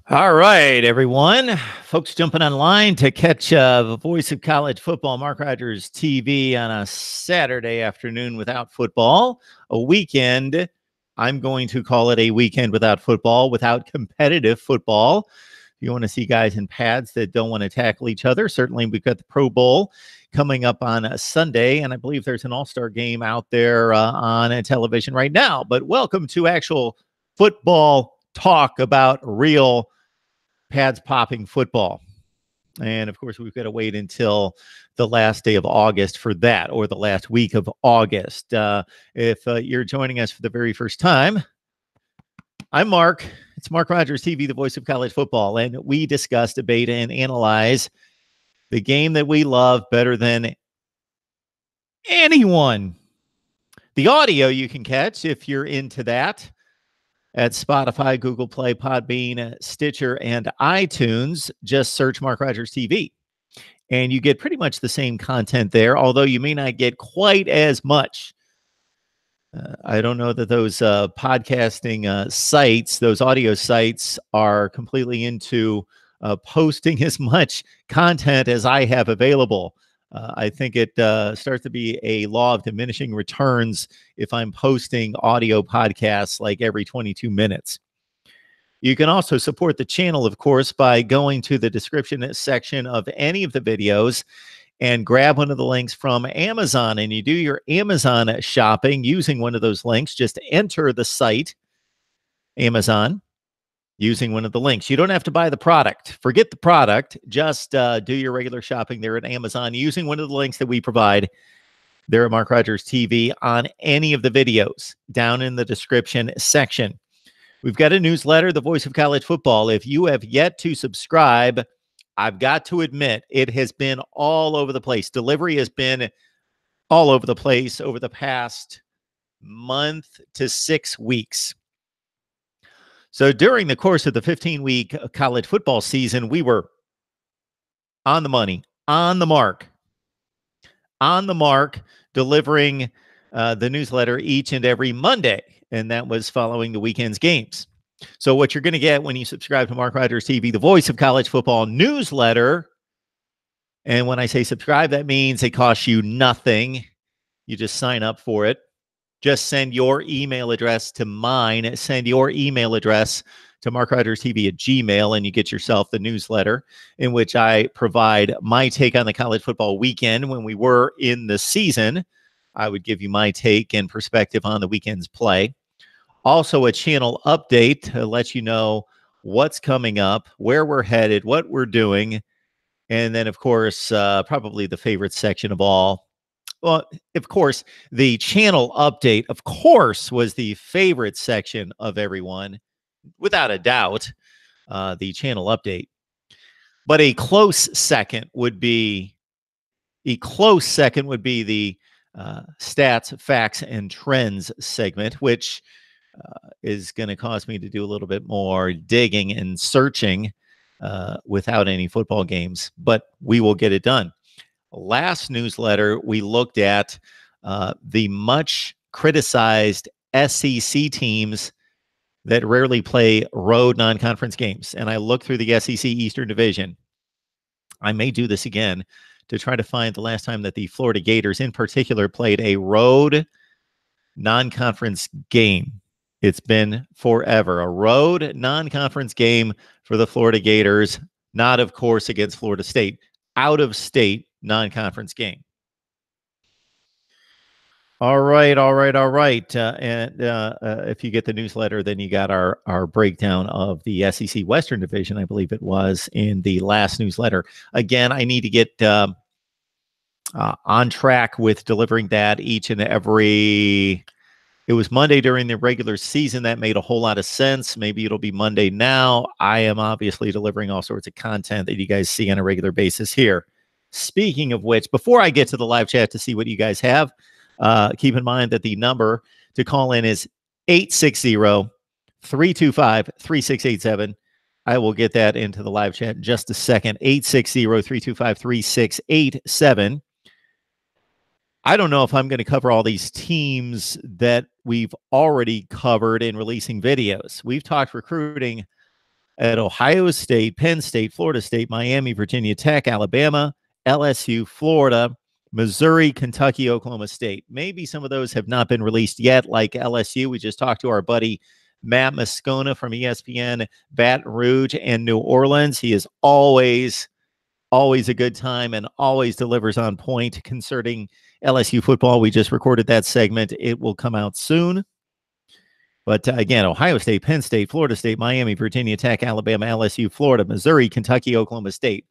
All right, everyone. Folks jumping online to catch the voice of college football, Mark Rogers TV, on a Saturday afternoon without football, a weekend. I'm going to call it a weekend without football, without competitive football. If you want to see guys in pads that don't want to tackle each other, certainly we've got the Pro Bowl coming up on a Sunday, and I believe there's an all-star game out there on television right now. But welcome to actual football talk about real pads popping football. And of course, we've got to wait until the last day of August for that, or the last week of August. If you're joining us for the very first time, I'm Mark. It's Mark Rogers TV, the voice of college football, and we discuss, debate, and analyze the game that we love better than anyone. The audio you can catch if you're into that at Spotify, Google Play, Podbean, Stitcher, and iTunes. Just search Mark Rogers TV. And you get pretty much the same content there, although you may not get quite as much. I don't know that those podcasting sites, those audio sites, are completely into posting as much content as I have available. I think it starts to be a law of diminishing returns if I'm posting audio podcasts like every 22 minutes. You can also support the channel, of course, by going to the description section of any of the videos and grab one of the links from Amazon. And you do your Amazon shopping using one of those links. Just enter the site, Amazon, using one of the links. You don't have to buy the product. Forget the product. Just do your regular shopping there at Amazon using one of the links that we provide there at Mark Rogers TV on any of the videos down in the description section. We've got a newsletter, The Voice of College Football. If you have yet to subscribe, I've got to admit, it has been all over the place. Delivery has been all over the place over the past month to 6 weeks. So during the course of the 15-week college football season, we were on the money, on the mark, delivering the newsletter each and every Monday, and that was following the weekend's games. So what you're going to get when you subscribe to Mark Rogers TV, the voice of college football newsletter, and when I say subscribe, that means it costs you nothing. You just sign up for it. Just send your email address to mine. Send your email address to MarkRogersTV at Gmail, and you get yourself the newsletter in which I provide my take on the college football weekend. When we were in the season, I would give you my take and perspective on the weekend's play. Also, a channel update to let you know what's coming up, where we're headed, what we're doing. And then, of course, probably the favorite section of all. Well, of course, the channel update, of course, was the favorite section of everyone, without a doubt, the channel update. But a close second would be the stats, facts, and trends segment, which is going to cause me to do a little bit more digging and searching without any football games, but we will get it done. Last newsletter, we looked at the much criticized SEC teams that rarely play road non-conference games. And I looked through the SEC Eastern Division. I may do this again to try to find the last time that the Florida Gators in particular played a road non-conference game. It's been forever. A road non-conference game for the Florida Gators, not, of course, against Florida State. Out-of-state non-conference game. All right. And if you get the newsletter, then you got our breakdown of the SEC Western Division, I believe it was, in the last newsletter. Again, I need to get on track with delivering that each and every... It was Monday during the regular season. That made a whole lot of sense. Maybe it'll be Monday now. I am obviously delivering all sorts of content that you guys see on a regular basis here. Speaking of which, before I get to the live chat to see what you guys have, keep in mind that the number to call in is 860-325-3687. I will get that into the live chat in just a second. 860-325-3687. I don't know if I'm going to cover all these teams that we've already covered in releasing videos. We've talked recruiting at Ohio State, Penn State, Florida State, Miami, Virginia Tech, Alabama, LSU, Florida, Missouri, Kentucky, Oklahoma State. Maybe some of those have not been released yet, like LSU. We just talked to our buddy Matt Moscona from ESPN, Baton Rouge, and New Orleans. He is always a good time and always delivers on point concerning LSU football. We just recorded that segment. It will come out soon. But again, Ohio State, Penn State, Florida State, Miami, Virginia Tech, Alabama, LSU, Florida, Missouri, Kentucky, Oklahoma State.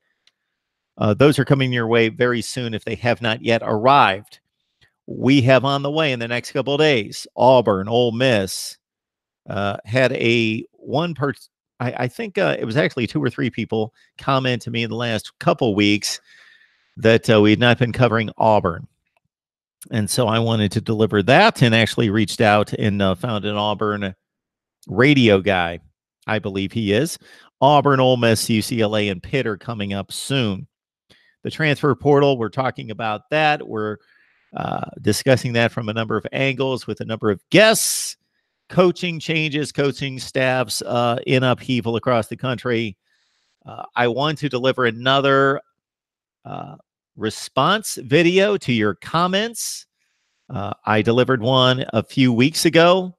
Those are coming your way very soon if they have not yet arrived. We have on the way in the next couple of days, Auburn, Ole Miss, had I think it was actually 2 or 3 people comment to me in the last couple weeks that we had not been covering Auburn. And so I wanted to deliver that and actually reached out and found an Auburn radio guy. I believe he is. Auburn, Ole Miss, UCLA, and Pitt are coming up soon. The transfer portal, we're talking about that. We're discussing that from a number of angles with a number of guests. Coaching changes, coaching staffs in upheaval across the country. I want to deliver another response video to your comments. I delivered one a few weeks ago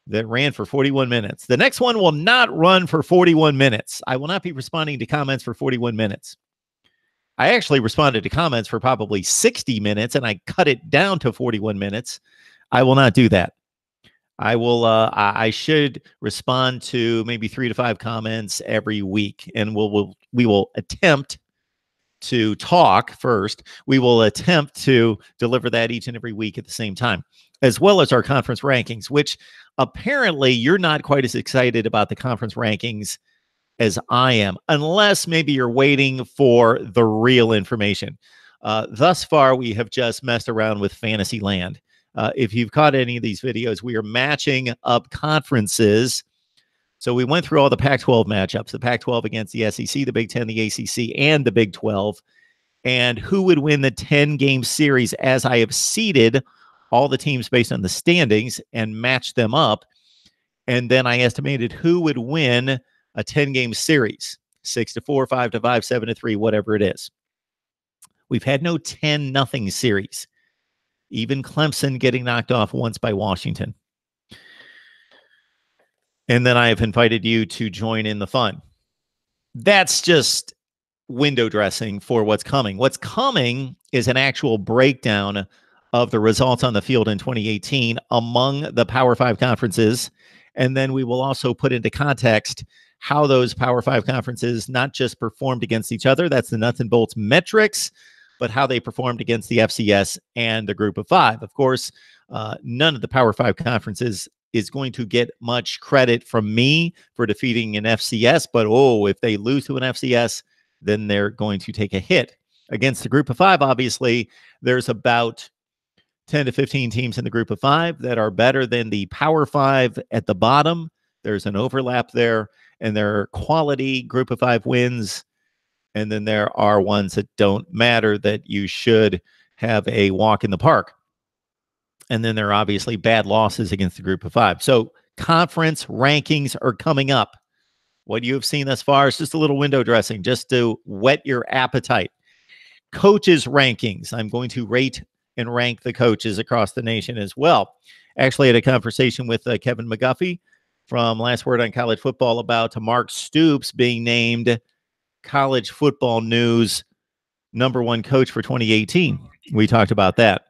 that ran for 41 minutes. The next one will not run for 41 minutes. I will not be responding to comments for 41 minutes. I actually responded to comments for probably 60 minutes, and I cut it down to 41 minutes. I will not do that. I will. I should respond to maybe 3 to 5 comments every week, and we will attempt to talk first. We will attempt to deliver that each and every week at the same time, as well as our conference rankings, which apparently you're not quite as excited about the conference rankings as I am, unless maybe you're waiting for the real information. Thus far, we have just messed around with Fantasyland. If you've caught any of these videos, we are matching up conferences. So we went through all the Pac-12 matchups, the Pac-12 against the SEC, the Big Ten, the ACC, and the Big 12, and who would win the 10-game series as I have seeded all the teams based on the standings and matched them up. And then I estimated who would win a 10-game series, 6-4, 5-5, 7-3, whatever it is. We've had no 10-0 series. Even Clemson getting knocked off once by Washington. And then I have invited you to join in the fun. That's just window dressing for what's coming. What's coming is an actual breakdown of the results on the field in 2018 among the Power 5 conferences. And then we will also put into context how those Power 5 conferences not just performed against each other, that's the nuts and bolts metrics, but how they performed against the FCS and the Group of 5. Of course, none of the Power 5 conferences is going to get much credit from me for defeating an FCS, but if they lose to an FCS, then they're going to take a hit. Against the Group of 5, obviously, there's about 10 to 15 teams in the Group of 5 that are better than the Power 5 at the bottom. There's an overlap there, and there are quality Group of 5 wins. And then there are ones that don't matter that you should have a walk in the park. And then there are obviously bad losses against the Group of 5. So conference rankings are coming up. What you have seen thus far is just a little window dressing, just to whet your appetite. Coaches rankings. I'm going to rate and rank the coaches across the nation as well. Actually, I had a conversation with Kevin McGuffey from Last Word on College Football about Mark Stoops being named College Football News #1 coach for 2018. We talked about that.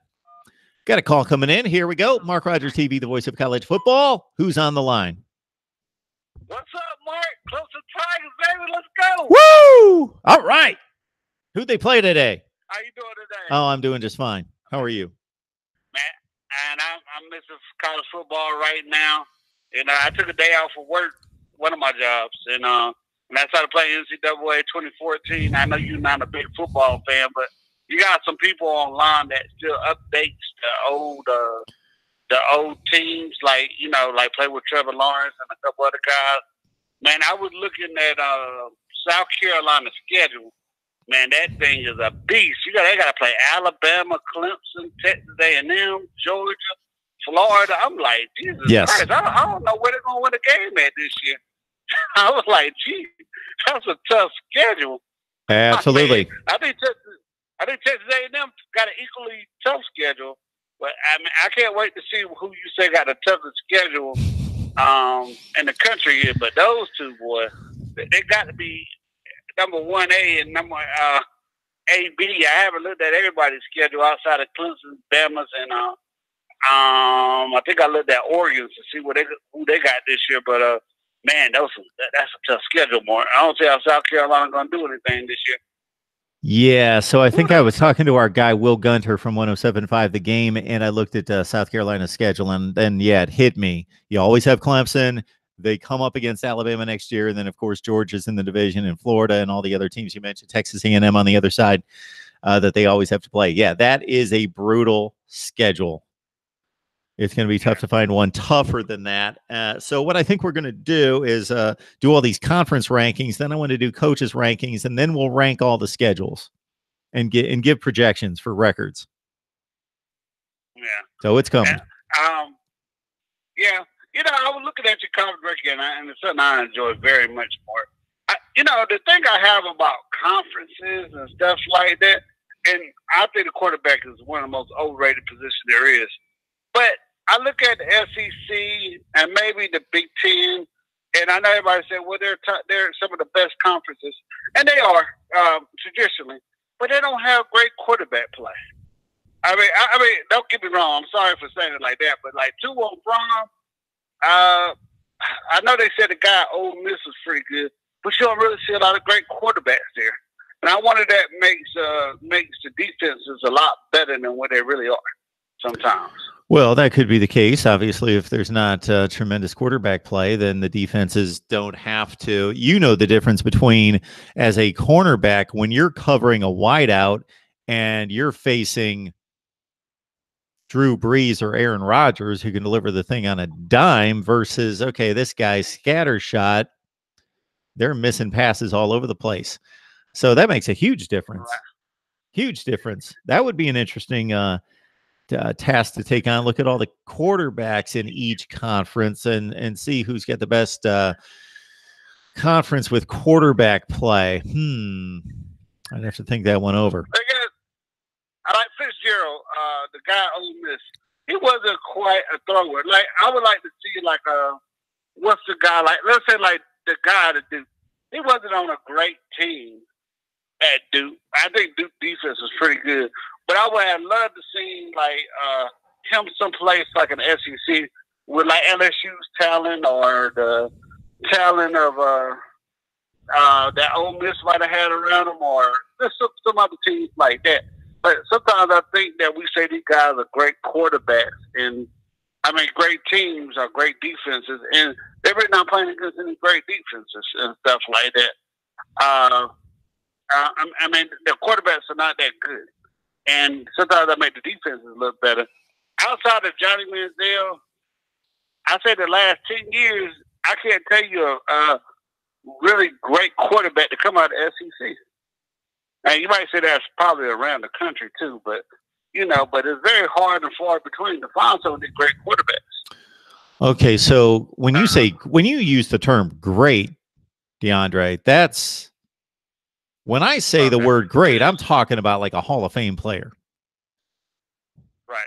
Got a call coming in. Here we go. Mark Rogers TV, the voice of college football. Who's on the line? What's up, Mark? Close to Tigers, baby. Let's go. Woo! All right. Who'd they play today? How you doing today? Oh, I'm doing just fine. How are you? Man, and I'm missing college football right now. And I took a day off of work, one of my jobs, and I started playing NCAA 2014. I know you're not a big football fan, but you got some people online that still updates the old teams, like play with Trevor Lawrence and a couple other guys. Man, I was looking at South Carolina's schedule, Man, that thing is a beast. They got to play Alabama, Clemson, Texas A&M, Georgia, Florida. I'm like, Jesus Christ, I don't know where they're going to win the game at this year. I was like, gee, that's a tough schedule. Absolutely. I think Texas A&M got an equally tough schedule, but I mean, I can't wait to see who you say got the toughest schedule in the country here. But those two, boys, they got to be number 1A and number AB. I haven't looked at everybody's schedule outside of Clemson, Bama's, and I think I looked at Oregon to see who they got this year. But man, that's a tough schedule, Mark. I don't see how South Carolina going to do anything this year. Yeah, so I think I was talking to our guy Will Gunter from 107.5 The Game, and I looked at South Carolina's schedule, and then it hit me. You always have Clemson. They come up against Alabama next year, and then of course Georgia's in the division, and Florida, and all the other teams you mentioned, Texas A&M on the other side, that they always have to play. Yeah, that is a brutal schedule. It's going to be tough to find one tougher than that. So what I think we're going to do is do all these conference rankings. Then I want to do coaches rankings, and then we'll rank all the schedules and give projections for records. Yeah. So it's coming. Yeah. I was looking at your conference ranking, and it's something I enjoy very much more. The thing I have about conferences and stuff like that, and I think the quarterback is one of the most overrated positions there is. But I look at the SEC and maybe the Big Ten, and I know everybody said, well, they're some of the best conferences, and they are traditionally, but they don't have great quarterback play. I mean, don't get me wrong. I'm sorry for saying it like that, but like Tua on Prom, I know they said the guy at Ole Miss was pretty good, but you don't really see a lot of great quarterbacks there, and I wonder that makes the defenses a lot better than what they really are sometimes. Well, that could be the case. Obviously, if there's not tremendous quarterback play, then the defenses don't have to. You know the difference between, as a cornerback, when you're covering a wideout and you're facing Drew Brees or Aaron Rodgers, who can deliver the thing on a dime, versus, okay, this guy's scattershot, they're missing passes all over the place. So that makes a huge difference. Huge difference. That would be an interesting task to take on. Look at all the quarterbacks in each conference and see who's got the best conference with quarterback play. I'd have to think that one over. I like Fitzgerald, the guy at Ole Miss. He wasn't quite a thrower. Like, I would like to see, like, what's the guy like? Let's say, like, the guy at Duke. He wasn't on a great team at Duke. I think Duke defense was pretty good. But I would have loved to see, like, him someplace like an SEC with, like, LSU's talent or the talent of that Ole Miss might have had around him, or just some other teams like that. But sometimes I think that we say these guys are great quarterbacks, and I mean, great teams are great defenses, and they're really not playing against any great defenses and stuff like that. I mean, the quarterbacks are not that good, and sometimes I make the defenses look better. Outside of Johnny Manziel, I say the last 10 years, I can't tell you a really great quarterback to come out of the SEC. And you might say that's probably around the country too, but but it's very hard and far between to find some of these great quarterbacks. Okay, so when you use the term great, DeAndre, that's when I say the word great, I'm talking about like a Hall of Fame player. Right.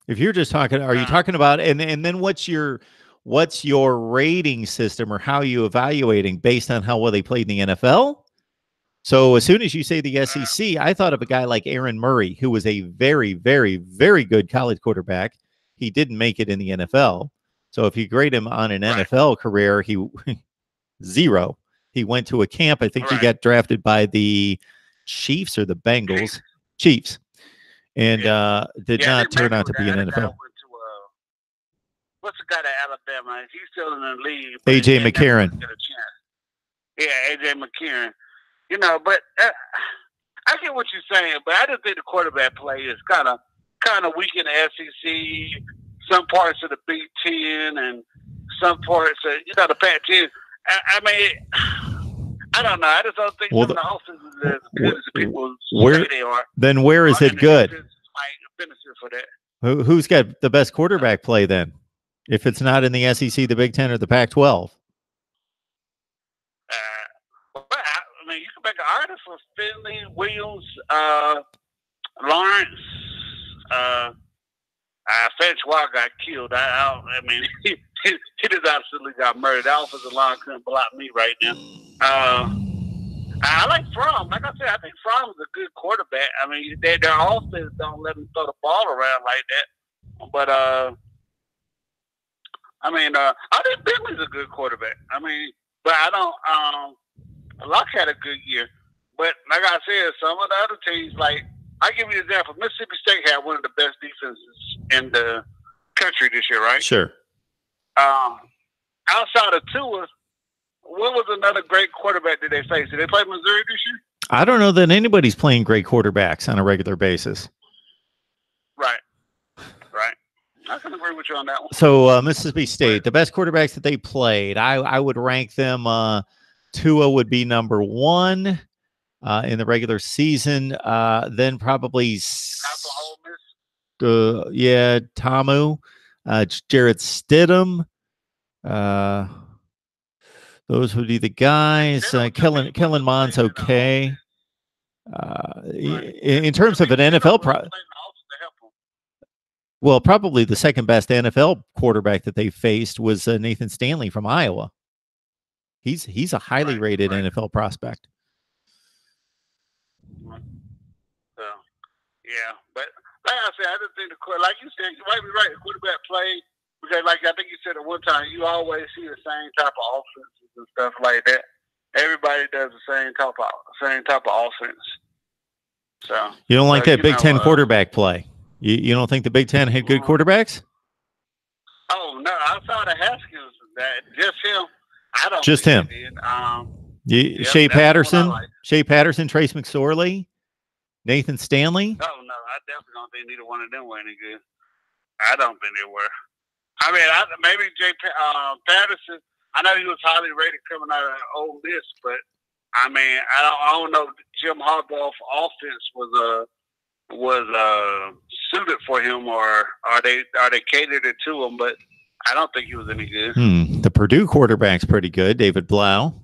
If you're just talking, are you talking about and then what's your rating system, or how are you evaluating based on how well they played in the NFL? So as soon as you say the SEC, I thought of a guy like Aaron Murray, who was a very, very, very good college quarterback. He didn't make it in the NFL. So if you grade him on an NFL career, he zero. He went to a camp. I think he got drafted by the Chiefs or the Bengals. Chiefs. And did not turn out to be an NFL. What's the guy at Alabama? He's still in the league. A.J. McCarron. Yeah, A.J. McCarron. But I get what you're saying, but I just think the quarterback play is kind of weak in the SEC, some parts of the Big Ten, and some parts of the Pac-10. I mean, I don't know. I just don't think Well, some of the offenses are as good as the people where, say they are. Then where is it good? For that. Who's got the best quarterback play then? If it's not in the SEC, the Big Ten, or the Pac-12? Well, I mean, you can make an artist for Finley, Williams, Lawrence. Fetch Wild got killed. I mean, he just absolutely got murdered. The offensive line couldn't block me right now. I like Fromm. Like I said, I think Fromm is a good quarterback. I mean, their offense don't let him throw the ball around like that. But I think Bentley's a good quarterback. I mean, but I don't. Locke had a good year, but like I said, some of the other teams, like I give you an example. Mississippi State had one of the best defenses in the country this year, right? Sure. Outside of Tua, what was another great quarterback that they faced? Did they play Missouri this year? I don't know that anybody's playing great quarterbacks on a regular basis. Right. I can agree with you on that one. So Mississippi State, the best quarterbacks that they played, I would rank them. Tua would be number 1 in the regular season. Then probably Tamu, Jarrett Stidham. Those would be the guys. Kellen Mond's okay. In terms of an NFL well, probably the second best NFL quarterback that they faced was Nathan Stanley from Iowa. He's a highly rated NFL prospect. So, yeah, but like I said, I just think like you said, you might be right. The quarterback play, because like I think you said at one time, you always see the same type of offenses and stuff like that. Everybody does the same type of offense. So you don't like that Big Ten quarterback play? You don't think the Big Ten had good quarterbacks? Oh no, outside of Haskins, just him. I don't. Just him. Shea Patterson, Trace McSorley, Nathan Stanley. Oh no, I definitely don't think neither one of them were any good. I don't think they were. I mean, maybe Patterson. I know he was highly rated coming out of Ole Miss, but I mean, I don't know. Jim Harbaugh's offense was suited for him, or are they catered it to him? But I don't think he was any good. The Purdue quarterback's pretty good, David Blau.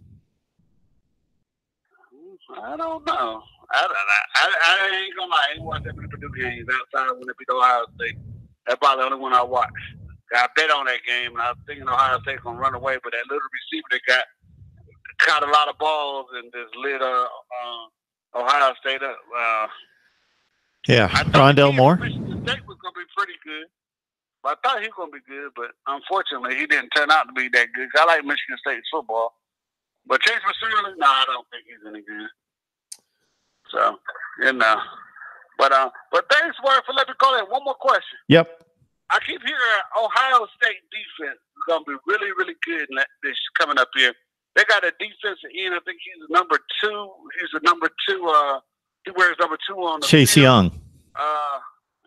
I don't know. I ain't gonna lie. I ain't watched that many Purdue games outside when they beat Ohio State. That's probably the only one I watched. I bet on that game, and I was thinking Ohio State's gonna run away, but that little receiver that caught a lot of balls and just lit Ohio State up. Yeah, Rondell Moore. Michigan State was gonna be pretty good. I thought he was going to be good, but unfortunately, he didn't turn out to be that good. I like Michigan State football. But Chase McSorley, no, I don't think he's any good. So, But thanks for letting me call in. One more question. Yep. I keep hearing Ohio State defense is going to be really, really good this coming up here. They got a defensive end. I think he's number 2. He's the number 2. He wears number 2 on the Chase field. Young.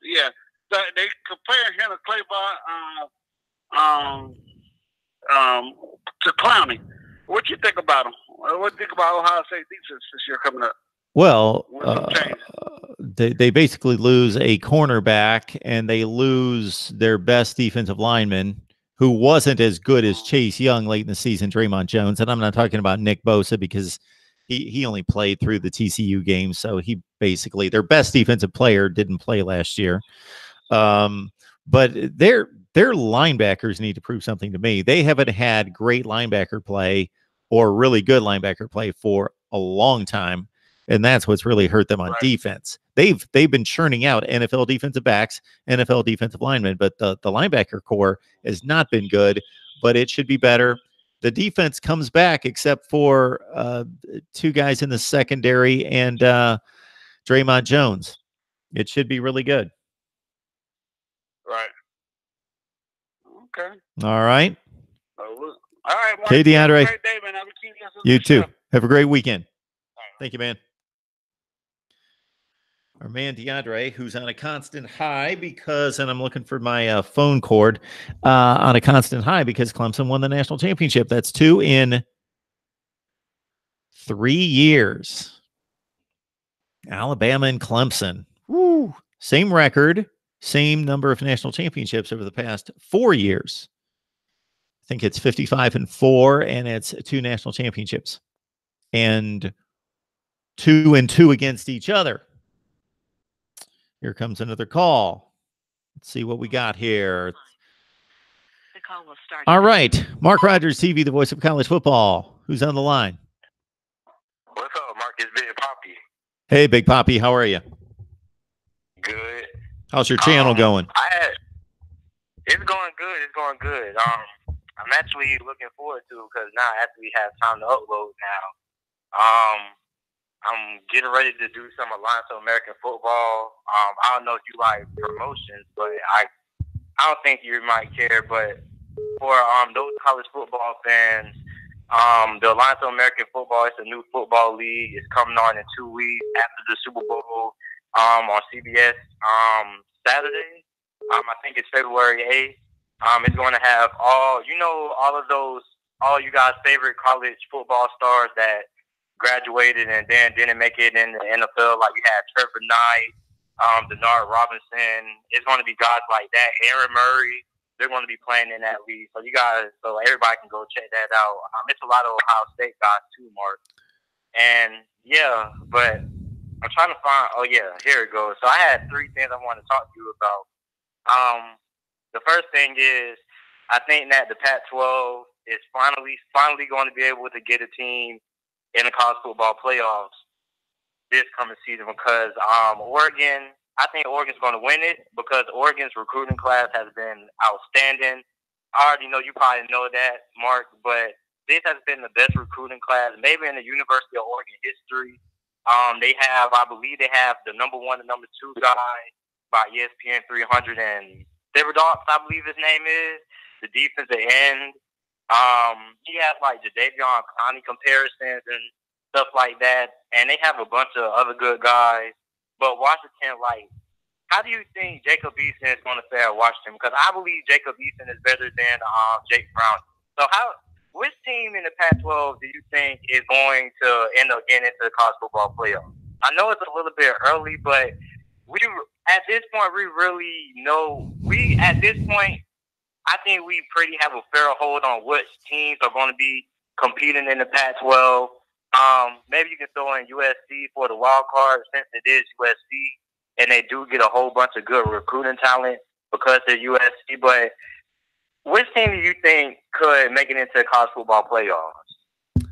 Yeah. They compare him to Claiborne to Clowney. What you think about him? What do you think about Ohio State defense this year coming up? Well, they basically lose a cornerback, and they lose their best defensive lineman, who wasn't as good as Chase Young late in the season, Draymond Jones. And I'm not talking about Nick Bosa, because he only played through the TCU game. So he basically, their best defensive player didn't play last year. But their linebackers need to prove something to me. They haven't had great linebacker play or really good linebacker play for a long time. And that's what's really hurt them on defense. They've been churning out NFL defensive backs, NFL defensive linemen, but the linebacker core has not been good, but it should be better. The defense comes back, except for 2 guys in the secondary and Draymond Jones. It should be really good. Right. Okay. All right. All right, Mark. Okay, DeAndre. Great day, man. You too. Show. Have a great weekend. Thank you, man. Our man DeAndre, who's on a constant high because, and I'm looking for my phone cord, on a constant high because Clemson won the national championship. That's 2 in 3 years. Alabama and Clemson. Woo. Same record, same number of national championships over the past 4 years. I think it's 55-4, and it's 2 national championships. And 2-2 against each other. Here comes another call. Let's see what we got here. The call will start. All right. Mark Rogers TV, the voice of college football. Who's on the line? What's up, Mark? It's Big Poppy. Hey, Big Poppy. How are you? Good. How's your channel going? It's going good. It's going good. I'm actually looking forward to it because now after we have time to upload now, I'm getting ready to do some Alliance of American Football. I don't know if you like promotions, but I don't think you might care. But for those college football fans, the Alliance of American Football, it's a new football league. It's coming on in 2 weeks after the Super Bowl on CBS Saturday. I think it's February 8th. It's going to have all you guys' favorite college football stars that graduated and then didn't make it in the NFL. Like you had Trevor Knight, Denard Robinson. It's going to be guys like that. Aaron Murray. They're going to be playing in that league. So everybody can go check that out. It's a lot of Ohio State guys too, Mark. And yeah, but I'm trying to find. Oh yeah, here it goes. So I had 3 things I want to talk to you about. The first thing is I think that the Pac-12 is finally going to be able to get a team in the college football playoffs this coming season because Oregon. I think Oregon's going to win it because Oregon's recruiting class has been outstanding. I already know you probably know that, Mark, but this has been the best recruiting class maybe in the University of Oregon history. I believe they have the number 1 and number 2 guy by ESPN 300 and Thibodeau, I believe his name is, the defensive end. He has like the Davion Clowney comparisons and stuff like that, and they have a bunch of other good guys. But Washington, how do you think Jacob Eason is going to fare at Washington? Because I believe Jacob Eason is better than Jake Brown. So which team in the Pac-12 do you think is going to end up getting into the college football playoff? I know it's a little bit early, but at this point, I think we pretty have a fair hold on which teams are going to be competing in the Pac-12. Maybe you can throw in USC for the wild card since it is USC, and they do get a whole bunch of good recruiting talent because they're USC. But which team do you think could make it into the college football playoffs?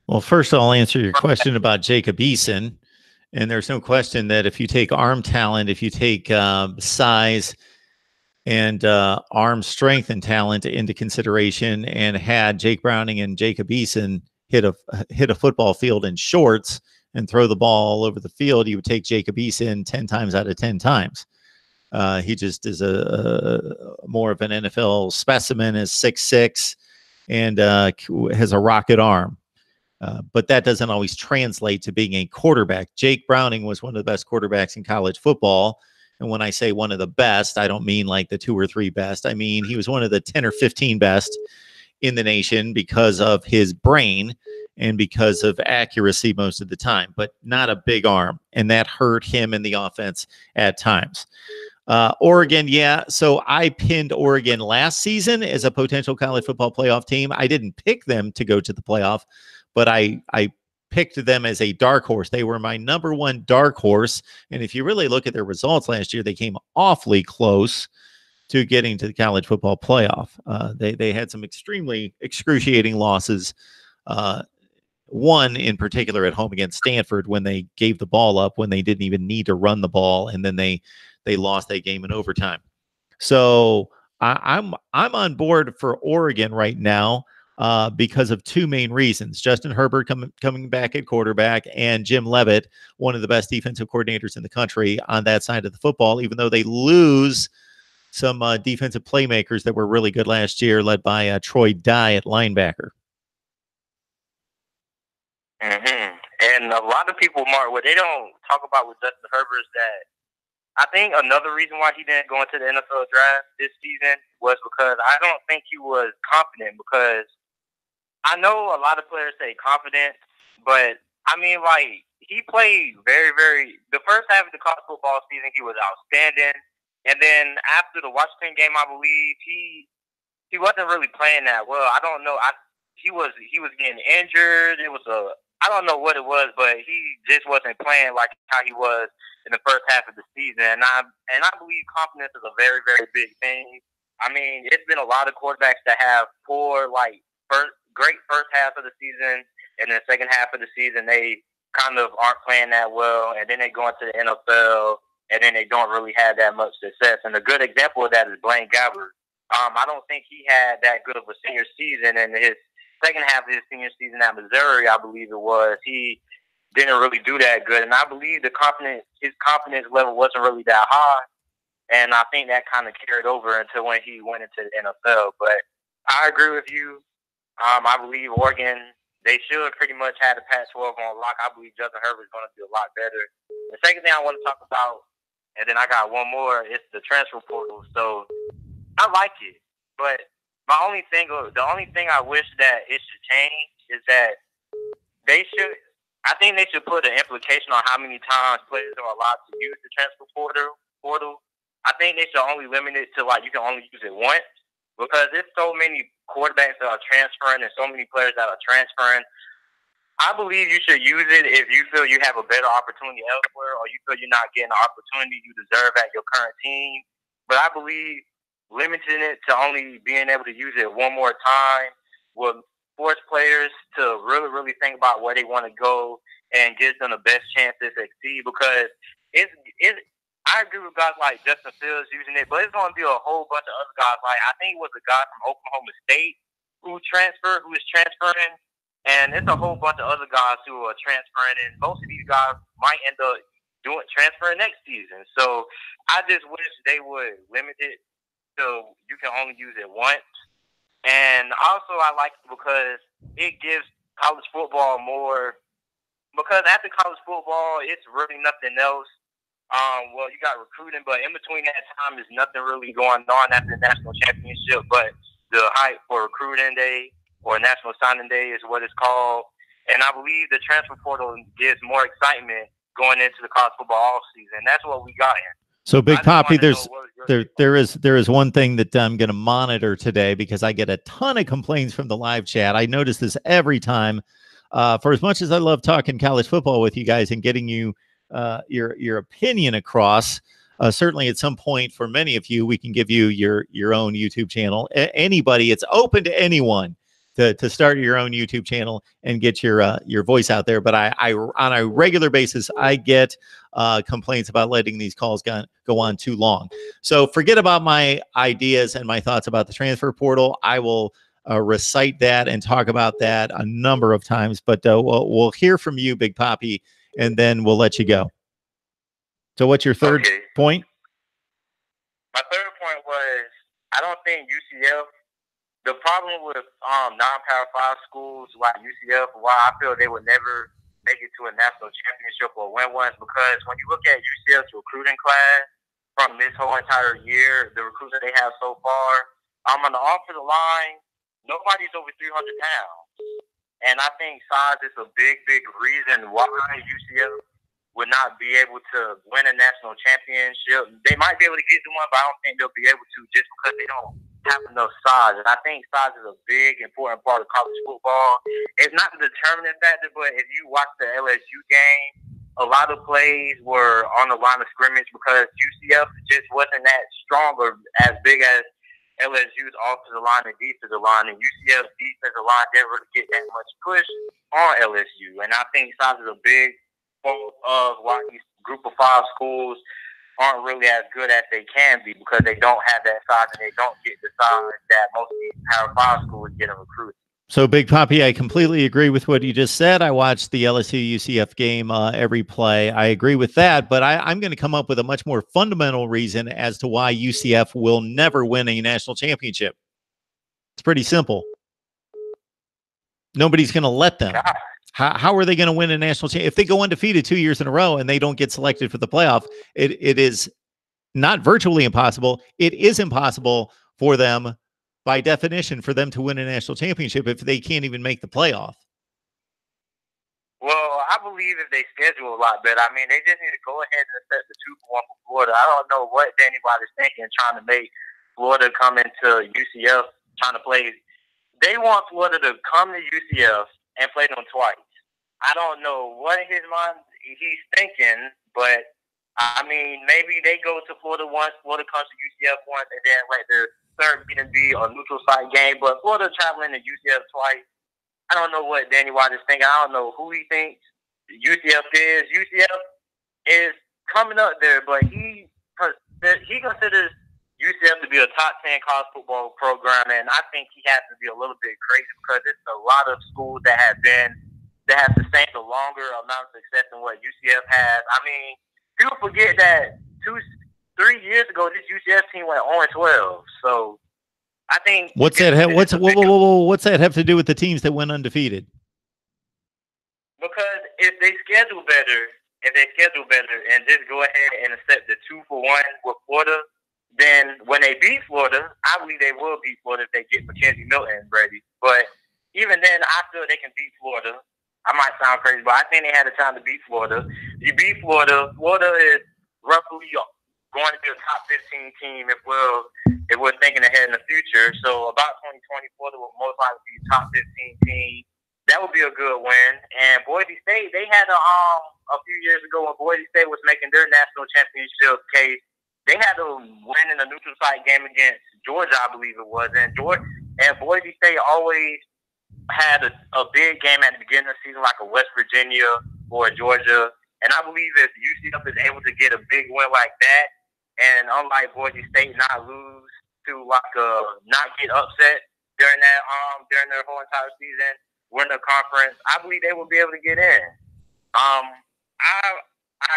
Well, first I'll answer your question about Jacob Eason. And there's no question that if you take arm talent, if you take size and arm strength and talent into consideration and had Jake Browning and Jacob Eason hit a football field in shorts and throw the ball all over the field, you would take Jacob Eason 10 times out of 10 times. He just is a more of an NFL specimen, is 6'6", and has a rocket arm. But that doesn't always translate to being a quarterback. Jake Browning was one of the best quarterbacks in college football. And when I say one of the best, I don't mean like the 2 or 3 best. I mean, he was one of the 10 or 15 best in the nation because of his brain and because of accuracy most of the time, but not a big arm. And that hurt him in the offense at times. Oregon, yeah. So I pinned Oregon last season as a potential college football playoff team. I didn't pick them to go to the playoff, but I picked them as a dark horse. They were my number 1 dark horse. And if you really look at their results last year, they came awfully close to getting to the college football playoff. They had some extremely excruciating losses. One in particular at home against Stanford when they gave the ball up when they didn't even need to run the ball, and then they lost that game in overtime. So I'm on board for Oregon right now because of 2 main reasons. Justin Herbert coming back at quarterback, and Jim Leavitt, one of the best defensive coordinators in the country on that side of the football, even though they lose some defensive playmakers that were really good last year, led by Troy Dye at linebacker. Mm-hmm. And a lot of people, Mark, what they don't talk about with Justin Herbert is that I think another reason why he didn't go into the NFL draft this season was because I don't think he was confident, because I know a lot of players say confidence But I mean, like, he played very, very. The first half of the college football season, he was outstanding, and then after the Washington game, I believe he wasn't really playing that well. I don't know. He was getting injured. It was I don't know what it was, but he just wasn't playing like how he was in the first half of the season. And I believe confidence is a very, very big thing. I mean, it's been a lot of quarterbacks that have poor, like, great first half of the season, and the second half of the season they kind of aren't playing that well, and then they go into the NFL, and then they don't really have that much success. And a good example of that is Blaine Gabbert. I don't think he had that good of a senior season, and his second half of his senior season at Missouri, I believe it was, he didn't really do that good. And I believe his confidence level wasn't really that high, and I think that kind of carried over until when he went into the NFL. But I agree with you. I believe Oregon, they should pretty much have the Pac-12 on lock. I believe Justin Herbert's going to do a lot better. The second thing I want to talk about, and then I got one more, is the transfer portal. So I like it, but the only thing I wish that it should change is that I think they should put an implication on how many times players are allowed to use the transfer portal. I think they should only limit it to, like, you can only use it once, because there's so many quarterbacks that are transferring and so many players that are transferring. I believe you should use it if you feel you have a better opportunity elsewhere, or you feel you're not getting the opportunity you deserve at your current team. But I believe limiting it to only being able to use it one more time will force players to really, really think about where they want to go and gives them the best chance to succeed, because I agree with guys like Justin Fields using it, but it's going to be a whole bunch of other guys. Like, I think it was a guy from Oklahoma State who is transferring, and it's a whole bunch of other guys who are transferring, and most of these guys might end up transferring next season. So I just wish they would limit it so you can only use it once. And also I like it because it gives college football more, because after college football, it's really nothing else. Well, you got recruiting, but in between that time, there's nothing really going on after the national championship. But the hype for recruiting day, or national signing day, is what it's called. And I believe the transfer portal gives more excitement going into the college football offseason. That's what we got here. So, Big Poppy, there is one thing that I'm going to monitor today, because I get a ton of complaints from the live chat. I notice this every time. For as much as I love talking college football with you guys and getting you your opinion across, certainly at some point for many of you, we can give you your own YouTube channel. Anybody, it's open to anyone to start your own YouTube channel and get your voice out there. But I on a regular basis, I get complaints about letting these calls go on too long. So forget about my ideas and my thoughts about the transfer portal. I will recite that and talk about that a number of times. But we'll hear from you, Big Poppy, and then we'll let you go. So what's your third point? My third point was, I don't think UCF, the problem with non-Power 5 schools like UCF, why I feel they would never make it to a national championship or win one, because when you look at UCF's recruiting class from this whole entire year, the recruits that they have so far, on the offensive line, nobody's over 300 pounds. And I think size is a big, big reason why UCF would not be able to win a national championship. They might be able to get to one, but I don't think they'll be able to, just because they don't have enough size. And I think size is a big, important part of college football. It's not the determining factor, but if you watch the LSU game, a lot of plays were on the line of scrimmage because UCF just wasn't that strong or as big as LSU's offensive line and defensive line, and UCF's defensive line didn't really get that much push on LSU. And I think size is a big fault of why these group of 5 schools aren't really as good as they can be, because they don't have that size and they don't get the size that most of these Power 5 schools get in recruiting. So, Big Poppy, I completely agree with what you just said. I watched the LSU-UCF game every play. I agree with that, but I'm going to come up with a much more fundamental reason as to why UCF will never win a national championship. It's pretty simple. Nobody's going to let them. How are they going to win a national championship? If they go undefeated 2 years in a row and they don't get selected for the playoff, it is not virtually impossible. It is impossible for them, by definition, for them to win a national championship if they can't even make the playoff. Well, I believe if they schedule a lot better, I mean, they just need to go ahead and set the 2-1 for Florida. I don't know what Danny White is thinking, trying to make Florida come into UCF, trying to play. They want Florida to come to UCF and play them twice. I don't know what in his mind he's thinking, but I mean, maybe they go to Florida once, Florida comes to UCF once, and then let their third meeting be a neutral site game. But Florida traveling to UCF twice. I don't know what Danny White is thinking. I don't know who he thinks UCF is. UCF is coming up there, but he considers UCF to be a top 10 college football program, and I think he has to be a little bit crazy because it's a lot of schools that have sustained a longer amount of success than what UCF has. I mean, people forget that 3 years ago this UCF team went 0-12, so. I think what's that have to do with the teams that went undefeated? Because if they schedule better and just go ahead and accept the 2-1 with Florida, then when they beat Florida, I believe they will beat Florida if they get Mackenzie Milton ready. But even then, I feel they can beat Florida. I might sound crazy, but I think they had a time to beat Florida. You beat Florida. Florida is roughly going to be a top 15 team if we're thinking ahead in the future. So about 2020, Florida will most likely be a top 15 team. That would be a good win. And Boise State, they had a few years ago when Boise State was making their national championship case, they had to win in a neutral site game against Georgia, I believe it was. And Boise State always had a big game at the beginning of the season, like a West Virginia or a Georgia. And I believe if UCF is able to get a big win like that, and unlike Boise State, not lose to not get upset during their whole entire season, win the conference, I believe they will be able to get in. I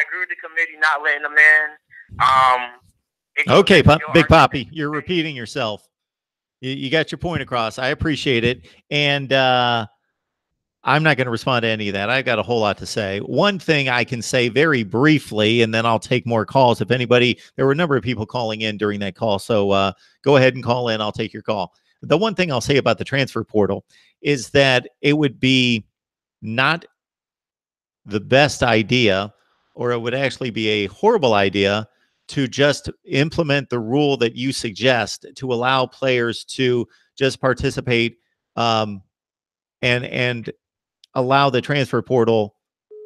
agree with the committee not letting them in. Okay, Big Poppy, you're repeating yourself. You got your point across. I appreciate it, and I'm not going to respond to any of that. I've got a whole lot to say. One thing I can say very briefly, and then I'll take more calls. If anybody, there were a number of people calling in during that call, so go ahead and call in. I'll take your call. The one thing I'll say about the transfer portal is that it would be not the best idea, or it would actually be a horrible idea to just implement the rule that you suggest to allow players to just participate and allow the transfer portal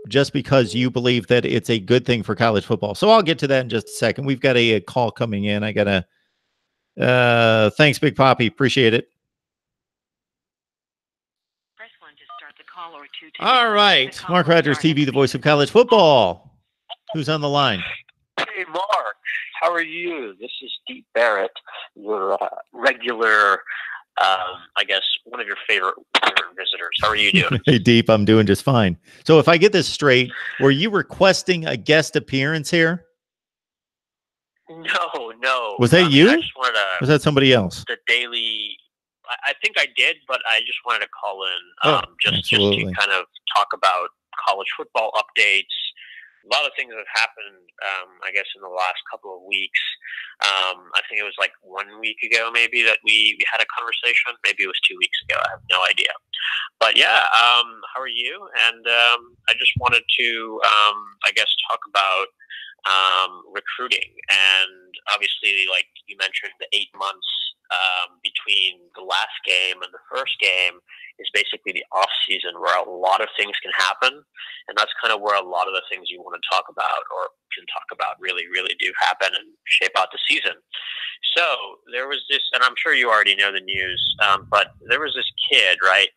just because you believe that it's a good thing for college football. So I'll get to that in just a second. We've got a call coming in. I got thanks, Big Poppy. Appreciate it. Press 1 to start the call or 2 to All right. Mark Rogers TV, the voice of college football. Who's on the line? Hey, Mark. How are you? This is Deep Barrett, your regular, I guess, one of your favorite visitors. How are you doing? Hey, Deep, I'm doing just fine. So if I get this straight, were you requesting a guest appearance here? No. Was that you? I just wanted to, was that somebody else? The daily, I think I did, but I just wanted to call in just to kind of talk about college football updates. A lot of things have happened, I guess, in the last couple of weeks. I think it was like 1 week ago, maybe, that we had a conversation. Maybe it was 2 weeks ago. I have no idea. But yeah, how are you? And I just wanted to, I guess, talk about recruiting. And obviously, like you mentioned, the 8 months between the last game and the first game is basically the off season where a lot of things can happen, and that's kind of where a lot of the things you want to talk about or can talk about really do happen and shape out the season. So there was this, and I'm sure you already know the news, but there was this kid, right,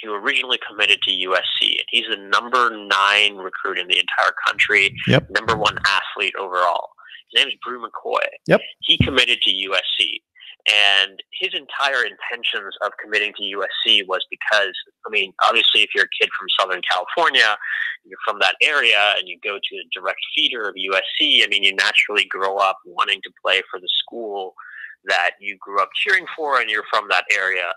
who originally committed to USC, and he's the number 9 recruit in the entire country, number 1 athlete overall. His name is Brew McCoy. He committed to USC. And his entire intentions of committing to USC was because, I mean, obviously if you're a kid from Southern California, you're from that area, and you go to a direct feeder of USC, I mean, you naturally grow up wanting to play for the school that you grew up cheering for, and you're from that area.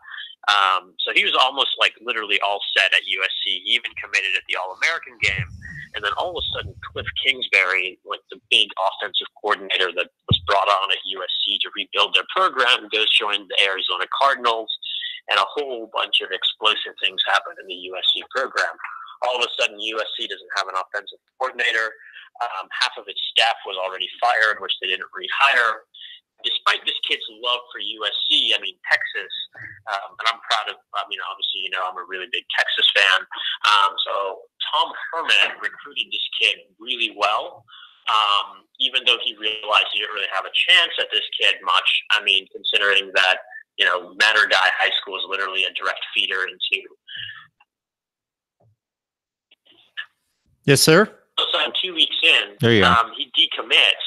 So he was almost like literally all set at USC. He even committed at the All-American game. And then all of a sudden, Cliff Kingsbury, like the big offensive coordinator that was brought on at USC to rebuild their program, goes join the Arizona Cardinals, and a whole bunch of explosive things happened in the USC program. all of a sudden USC doesn't have an offensive coordinator. Half of its staff was already fired, which they didn't rehire. Despite this kid's love for USC, I mean, Texas, and I'm proud of, I mean, obviously, you know, I'm a really big Texas fan. So Tom Herman recruited this kid really well, even though he realized he didn't really have a chance at this kid much. I mean, considering that, you know, Mater Dei High School is literally a direct feeder into. Yes, sir. So 2 weeks in, there you go. He decommits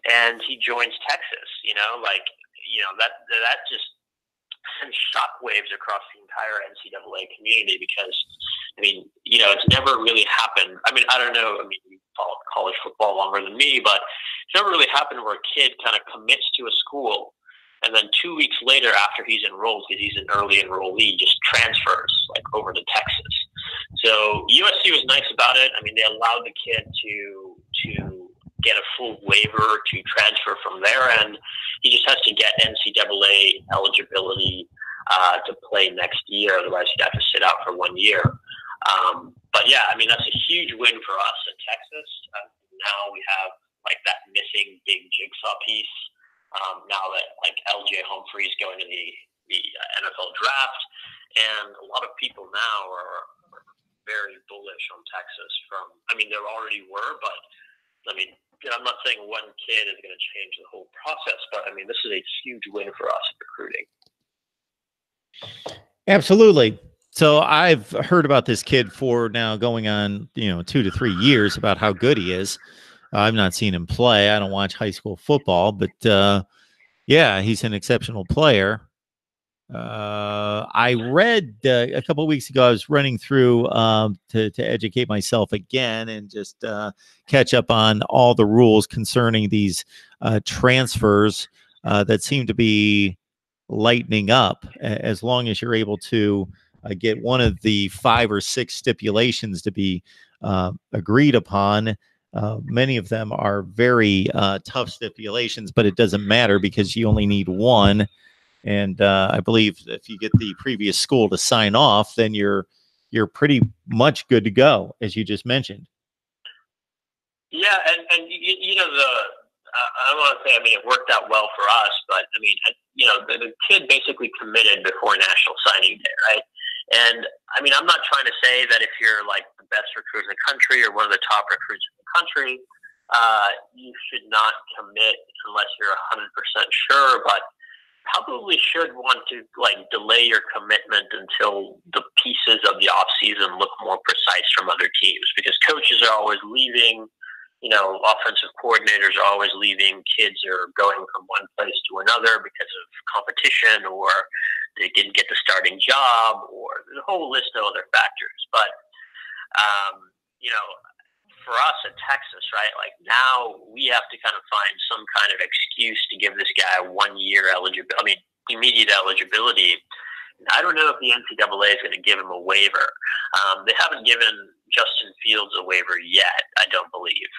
and he joins Texas. You know, like, you know, that just sends shockwaves across the entire NCAA community because, I mean, you know, it's never really happened. I mean, I don't know. I mean, you followed college football longer than me, but it's never really happened where a kid kind of commits to a school and then 2 weeks later, after he's enrolled, because he's an early enrollee, just transfers like over to Texas. So USC was nice about it. I mean, they allowed the kid to get a full waiver to transfer from there, and he just has to get NCAA eligibility to play next year. Otherwise, he'd have to sit out for 1 year. But yeah, I mean, that's a huge win for us in Texas. Now we have like that missing big jigsaw piece. Now that like LJ Humphrey's going to the NFL draft, and a lot of people now are very bullish on Texas. I mean, there already were, but I mean, I'm not saying one kid is going to change the whole process, but I mean, this is a huge win for us in recruiting. Absolutely. So I've heard about this kid for now going on, 2 to 3 years about how good he is. I've not seen him play. I don't watch high school football, but yeah, he's an exceptional player. I read a couple of weeks ago, I was running through to educate myself again and just catch up on all the rules concerning these transfers that seem to be lightening up as long as you're able to get one of the 5 or 6 stipulations to be agreed upon. Many of them are very tough stipulations, but it doesn't matter because you only need one. And I believe if you get the previous school to sign off, then you're pretty much good to go, as you just mentioned. Yeah, and you know, I don't want to say, I mean, it worked out well for us, but I mean, you know, the kid basically committed before National Signing Day, right? And I mean, I'm not trying to say that if you're like the best recruit in the country or one of the top recruits in the country, you should not commit unless you're 100% sure, but probably should want to like delay your commitment until the pieces of the off season look more precise from other teams, because coaches are always leaving, you know, offensive coordinators are always leaving, kids are going from one place to another because of competition, or they didn't get the starting job, or there's a whole list of other factors. But you know, for us at Texas, right, like now we have to kind of find some kind of excuse to give this guy 1 year eligibility, I mean, immediate eligibility. I don't know if the NCAA is going to give him a waiver. They haven't given Justin Fields a waiver yet, I don't believe.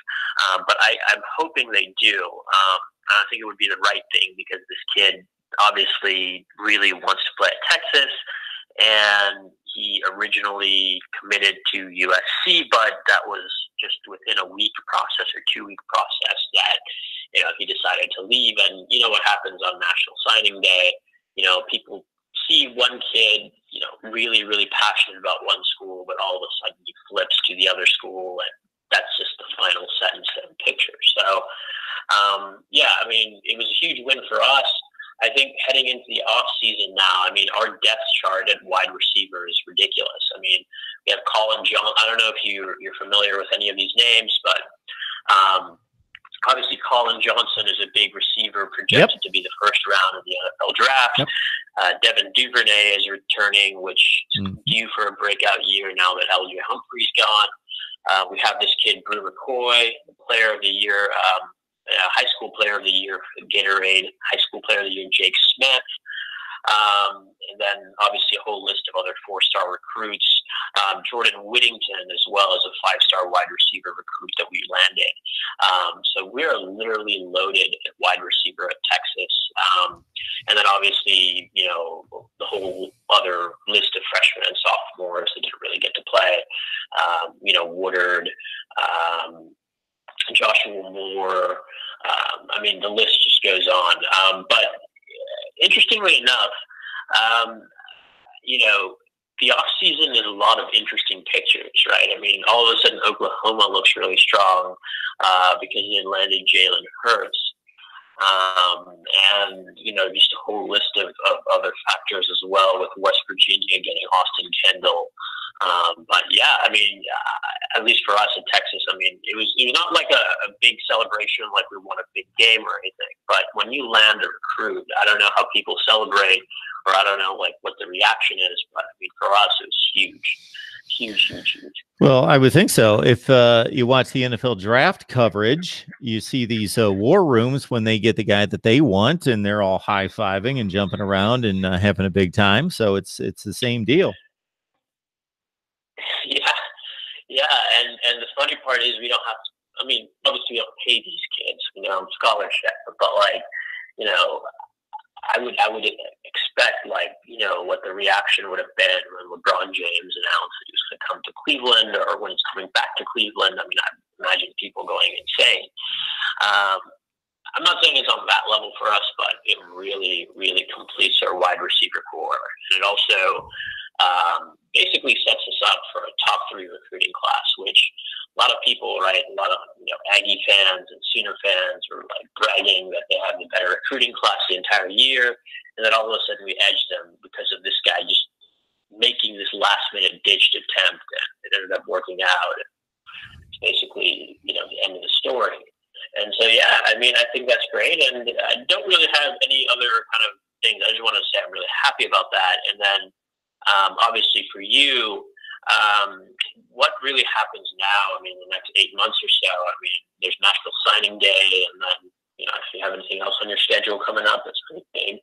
But I'm hoping they do. I think it would be the right thing, because this kid obviously really wants to play at Texas, and he originally committed to USC, but that was just within a week process or 2 week process that, you know, he decided to leave. And you know what happens on National Signing Day, you know, people see one kid, you know, really, really passionate about one school, but all of a sudden he flips to the other school, and that's just the final sentence and picture. So, yeah, I mean, it was a huge win for us. I think heading into the off season now, I mean, our depth chart at wide receiver is ridiculous. I mean, we have Colin Johnson. I don't know if you're familiar with any of these names, but obviously Colin Johnson is a big receiver projected to be the first round of the NFL draft. Devin Duvernay is returning, which is due for a breakout year now that LJ Humphrey's gone. We have this kid, Brew McCoy, player of the year, high school player of the year for Gatorade, high school player of the year, Jake Smith. And then obviously a whole list of other 4-star recruits. Jordan Whittington, as well as a 5-star wide receiver recruit that we landed. So we are literally loaded at wide receiver at Texas. And then obviously, you know, the whole other list of freshmen and sophomores that didn't really get to play. You know, Woodard, Joshua Moore. I mean, the list just goes on. But interestingly enough, you know, the off season is a lot of interesting pictures, right? I mean, all of a sudden Oklahoma looks really strong because they landed Jalen Hurts. And, you know, just a whole list of other factors as well, with West Virginia getting Austin Kendall. But yeah, I mean, at least for us in Texas, I mean, it was not like a big celebration, like we won a big game or anything. But when you land a recruit, I don't know how people celebrate, or I don't know like what the reaction is. But I mean, for us, it was huge. Huge. Well, I would think so. If you watch the NFL draft coverage, you see these war rooms when they get the guy that they want, and they're all high-fiving and jumping around and having a big time. So it's the same deal. Yeah, and the funny part is we don't have to. I mean, obviously we don't pay these kids, you know, scholarship, but like, you know, I would expect, like, you know, what the reaction would have been when LeBron James announced that he was going to come to Cleveland, or when he's coming back to Cleveland. I mean, I imagine people going insane. I'm not saying it's on that level for us, but it really, really completes our wide receiver core. And it also basically sets us up for a top 3 recruiting class, which a lot of people, right, a lot of, you know, Aggie fans and Sooner fans are like bragging that they have the better recruiting class the entire year, and then all of a sudden we edge them because of this guy just making this last-minute ditched attempt, and it ended up working out. It's basically, you know, the end of the story. And so, yeah, I mean, I think that's great, and I don't really have any other kind of things. I just want to say I'm really happy about that. And then, obviously for you, what really happens now? I mean, the next 8 months or so, I mean, there's National Signing Day, and then, you know, if you have anything else on your schedule coming up, that's pretty big.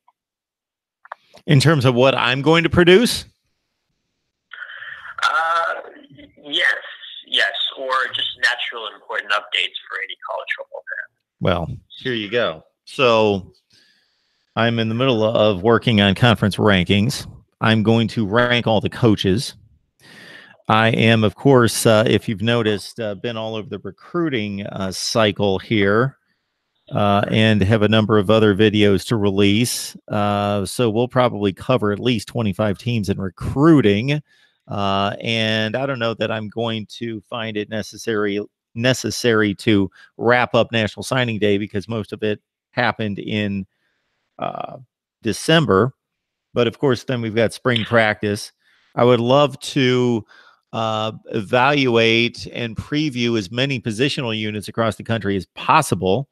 In terms of what I'm going to produce? Yes, or just natural and important updates for any college football fan. Well, here you go. So I'm in the middle of working on conference rankings. I'm going to rank all the coaches. I am, of course, if you've noticed, been all over the recruiting cycle here, and have a number of other videos to release. So we'll probably cover at least 25 teams in recruiting. And I don't know that I'm going to find it necessary to wrap up National Signing Day, because most of it happened in December. But of course, then we've got spring practice. I would love to evaluate and preview as many positional units across the country as possible.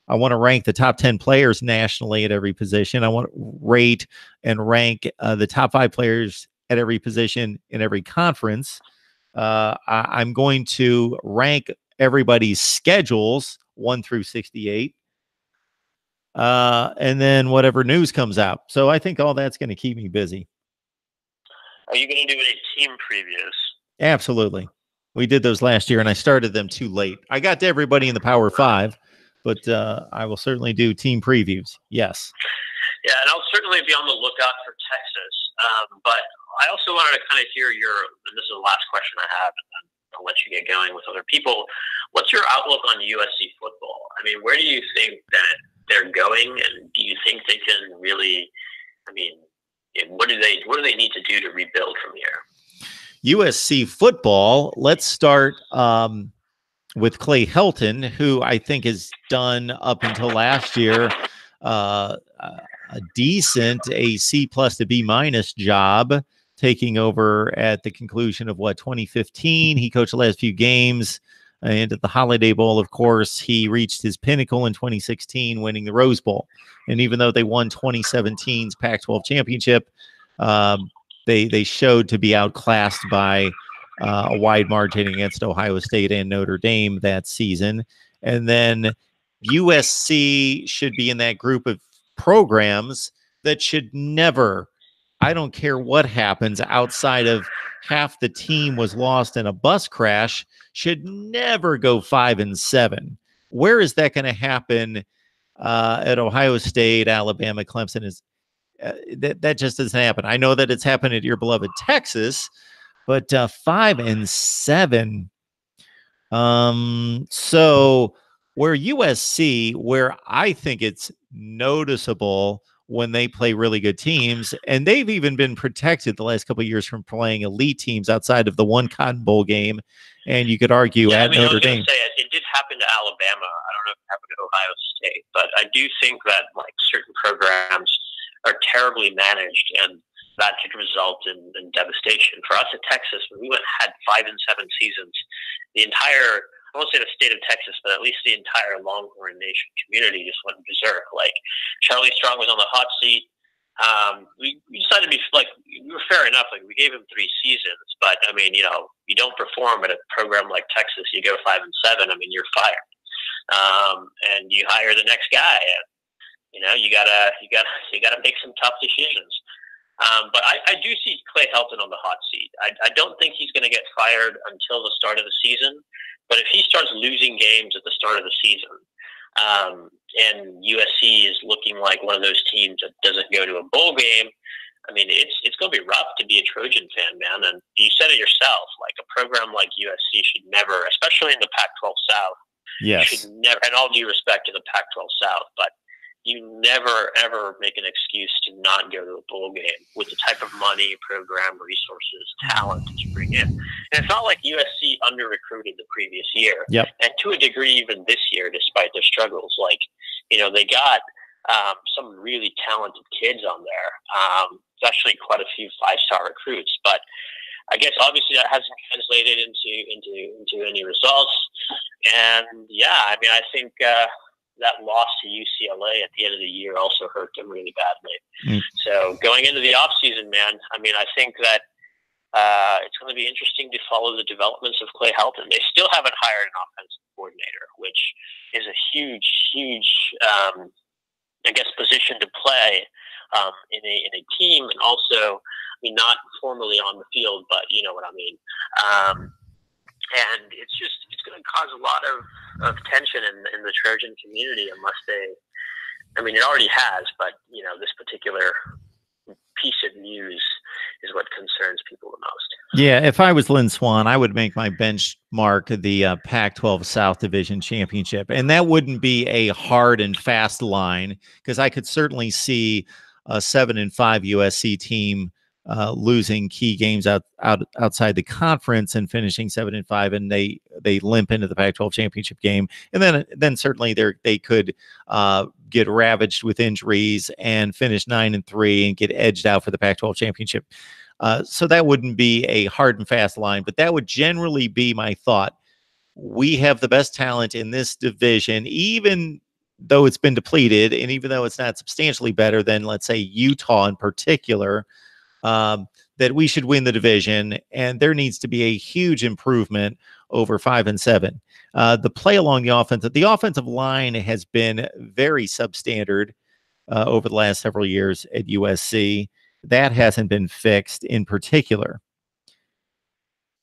I want to rank the top 10 players nationally at every position. I want to rate and rank the top 5 players at every position in every conference. I'm going to rank everybody's schedules 1 through 68. And then whatever news comes out. So I think all that's going to keep me busy. Are you going to do any team previews? Absolutely. We did those last year, and I started them too late. I got to everybody in the Power 5, but I will certainly do team previews. Yes. Yeah, and I'll certainly be on the lookout for Texas. But I also wanted to kind of hear and this is the last question I have, and then I'll let you get going with other people. What's your outlook on USC football? I mean, where do you think that they're going, and do you think they can really, I mean, what do they need to do to rebuild from here? USC football, let's start with Clay Helton, who I think has done up until last year a decent C+ to B- job, taking over at the conclusion of 2015. He coached the last few games, and at the Holiday Bowl, of course, he reached his pinnacle in 2016, winning the Rose Bowl. And even though they won 2017's Pac-12 championship, they showed to be outclassed by a wide margin against Ohio State and Notre Dame that season. And then USC should be in that group of programs that should never, I don't care what happens outside of half the team was lost in a bus crash, should never go 5-7. Where is that going to happen at Ohio State, Alabama, Clemson? Is that just doesn't happen. I know that it's happened at your beloved Texas, but 5-7. So where USC, where I think it's noticeable when they play really good teams, and they've even been protected the last couple of years from playing elite teams outside of the one Cotton Bowl game, and you could argue at Notre Dame. It did happen to Alabama. I don't know if it happened to Ohio State, but I do think that like certain programs are terribly managed, and that could result in devastation. For us at Texas, when we had 5-7 seasons, the entire, I won't say the state of Texas, but at least the entire Longhorn Nation community just went berserk. Like Charlie Strong was on the hot seat. We decided to be like, we were fair enough. Like we gave him 3 seasons, but I mean, you know, you don't perform at a program like Texas, you go 5-7. I mean, you're fired, and you hire the next guy. And, you know, you gotta make some tough decisions. But I do see Clay Helton on the hot seat. I don't think he's going to get fired until the start of the season. But if he starts losing games at the start of the season, and USC is looking like one of those teams that doesn't go to a bowl game, I mean, it's going to be rough to be a Trojan fan, man. And you said it yourself, like a program like USC should never, especially in the Pac-12 South, should never, and all due respect to the Pac-12 South, but you never, ever make an excuse to not go to a bowl game with the type of money, program, resources, talent that you bring in. And it's not like USC under-recruited the previous year. Yep. And to a degree, even this year, despite their struggles, like, you know, they got some really talented kids on there. It's actually quite a few 5-star recruits. But I guess obviously that hasn't translated into any results. And yeah, I mean, I think that loss to UCLA at the end of the year also hurt them really badly. So going into the offseason, man, I mean, I think that it's going to be interesting to follow the developments of Clay Helton. They still haven't hired an offensive coordinator, which is a huge, I guess, position to play in a team, and also, I mean, not formally on the field, but you know what I mean. And it's going to cause a lot of tension in the Trojan community unless they, I mean, it already has, but, you know, this particular piece of news is what concerns people the most. Yeah, if I was Lynn Swann, I would make my benchmark the Pac-12 South Division Championship. And that wouldn't be a hard and fast line, because I could certainly see a 7-5 USC team losing key games outside the conference and finishing 7-5, and they limp into the Pac-12 championship game, and then certainly they could get ravaged with injuries and finish 9-3 and get edged out for the Pac-12 championship. So that wouldn't be a hard and fast line, but that would generally be my thought. We have the best talent in this division, even though it's been depleted, and even though it's not substantially better than, let's say, Utah in particular. That we should win the division, and there needs to be a huge improvement over 5-7. The play along the offensive line has been very substandard over the last several years at USC. That hasn't been fixed in particular.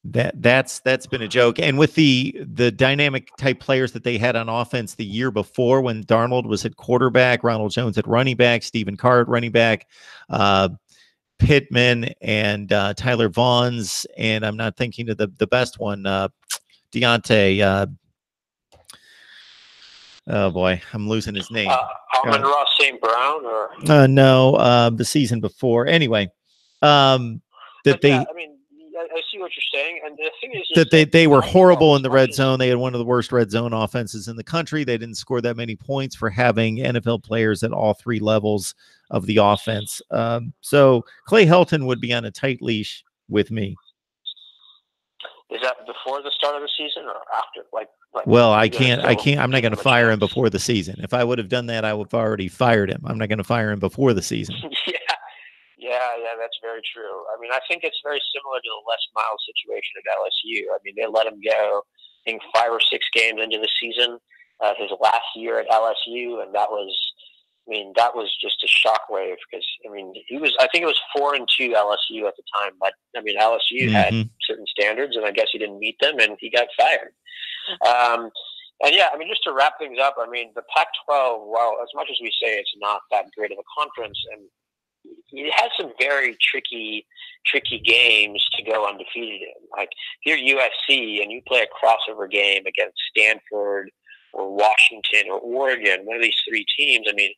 That's been a joke. And with the dynamic type players that they had on offense the year before, when Darnold was at quarterback, Ronald Jones at running back, Stephen Carr at running back, Pittman and Tyler Vaughns, and I'm not thinking of the best one, Deontay. Oh boy, I'm losing his name. Amon-Ra St. Brown, or no, the season before. Anyway, I mean, I see what you're saying, and the thing is that they were horrible in the red zone. They had one of the worst red zone offenses in the country. They didn't score that many points for having NFL players at all 3 levels of the offense. So Clay Helton would be on a tight leash with me. Is that before the start of the season or after? Well, I'm not going to fire him before the season. If I would have done that, I would have already fired him. I'm not going to fire him before the season. Yeah, that's very true. I mean, I think it's very similar to the Les Miles situation at LSU. I mean, they let him go, I think, 5 or 6 games into the season, his last year at LSU, and that was mean, that was just a shockwave because, I mean, I think it was 4-2 LSU at the time, but I mean, LSU had certain standards, and I guess he didn't meet them, and he got fired. And yeah, I mean, just to wrap things up, I mean, the Pac-12, well, as much as we say it's not that great of a conference, and it has some very tricky games to go undefeated in. Like, if you're USC and you play a crossover game against Stanford or Washington or Oregon, one of these three teams, I mean,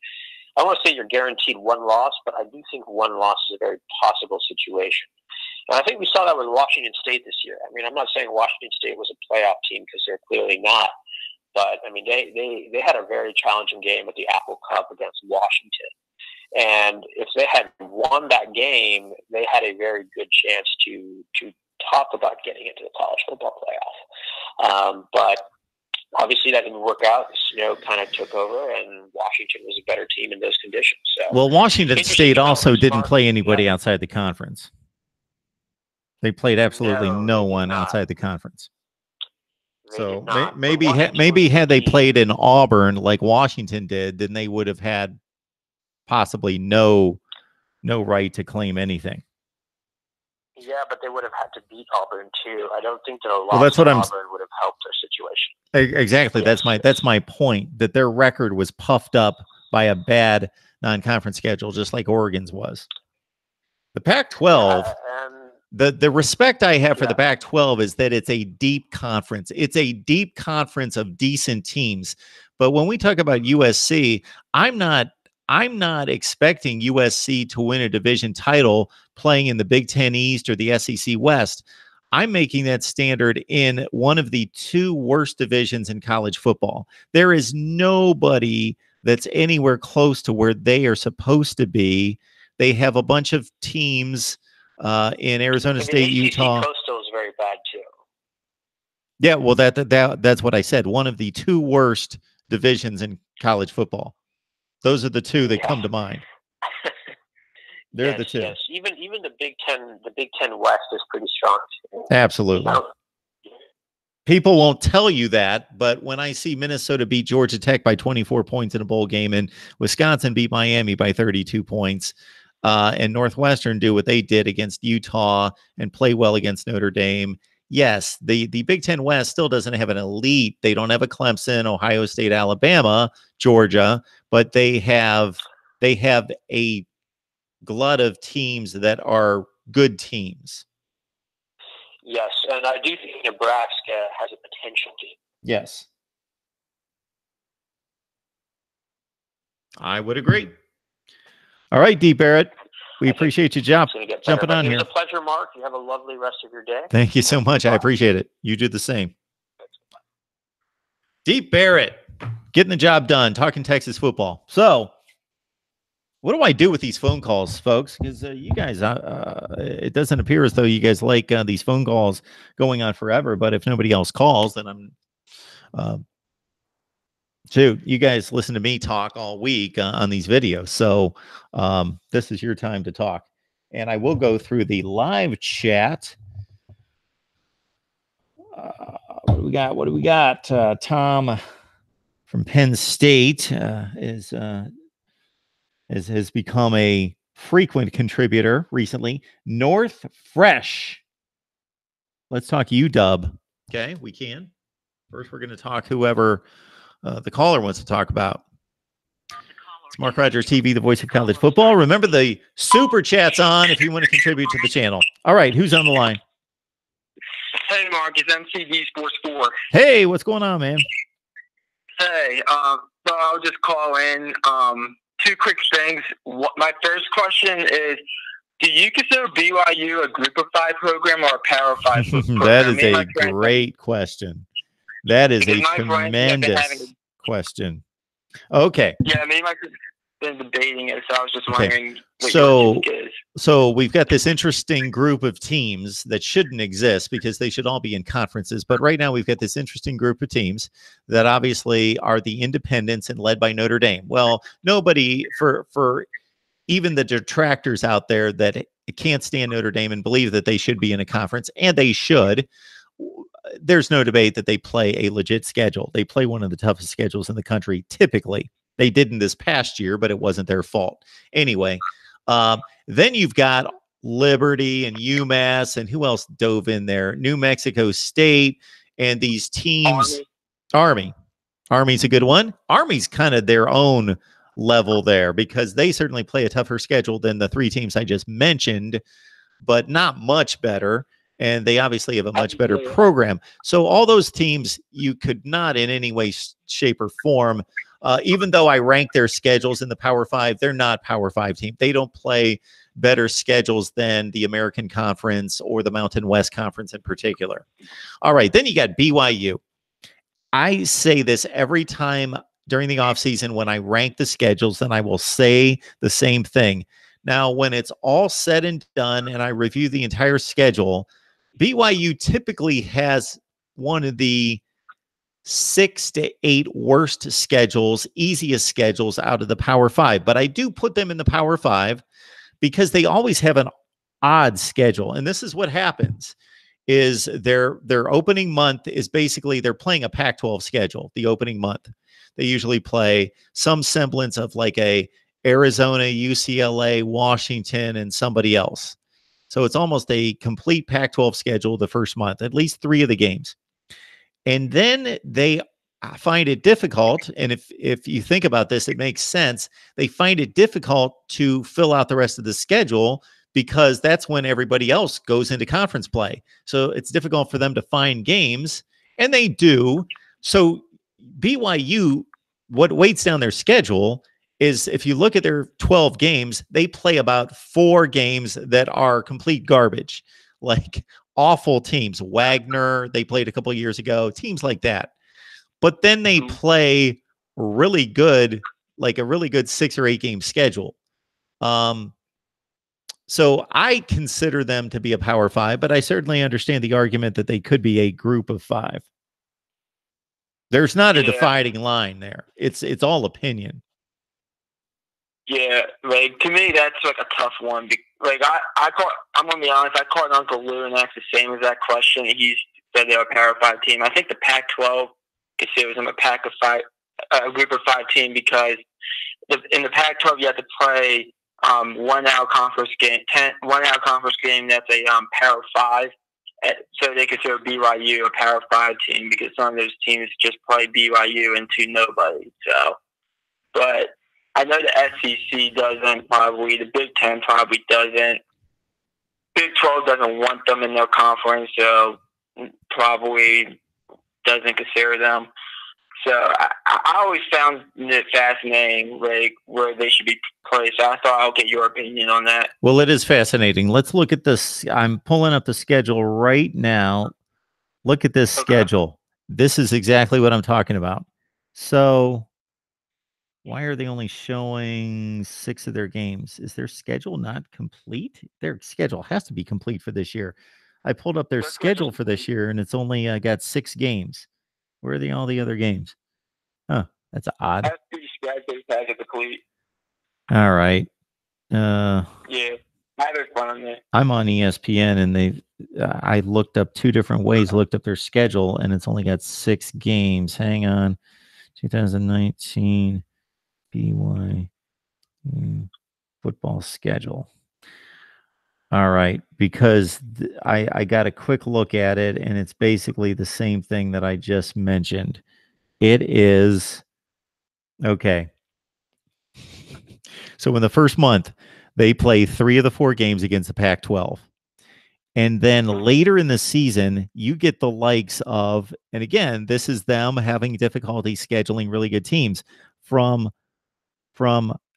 I want to say you're guaranteed one loss, but I do think one loss is a very possible situation. And I think we saw that with Washington State this year. I mean, I'm not saying Washington State was a playoff team because they're clearly not. But, I mean, they had a very challenging game at the Apple Cup against Washington. And if they had won that game, they had a very good chance to talk about getting into the college football playoff. But obviously that didn't work out. The snow kind of took over, and Washington was a better team in those conditions. So, well, Washington State also didn't play anybody outside the conference. They played absolutely no one outside the conference. So maybe had they played in Auburn like Washington did, then they would have had possibly no right to claim anything. Yeah, but they would have had to beat Auburn too. I don't think that a loss to Auburn would have helped their situation. Exactly. Yes, that's my point. That their record was puffed up by a bad non-conference schedule, just like Oregon's was. The Pac-12. The respect I have for the Pac-12 is that it's a deep conference. It's a deep conference of decent teams. But when we talk about USC, I'm not expecting USC to win a division title playing in the Big Ten East or the SEC West. I'm making that standard in one of the two worst divisions in college football. There is nobody that's anywhere close to where they are supposed to be. They have a bunch of teams in Arizona State, Utah. Coastal is very bad too. Yeah, well, that's what I said. One of the two worst divisions in college football. Those are the two that come to mind. They're the two. Yes. Even the Big Ten West is pretty strong. Absolutely. People won't tell you that, but when I see Minnesota beat Georgia Tech by 24 points in a bowl game, and Wisconsin beat Miami by 32 points, and Northwestern do what they did against Utah and play well against Notre Dame. Yes, the Big Ten West still doesn't have an elite. They don't have a Clemson, Ohio State, Alabama, Georgia, but they have a glut of teams that are good teams. Yes, and I do think Nebraska has a potential team. Yes. I would agree. All right, D. Barrett, we appreciate you jumping on here. It was a pleasure, Mark. You have a lovely rest of your day. Thank you so much. I appreciate it. You do the same. D. Barrett, getting the job done, talking Texas football. So, what do I do with these phone calls, folks? Because you guys, it doesn't appear as though you guys like these phone calls going on forever. But if nobody else calls, then I'm shoot, you guys listen to me talk all week on these videos. So this is your time to talk. And I will go through the live chat. What do we got? What do we got? Tom from Penn State has become a frequent contributor recently. North Fresh. Let's talk UW. Okay, we can. First, we're going to talk whoever the caller wants to talk about. It's Mark Rogers TV, the voice of college football. Remember, the super chat's on if you want to contribute to the channel. All right, who's on the line? Hey, Mark, it's MCD Sports 4. Hey, what's going on, man? Hey, so I'll just call in. Two quick things. My first question is, do you consider BYU a Group of 5 program or a Power 5 program? That is a great question. That is a tremendous question. Okay. Yeah, me and my friends have been debating it, so I was just wondering what your take is. So we've got this interesting group of teams that shouldn't exist because they should all be in conferences. But right now we've got this interesting group of teams that obviously are the independents and led by Notre Dame. Well, nobody, for even the detractors out there that can't stand Notre Dame and believe that they should be in a conference, and they should, there's no debate that they play a legit schedule. They play one of the toughest schedules in the country. Typically, They didn't this past year, but it wasn't their fault. Anyway, then you've got Liberty and UMass, and who else dove in there? New Mexico State, and these teams. Army's a good one. Army's kind of their own level there because they certainly play a tougher schedule than the three teams I just mentioned, but not much better. And they obviously have a much better program. So all those teams, you could not in any way, shape, or form, even though I rank their schedules in the Power Five, they're not Power Five team. They don't play better schedules than the American Conference or the Mountain West Conference in particular. All right, then you got BYU. I say this every time during the offseason when I rank the schedules, and I will say the same thing. Now, when it's all said and done and I review the entire schedule, BYU typically has one of the 6 to 8 worst schedules, easiest schedules out of the Power Five. But I do put them in the Power Five because they always have an odd schedule. And this is what happens is their opening month is basically they're playing a Pac-12 schedule, the opening month. They usually play some semblance of like a Arizona, UCLA, Washington, and somebody else. So it's almost a complete Pac-12 schedule the first month, at least 3 of the games. And then they find it difficult, and if you think about this, it makes sense. They find it difficult to fill out the rest of the schedule because that's when everybody else goes into conference play. So it's difficult for them to find games, and they do. So BYU, what weights down their schedule is if you look at their 12 games, they play about 4 games that are complete garbage, like awful teams. Wagner, they played a couple of years ago, teams like that. But then they play really good, like a really good 6 or 8 game schedule. So I consider them to be a Power Five, but I certainly understand the argument that they could be a group of 5. There's not a dividing line there. It's all opinion. Yeah, like to me, that's like a tough one. Like I'm gonna be honest. I called Uncle Lou and asked the same exact question. He said they're a Power Five team. I think the Pac-12 considers them a group of 5 team because in the Pac-12 you have to play 1 out conference game, 1 out conference game. That's a Power 5. So they consider BYU a Power 5 team because some of those teams just play BYU into nobody. So, but I know the SEC doesn't probably. The Big Ten probably doesn't. Big 12 doesn't want them in their conference, so probably doesn't consider them. So I always found it fascinating, like where they should be placed. So I thought I'll get your opinion on that. Well, it is fascinating. Let's look at this. I'm pulling up the schedule right now. Look at this schedule. This is exactly what I'm talking about. So why are they only showing 6 of their games? Is their schedule not complete? Their schedule has to be complete for this year. I pulled up their schedule for this year, and it's only got 6 games. Where are all the other games? Huh, that's odd. That's pretty scary. Complete. All right. Yeah, I have it fun on it. I'm on ESPN, and I looked up 2 different ways, looked up their schedule, and it's only got 6 games. Hang on. 2019 BYU football schedule. All right, because I got a quick look at it, and it's basically the same thing that I just mentioned. It is, okay. So in the first month, they play 3 of the 4 games against the Pac-12. And then later in the season, you get the likes of, and again, this is them having difficulty scheduling really good teams from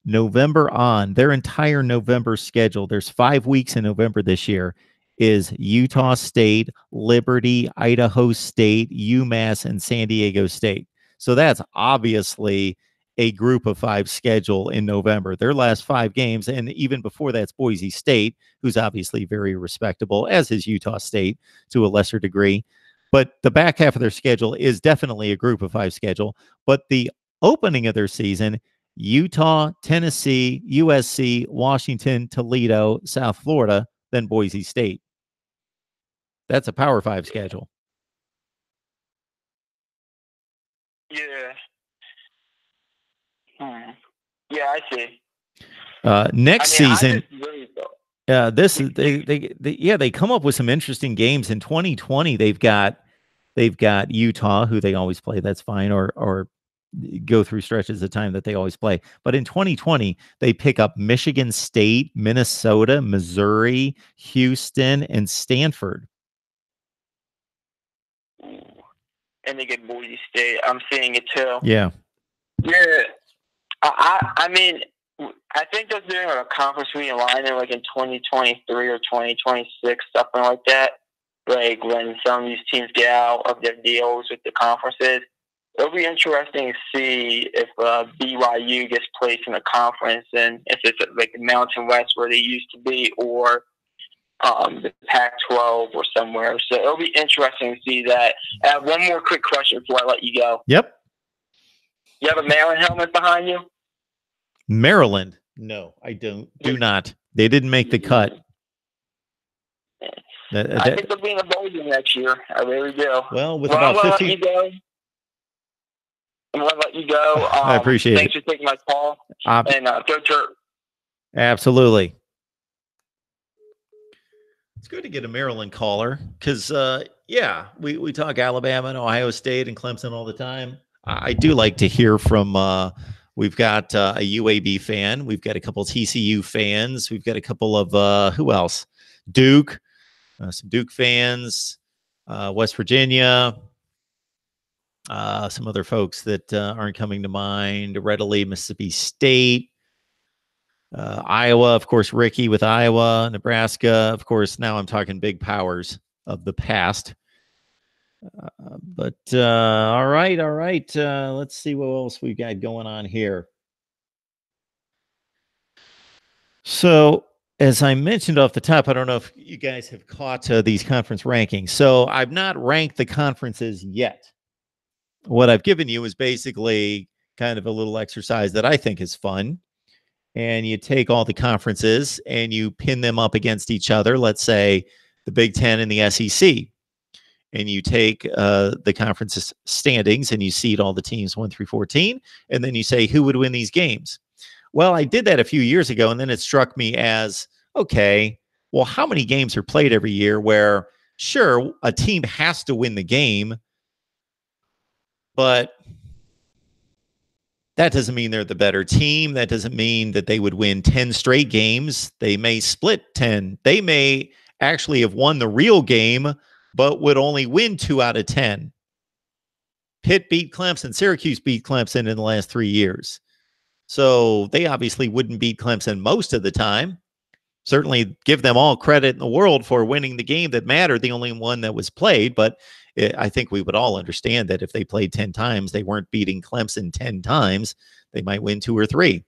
November on. Their entire November schedule, there's 5 weeks in November this year, is Utah State, Liberty, Idaho State, UMass, and San Diego State. So that's obviously a group of 5 schedule in November. Their last 5 games, and even before that's Boise State, who's obviously very respectable, as is Utah State to a lesser degree. But the back half of their schedule is definitely a group of 5 schedule. But the opening of their season, Utah, Tennessee, USC, Washington, Toledo, South Florida, then Boise State. That's a Power 5 schedule. Yeah. Yeah, I see. Next season, really this is they come up with some interesting games. In 2020, they've got Utah, who they always play. That's fine, or go through stretches of time that they always play. But in 2020, they pick up Michigan State, Minnesota, Missouri, Houston, and Stanford. And they get Boise State. I'm seeing it too. Yeah. Yeah. I mean, I think they're doing a conference realignment like in 2023 or 2026, something like that. Like when some of these teams get out of their deals with the conferences. It'll be interesting to see if BYU gets placed in a conference and if it's like the Mountain West where they used to be, or the Pac-12 or somewhere. So it'll be interesting to see that. I have one more quick question before I let you go. Yep. You have a Maryland helmet behind you? Maryland? No, I do not. They didn't make the cut. I think they'll be in the bowl game next year. I really do. Well, with about 15. I'm going to let you go. I appreciate Thanks for taking my call. And go Terps. Absolutely. It's good to get a Maryland caller because, we talk Alabama and Ohio State and Clemson all the time. I do like to hear from, we've got a UAB fan. We've got a couple of TCU fans. We've got a couple of, who else? Duke, some Duke fans, West Virginia, some other folks that aren't coming to mind readily. Mississippi State, Iowa, of course, Ricky with Iowa, Nebraska. Of course, now I'm talking big powers of the past. All right. Let's see what else we've got going on here. So, as I mentioned off the top, I don't know if you guys have caught these conference rankings. So, I've not ranked the conferences yet. What I've given you is basically kind of a little exercise that I think is fun. And you take all the conferences and you pin them up against each other. Let's say the Big Ten and the SEC. And you take the conference standings and you seed all the teams 1 through 14. And then you say, who would win these games? Well, I did that a few years ago. And then it struck me as, okay, well, how many games are played every year where, sure, a team has to win the game, but that doesn't mean they're the better team. That doesn't mean that they would win 10 straight games. They may split 10. They may actually have won the real game, but would only win 2 out of 10. Pitt beat Clemson. Syracuse beat Clemson in the last 3 years. So they obviously wouldn't beat Clemson most of the time. Certainly give them all credit in the world for winning the game that mattered, the only one that was played. But I think we would all understand that if they played 10 times, they weren't beating Clemson 10 times. They might win 2 or 3.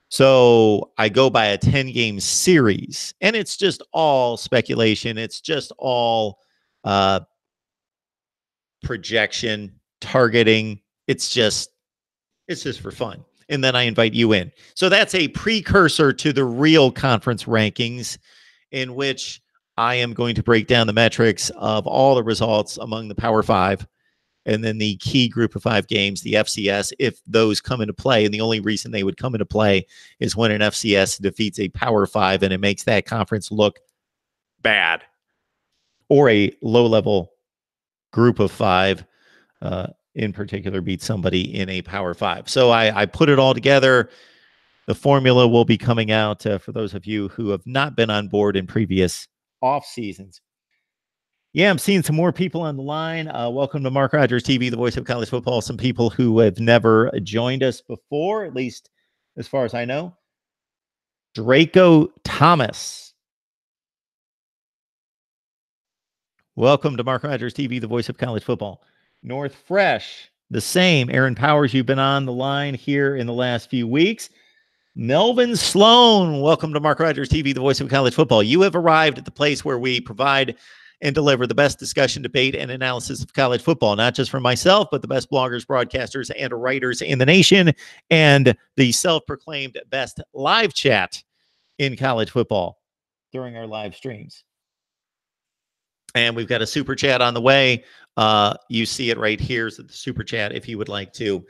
So I go by a 10-game series, and it's just all speculation. It's just all projection, targeting. It's just for fun. And then I invite you in. So that's a precursor to the real conference rankings, in which I am going to break down the metrics of all the results among the Power 5 and then the key group of 5 games, the FCS, if those come into play. And the only reason they would come into play is when an FCS defeats a Power 5 and it makes that conference look bad, or a low-level group of 5 in particular beats somebody in a Power 5. So I put it all together. The formula will be coming out for those of you who have not been on board in previous off seasons. Yeah, I'm seeing some more people on the line. Welcome to Mark Rogers TV, the voice of college football. Some people who have never joined us before, at least as far as I know. Draco Thomas. Welcome to Mark Rogers TV, the voice of college football. North Fresh, the same. Aaron Powers, you've been on the line here in the last few weeks. Melvin Sloan, welcome to Mark Rogers TV, the voice of college football. You have arrived at the place where we provide and deliver the best discussion, debate, and analysis of college football, not just from myself, but the best bloggers, broadcasters, and writers in the nation, and the self-proclaimed best live chat in college football during our live streams. And we've got a super chat on the way. You see it right here. So the super chat, if you would like to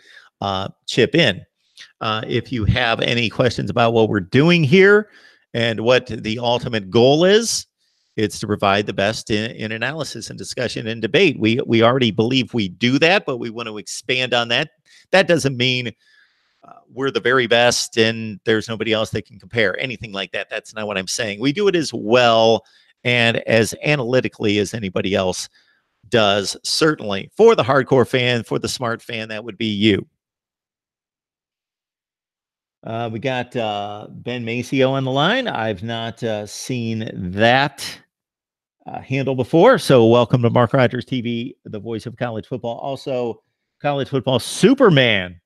chip in. If you have any questions about what we're doing here and what the ultimate goal is, it's to provide the best in analysis and discussion and debate. We already believe we do that, but we want to expand on that. That doesn't mean we're the very best and there's nobody else that can compare, anything like that. That's not what I'm saying. We do it as well and as analytically as anybody else does, certainly. For the hardcore fan, for the smart fan, that would be you. We got Ben Maceo on the line. I've not seen that handle before, so welcome to Mark Rogers TV, the voice of college football. Also, college football Superman.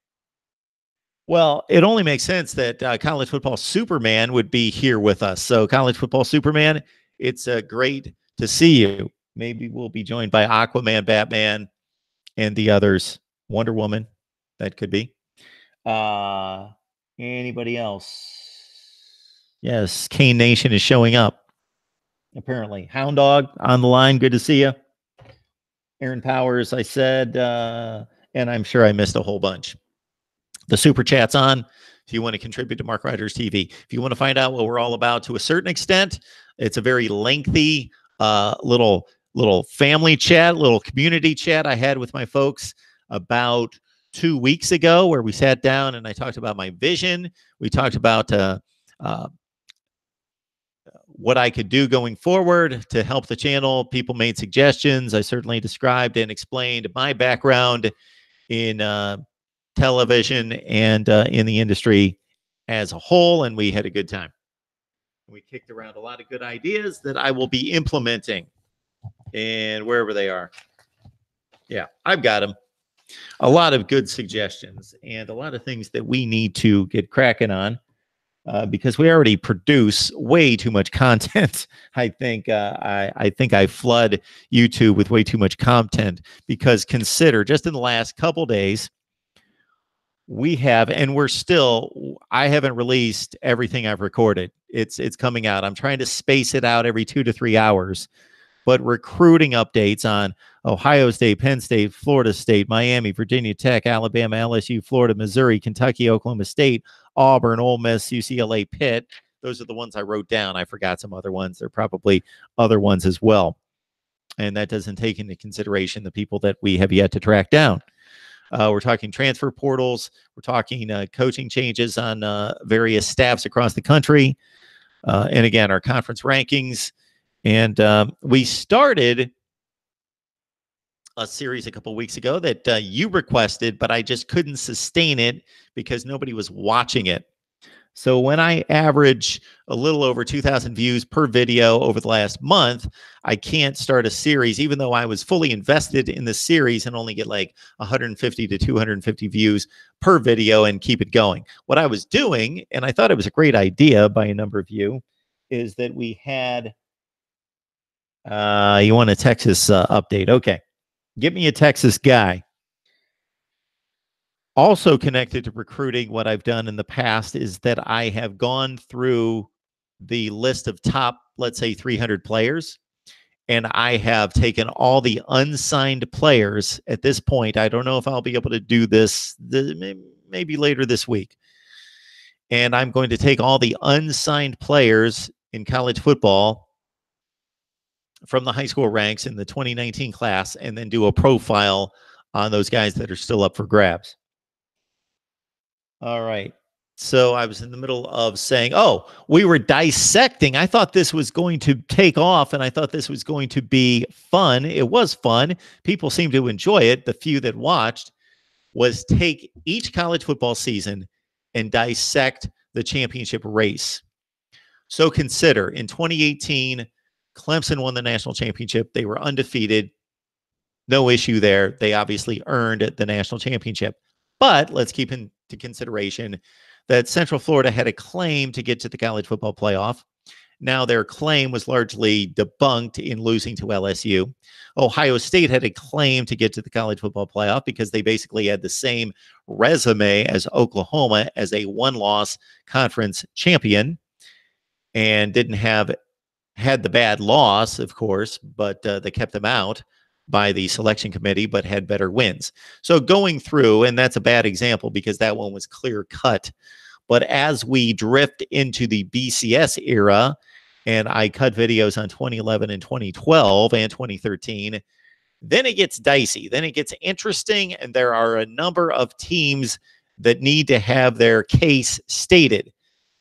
Well, it only makes sense that college football Superman would be here with us. So, college football Superman, it's great to see you. Maybe we'll be joined by Aquaman, Batman, and the others. Wonder Woman, that could be. Anybody else? Yes, Kane Nation is showing up. Apparently. Hound Dog on the line. Good to see you. Aaron Powers, I said, and I'm sure I missed a whole bunch. The super chat's on if you want to contribute to Mark Rogers TV. If you want to find out what we're all about to a certain extent, it's a very lengthy little family chat, little community chat I had with my folks about 2 weeks ago, where we sat down and I talked about my vision. We talked about what I could do going forward to help the channel. People made suggestions. I certainly described and explained my background in television and in the industry as a whole, and we had a good time. We kicked around a lot of good ideas that I will be implementing, and wherever they are. Yeah, I've got them. A lot of good suggestions and a lot of things that we need to get cracking on because we already produce way too much content. I think I flood YouTube with way too much content because consider just in the last couple days, we have, and we're still, I haven't released everything I've recorded. It's coming out. I'm trying to space it out every 2 to 3 hours. But recruiting updates on Ohio State, Penn State, Florida State, Miami, Virginia Tech, Alabama, LSU, Florida, Missouri, Kentucky, Oklahoma State, Auburn, Ole Miss, UCLA, Pitt. Those are the ones I wrote down. I forgot some other ones. There are probably other ones as well. And that doesn't take into consideration the people that we have yet to track down. We're talking transfer portals. We're talking coaching changes on various staffs across the country. And again, our conference rankings. And we started a series a couple weeks ago that you requested, but I just couldn't sustain it because nobody was watching it. So when I average a little over 2,000 views per video over the last month, I can't start a series, even though I was fully invested in the series and only get like 150 to 250 views per video and keep it going. What I was doing, and I thought it was a great idea by a number of you, is that we had, you want a Texas update. Okay. Give me a Texas guy. Also connected to recruiting, what I've done in the past is that I have gone through the list of top, let's say 300 players, and I have taken all the unsigned players at this point. I don't know if I'll be able to do this maybe later this week. And I'm going to take all the unsigned players in college football from the high school ranks in the 2019 class and then do a profile on those guys that are still up for grabs. All right. So I was in the middle of saying, oh, we were dissecting. I thought this was going to take off, and I thought this was going to be fun. It was fun. People seemed to enjoy it. The few that watched was take each college football season and dissect the championship race. So consider, in 2018, Clemson won the national championship. They were undefeated. No issue there. They obviously earned the national championship. But let's keep into consideration that Central Florida had a claim to get to the college football playoff. Now their claim was largely debunked in losing to LSU. Ohio State had a claim to get to the college football playoff because they basically had the same resume as Oklahoma as a one-loss conference champion and didn't have had the bad loss, of course, but they kept them out by the selection committee, but had better wins. So going through, and that's a bad example because that one was clear cut. But as we drift into the BCS era, and I cut videos on 2011 and 2012 and 2013, then it gets dicey. Then it gets interesting, and there are a number of teams that need to have their case stated.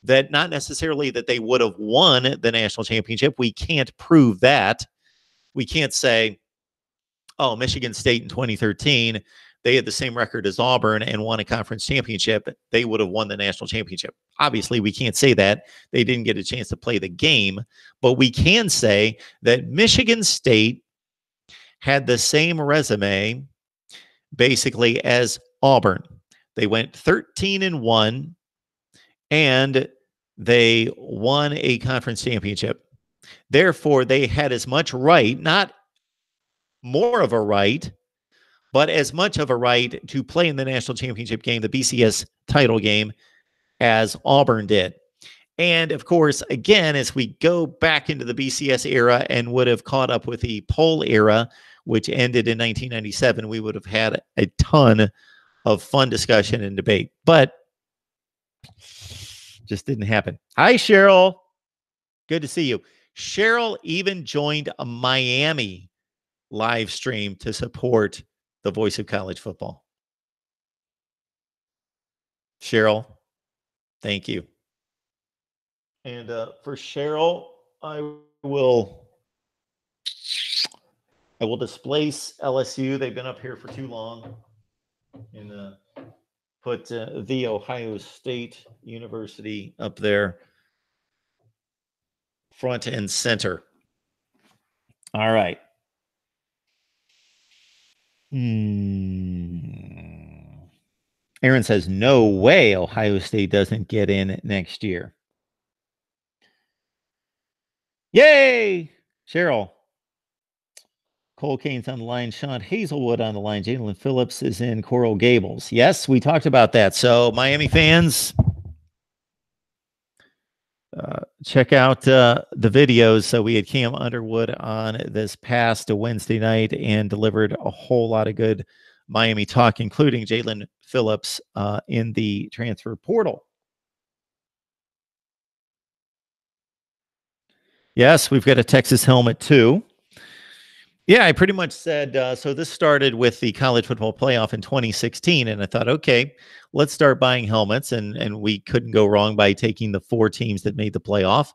That not necessarily that they would have won the national championship. We can't prove that. We can't say, oh, Michigan State in 2013, they had the same record as Auburn and won a conference championship. They would have won the national championship. Obviously, we can't say that. They didn't get a chance to play the game. But we can say that Michigan State had the same resume basically as Auburn. They went 13-1, and they won a conference championship. Therefore, they had as much right, not more of a right, but as much of a right to play in the national championship game, the BCS title game, as Auburn did. And of course, again, as we go back into the BCS era and would have caught up with the poll era, which ended in 1997, we would have had a ton of fun discussion and debate. But just didn't happen. Hi, Cheryl. Good to see you. Cheryl even joined a Miami live stream to support the voice of college football. Cheryl, thank you. And for Cheryl, I will displace LSU. They've been up here for too long. And put the Ohio State University up there, front and center. All right. Aaron says, no way Ohio State doesn't get in next year. Yay! Cheryl. Cole Kane's on the line. Sean Hazelwood on the line. Jalen Phillips is in Coral Gables. Yes, we talked about that. So, Miami fans, check out the videos. So, we had Cam Underwood on this past Wednesday night and delivered a whole lot of good Miami talk, including Jalen Phillips in the transfer portal. Yes, we've got a Texas helmet too. Yeah, I pretty much said, so this started with the college football playoff in 2016, and I thought, okay, let's start buying helmets, and we couldn't go wrong by taking the 4 teams that made the playoff: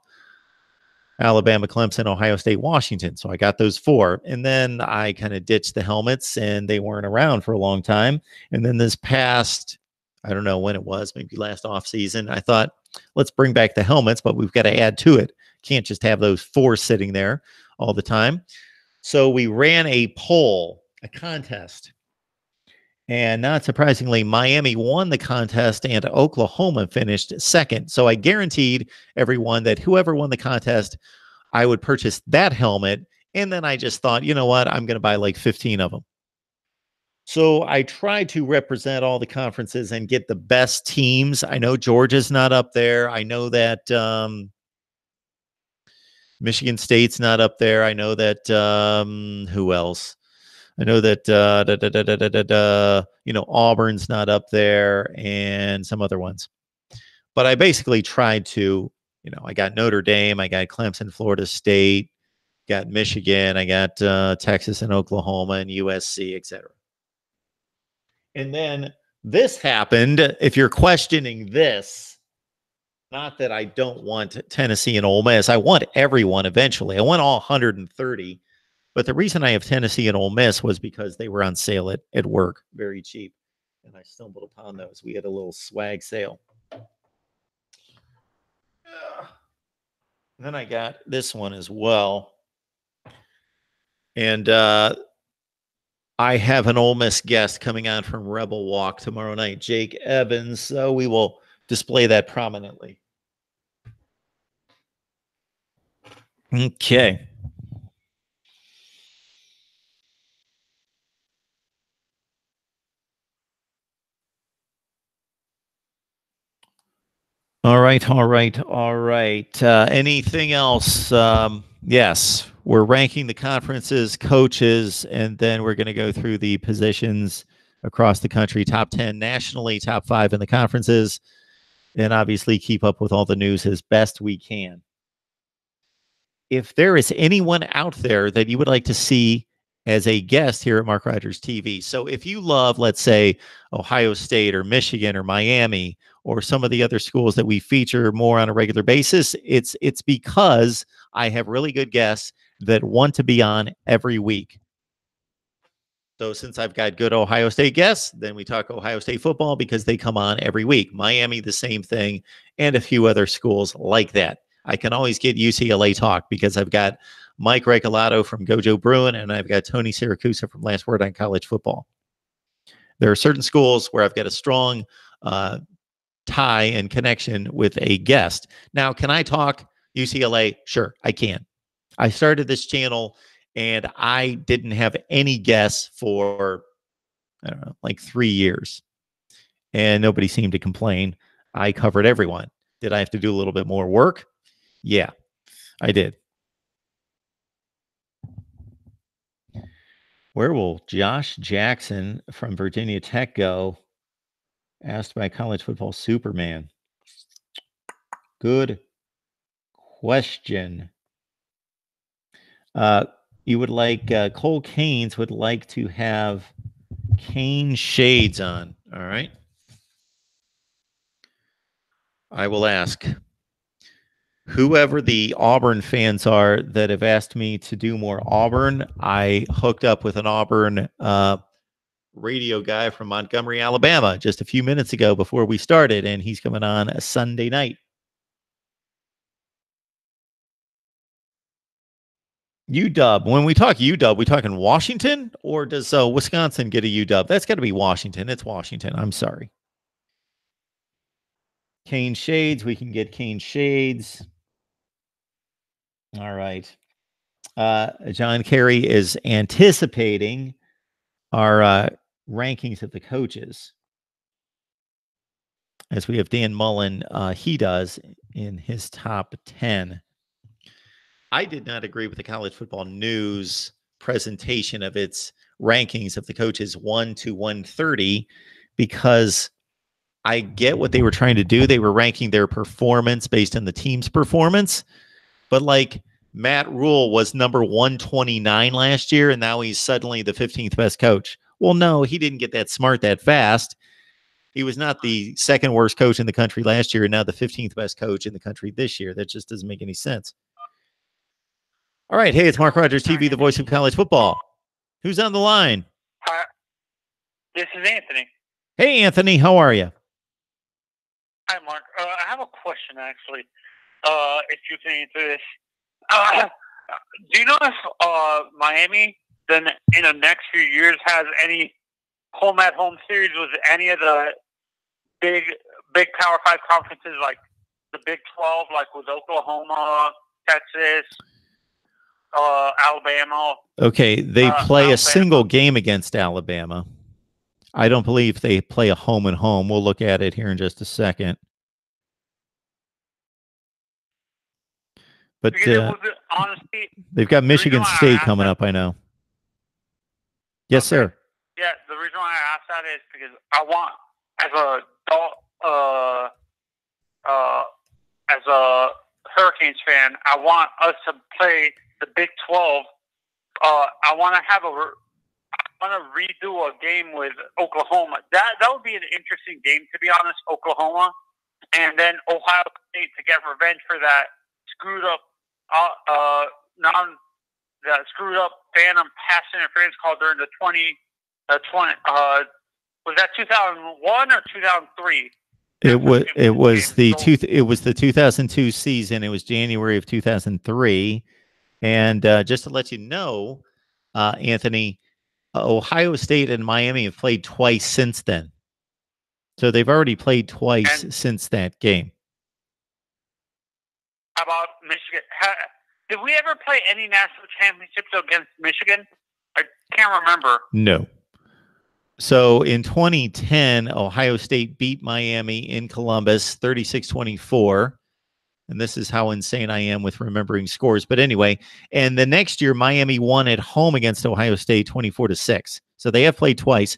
Alabama, Clemson, Ohio State, Washington. So I got those 4, and then I kind of ditched the helmets, and they weren't around for a long time. And then this past, I don't know when it was, maybe last offseason, I thought, let's bring back the helmets, but we've got to add to it. Can't just have those 4 sitting there all the time. So we ran a poll, a contest. And not surprisingly, Miami won the contest and Oklahoma finished second. So I guaranteed everyone that whoever won the contest, I would purchase that helmet. And then I just thought, you know what? I'm going to buy like 15 of them. So I tried to represent all the conferences and get the best teams. I know Georgia's not up there. I know that Michigan State's not up there. I know that who else? I know that Auburn's not up there, and some other ones. But I basically tried to, I got Notre Dame, I got Clemson, Florida State, got Michigan, I got Texas and Oklahoma and USC, etc. And then this happened. If you're questioning this, not that I don't want Tennessee and Ole Miss. I want everyone eventually. I want all 130. But the reason I have Tennessee and Ole Miss was because they were on sale at work, very cheap. And I stumbled upon those. We had a little swag sale. Then I got this one as well. And I have an Ole Miss guest coming on from Rebel Walk tomorrow night, Jake Evans. So we will display that prominently. Okay. All right. Anything else? Yes, We're ranking the conferences, coaches, and then we're going to go through the positions across the country, top 10 nationally, top 5 in the conferences, and obviously keep up with all the news as best we can. If there is anyone out there that you would like to see as a guest here at Mark Rogers TV, so if you love, let's say, Ohio State or Michigan or Miami or some of the other schools that we feature more on a regular basis, it's because I have really good guests that want to be on every week. So since I've got good Ohio State guests, then we talk Ohio State football because they come on every week. Miami, the same thing, and a few other schools like that. I can always get UCLA talk because I've got Mike Regalado from Gojo Bruin and I've got Tony Siracusa from Last Word on College Football. There are certain schools where I've got a strong tie and connection with a guest. Now, can I talk UCLA? Sure, I can. I started this channel and I didn't have any guests for, I don't know, like 3 years. And nobody seemed to complain. I covered everyone. Did I have to do a little bit more work? Yeah, I did. Where will Josh Jackson from Virginia Tech go? Asked by College Football Superman. Good question. You would like Cole Canes would like to have Cane shades on. All right. I will ask whoever the Auburn fans are that have asked me to do more Auburn. I hooked up with an Auburn radio guy from Montgomery, Alabama, just a few minutes ago before we started, and he's coming on a Sunday night. UW. When we talk UW, we talking Washington, or does Wisconsin get a UW? That's got to be Washington. It's Washington. I'm sorry. Cane shades. We can get cane shades. All right. John Kerry is anticipating our rankings of the coaches, as we have Dan Mullen. He does in his top 10. I did not agree with the College Football News presentation of its rankings of the coaches 1 to 130 because I get what they were trying to do. They were ranking their performance based on the team's performance. But like Matt Rule was number 129 last year, and now he's suddenly the 15th best coach. Well, no, he didn't get that smart that fast. He was not the second worst coach in the country last year, and now the 15th best coach in the country this year. That just doesn't make any sense. All right. Hey, it's Mark Rogers TV, the voice of college football. Who's on the line? Hi. This is Anthony. Hey, Anthony. How are you? Hi, Mark. I have a question, actually, if you can answer this. Do you know if Miami, then in the next few years, has any home-at-home series with any of the big Power 5 conferences, like the Big 12, like with Oklahoma, Texas, Alabama? Okay, they play a single game against Alabama. I don't believe they play a home and home. We'll look at it here in just a second. But honestly, they've got Michigan State coming up, I know. Yes, sir. Yeah, the reason why I asked that is because I want, as a Hurricanes fan, I want us to play the Big 12. I want to redo a game with Oklahoma. That would be an interesting game, to be honest. Oklahoma, and then Ohio State to get revenge for that screwed up phantom pass interference call during the 20 was that 2001 or 2003? It was the 2002 season. It was January of 2003, and just to let you know, Anthony, Ohio State and Miami have played twice since then, so they've already played twice since that game. How about Michigan? Did we ever play any national championships against Michigan? I can't remember. No. So in 2010, Ohio State beat Miami in Columbus 36-24. And this is how insane I am with remembering scores. But anyway, and the next year, Miami won at home against Ohio State 24-6. So they have played twice.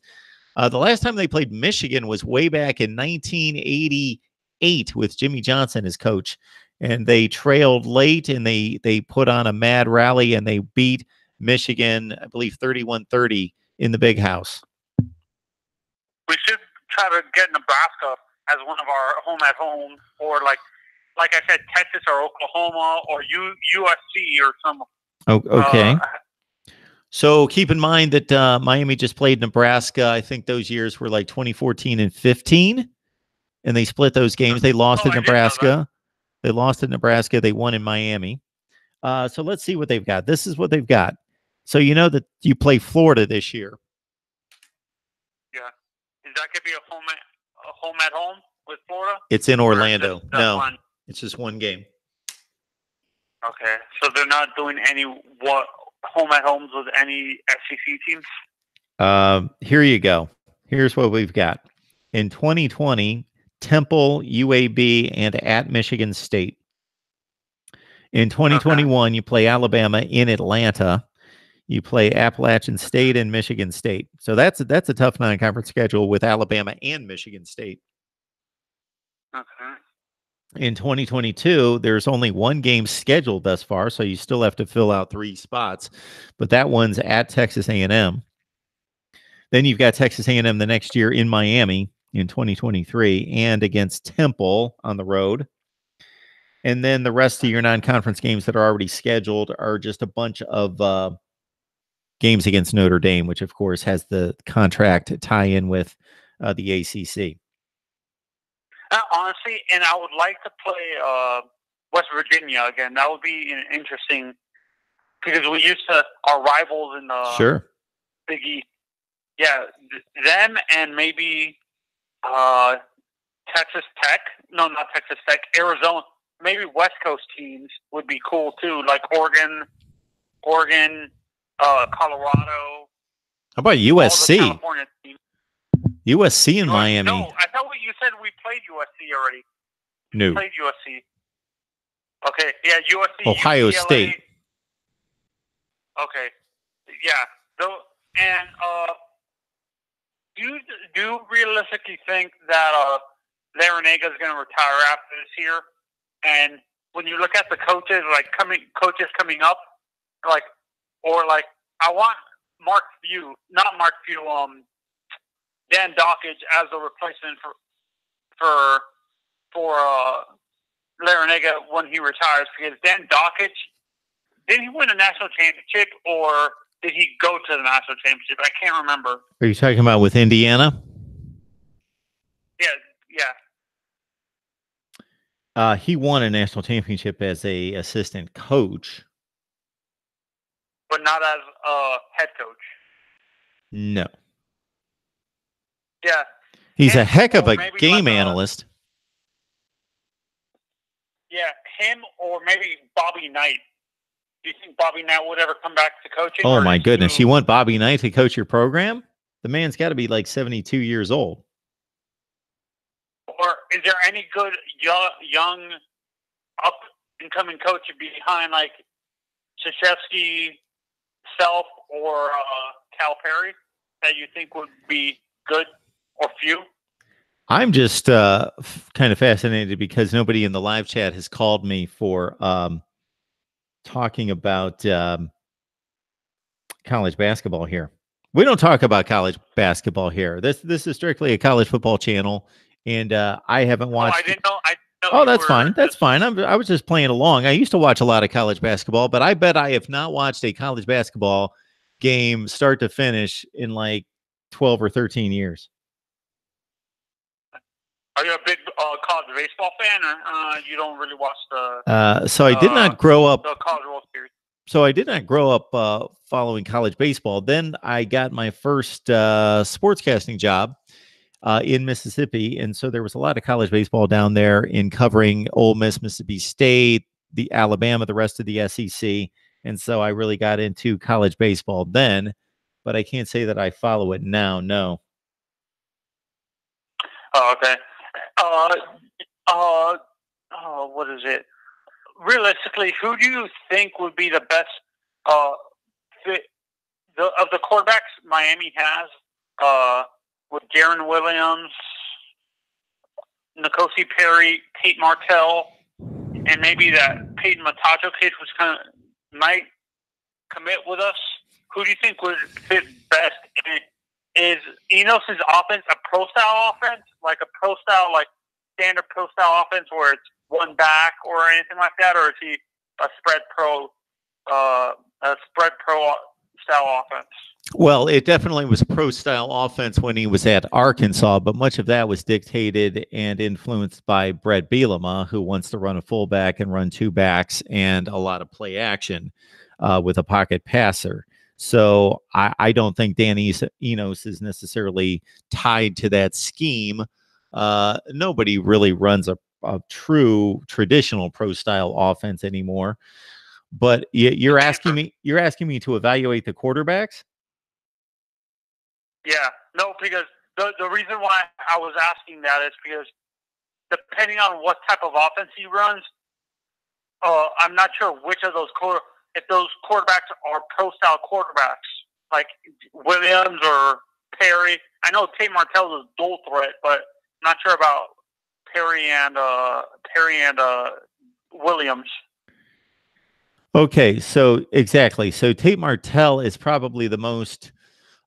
The last time they played Michigan was way back in 1988 with Jimmy Johnson as coach. And they trailed late, and they put on a mad rally, and they beat Michigan, I believe, 31-30 in the Big House. We should try to get Nebraska as one of our home-at-home, or like I said, Texas or Oklahoma or USC or some. Okay. So keep in mind that Miami just played Nebraska. I think those years were like 2014 and 15, and they split those games. They lost at Nebraska. They lost at Nebraska. They won in Miami. So let's see what they've got. This is what they've got. So you know that you play Florida this year. Yeah. Is that going to be a home-at-home with Florida? It's in Orlando. No. One? It's just one game. Okay. So they're not doing any home-at-homes with any SEC teams? Here you go. Here's what we've got. In 2020, Temple, UAB, and at Michigan State. In 2021, you play Alabama in Atlanta. You play Appalachian State and Michigan State. So that's a tough non-conference schedule with Alabama and Michigan State. Okay. In 2022, there's only one game scheduled thus far, so you still have to fill out 3 spots. But that one's at Texas A&M. Then you've got Texas A&M the next year in Miami in 2023 and against Temple on the road. And then the rest of your non-conference games that are already scheduled are just a bunch of games against Notre Dame, which, of course, has the contract tie-in with the ACC. Honestly, and I would like to play West Virginia again. That would be interesting because we used to, our rivals in the Sure. Big East. Yeah, them and maybe Texas Tech. No, not Texas Tech. Arizona. Maybe West Coast teams would be cool too, like Oregon, Colorado. How about USC? California teams. USC in Miami. No, I thought what you said we played USC already. No. We played USC. Okay, yeah, USC. Ohio UCLA. State. Okay, yeah. And do you realistically think that Larinaga is going to retire after this year? And when you look at the coaches, coaches coming up, I want Dan Dockage as a replacement for Larinaga when he retires, because Dan Dockage, did he win a national championship or did he go to the national championship? I can't remember. Are you talking about with Indiana? Yeah. He won a national championship as a assistant coach. But not as a head coach. No. Yeah. He's a heck of a game analyst. Yeah, him or maybe Bobby Knight. Do you think Bobby Knight would ever come back to coaching? Oh, my goodness. You want Bobby Knight to coach your program? The man's got to be like 72 years old. Or is there any good young up-and-coming coach behind like Krzyzewski, Self, or Calipari that you think would be good, or few? I'm just kind of fascinated because nobody in the live chat has called me for talking about college basketball here. We don't talk about college basketball here. This is strictly a college football channel, and I haven't watched. I didn't know. Oh, that's fine. That's fine. I was just playing along. I used to watch a lot of college basketball, but I bet I have not watched a college basketball game start to finish in like 12 or 13 years. Are you a big college baseball fan, or you don't really watch the? So I did not grow up. The College World Series. So I did not grow up following college baseball. Then I got my first sportscasting job in Mississippi, and so there was a lot of college baseball down there in covering Ole Miss, Mississippi State, the Alabama, the rest of the SEC, and so I really got into college baseball then. But I can't say that I follow it now. No. Oh, okay. What is it? realistically, who do you think would be the best fit of the quarterbacks Miami has? With Darren Williams, N'Kosi Perry, Tate Martell, and maybe that Peyton Matacho kid who's might commit with us. Who do you think would fit best? Is Enos' offense a pro-style offense, like a pro-style, like standard pro-style offense where it's one back or anything like that, or is he a spread pro style offense? Well, it definitely was pro-style offense when he was at Arkansas, but much of that was dictated and influenced by Brett Bielema, who wants to run a fullback and run two backs and a lot of play action with a pocket passer. So I don't think Dan Enos is necessarily tied to that scheme. Nobody really runs a true traditional pro-style offense anymore. But you're asking me to evaluate the quarterbacks? Yeah, no, because the reason why I was asking that is because depending on what type of offense he runs, I'm not sure which of those if those quarterbacks are pro-style quarterbacks, like Williams or Perry. I know Tate Martell is a dual threat, but I'm not sure about Perry and Williams. Okay, so exactly. So Tate Martell is probably the most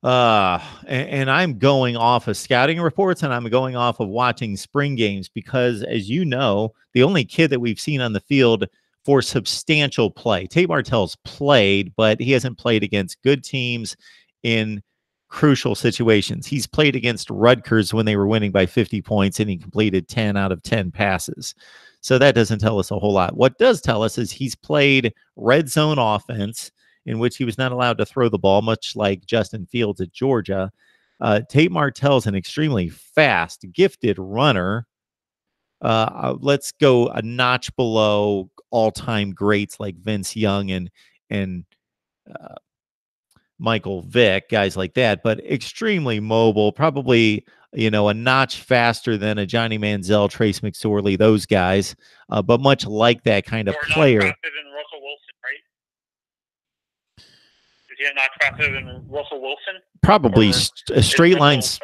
and I'm going off of scouting reports and I'm going off of watching spring games because, as you know, the only kid that we've seen on the field for substantial play, Tate Martell's played, but he hasn't played against good teams in crucial situations. He's played against Rutgers when they were winning by 50 points and he completed 10 out of 10 passes. So that doesn't tell us a whole lot. What does tell us is he's played red zone offense in which he was not allowed to throw the ball, much like Justin Fields at Georgia. Tate Martell's an extremely fast, gifted runner. Let's go a notch below all-time greats like Vince Young and Michael Vick, guys like that, but extremely mobile, probably, a notch faster than a Johnny Manziel, Trace McSorley, those guys, but much like that kind of player. Faster than Russell Wilson, right? Is he not faster than Russell Wilson? Probably straight lines.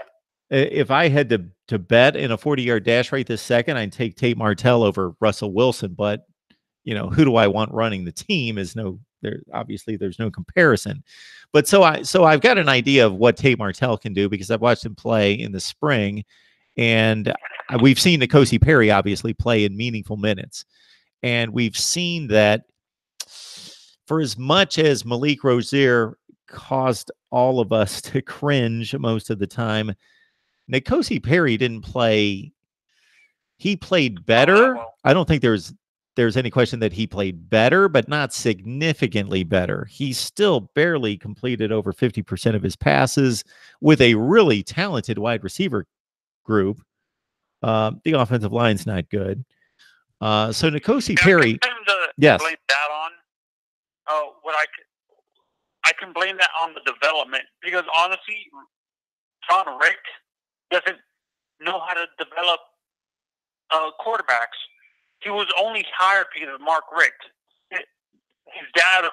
If I had to bet in a 40-yard dash right this second, I'd take Tate Martell over Russell Wilson, but who do I want running the team is obviously there's no comparison. But so I've got an idea of what Tate Martell can do because I've watched him play in the spring, and we've seen N'Kosi Perry obviously play in meaningful minutes. And we've seen that for as much as Malik Rozier caused all of us to cringe most of the time, N'Kosi Perry didn't play. He played better. I don't think there's any question that he played better, but not significantly better. He still barely completed over 50% of his passes with a really talented wide receiver group. The offensive line's not good. So N'Kosi Perry, yes. Blame that on I can blame that on the development because honestly, John Rick doesn't know how to develop quarterbacks. He was only hired because of Mark Richt. His dad,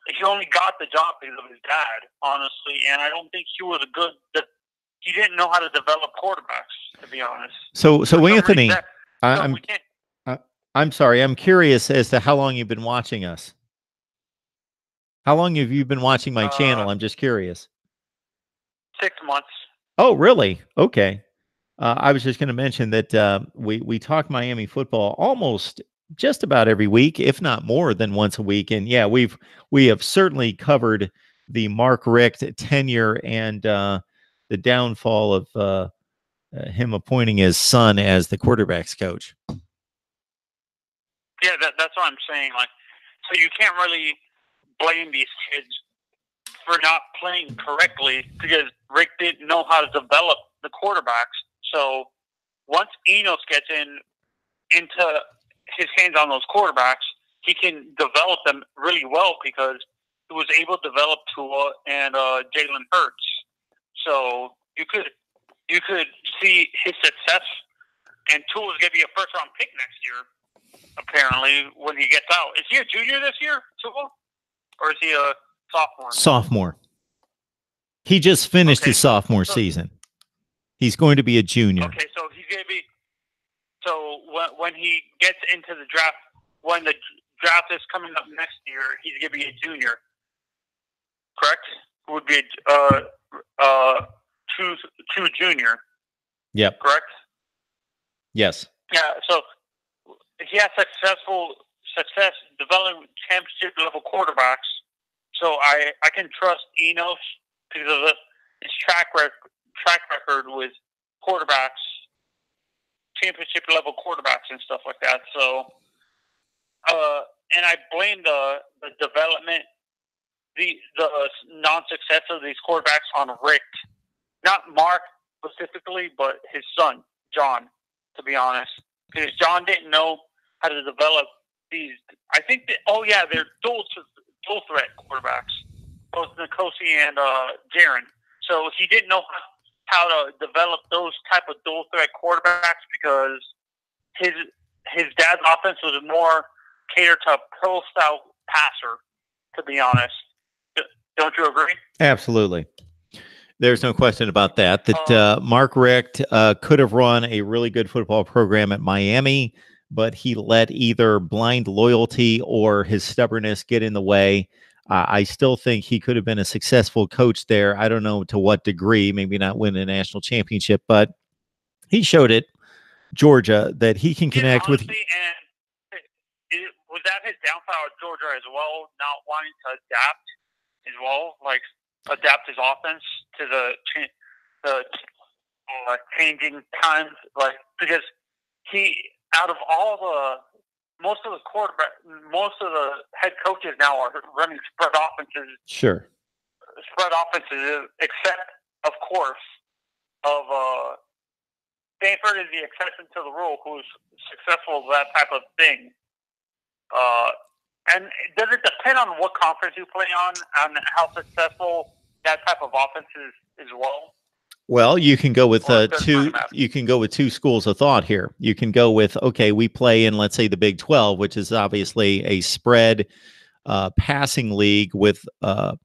he only got the job because of his dad, honestly, and I don't think he was he didn't know how to develop quarterbacks, to be honest. So Anthony, I'm sorry, I'm curious as to how long you've been watching us. How long have you been watching my channel? I'm just curious. 6 months. Oh, really? Okay. I was just going to mention that we talk Miami football almost just about every week, if not more than once a week. And yeah, we have certainly covered the Mark Richt tenure and the downfall of him appointing his son as the quarterback's coach. Yeah, that's what I'm saying. Like, so you can't really blame these kids for not playing correctly because Rick didn't know how to develop the quarterbacks. So once Enos gets into his hands on those quarterbacks, he can develop them really well because he was able to develop Tua and Jalen Hurts. So you could see his success, and Tua's going to be a first-round pick next year. apparently, when he gets out. Is he a junior this year, Tuba? Or is he a sophomore? Sophomore. He just finished his sophomore season. He's going to be a junior. Okay, so he's going to be. So when he gets into the draft, when the draft is coming up next year, he's going to be a junior. Correct? Would be true junior. Yep. Correct? Yes. Yeah, so he has success developing championship level quarterbacks. So I can trust Enos because of his track record with quarterbacks, championship level quarterbacks and stuff like that. So and I blame the development, the non-success of these quarterbacks on Rick, not Mark specifically, but his son John. To be honest, because John didn't know how to develop these. I think that they're dual threat quarterbacks, both Nkosi and Jaron. So he didn't know how to develop those type of dual threat quarterbacks because his dad's offense was more catered to a pro style passer. To be honest, don't you agree? Absolutely. There's no question about that. Mark Richt could have run a really good football program at Miami, but he let either blind loyalty or his stubbornness get in the way. I still think he could have been a successful coach there. I don't know to what degree, maybe not win a national championship, but he showed it, Georgia, that he can connect with. And was that his downfall at Georgia as well, not wanting to adapt as well, like adapt his offense to the changing times, like because he out of all most of the head coaches now are running spread offenses. Sure. Spread offenses, except of course of Stanford is the exception to the rule, who's successful with that type of thing. And does it depend on what conference you play on how successful that type of offense is as well? Well, you can go with two. You can go with two schools of thought here. You can go with, okay, we play in, let's say, the Big 12, which is obviously a spread passing league with 4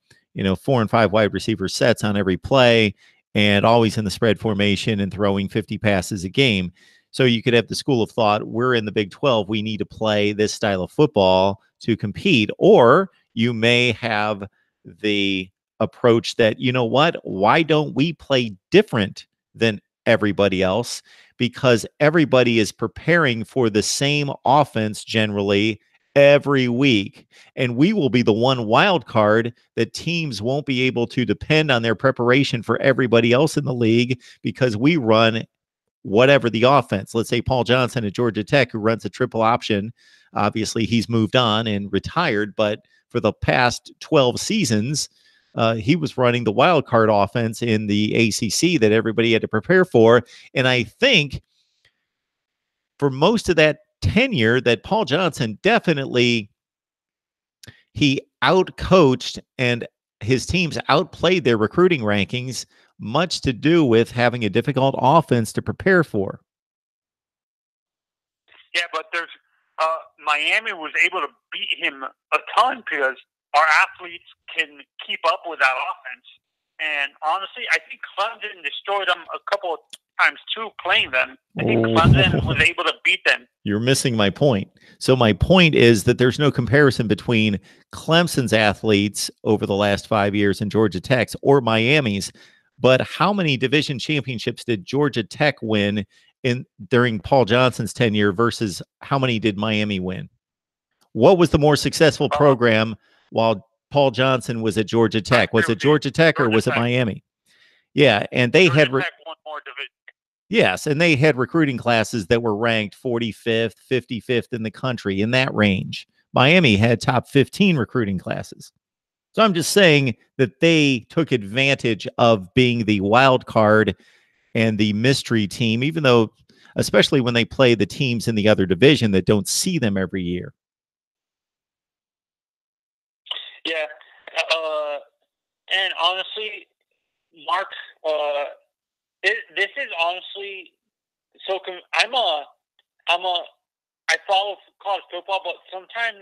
and 5 wide receiver sets on every play, and always in the spread formation and throwing 50 passes a game. So you could have the school of thought, we're in the Big 12, we need to play this style of football to compete. Or you may have the approach that, you know what, why don't we play different than everybody else? Because everybody is preparing for the same offense generally every week. And we will be the one wild card that teams won't be able to depend on their preparation for everybody else in the league because we run whatever the offense. Let's say Paul Johnson at Georgia Tech, who runs a triple option. Obviously, he's moved on and retired, but for the past 12 seasons, he was running the wild card offense in the ACC that everybody had to prepare for. And I think for most of that tenure that Paul Johnson definitely, he outcoached and his teams outplayed their recruiting rankings, much to do with having a difficult offense to prepare for. Yeah, but there's Miami was able to beat him a ton because our athletes can keep up with that offense. And honestly, I think Clemson destroyed them a couple of times too, playing them. I think Clemson was able to beat them. You're missing my point. So my point is that there's no comparison between Clemson's athletes over the last 5 years and Georgia Tech's or Miami's. But how many division championships did Georgia Tech win during Paul Johnson's tenure versus how many did Miami win? What was the more successful program while Paul Johnson was at Georgia Tech? Was it Georgia Tech or was it Miami? Yeah, and they had one more division. Yes, and they had recruiting classes that were ranked 45th, 55th in the country, in that range. Miami had top 15 recruiting classes. So I'm just saying that they took advantage of being the wild card and the mystery team, even though, especially when they play the teams in the other division that don't see them every year. Yeah. And honestly, Mark, this is honestly so. I I follow college football, but sometimes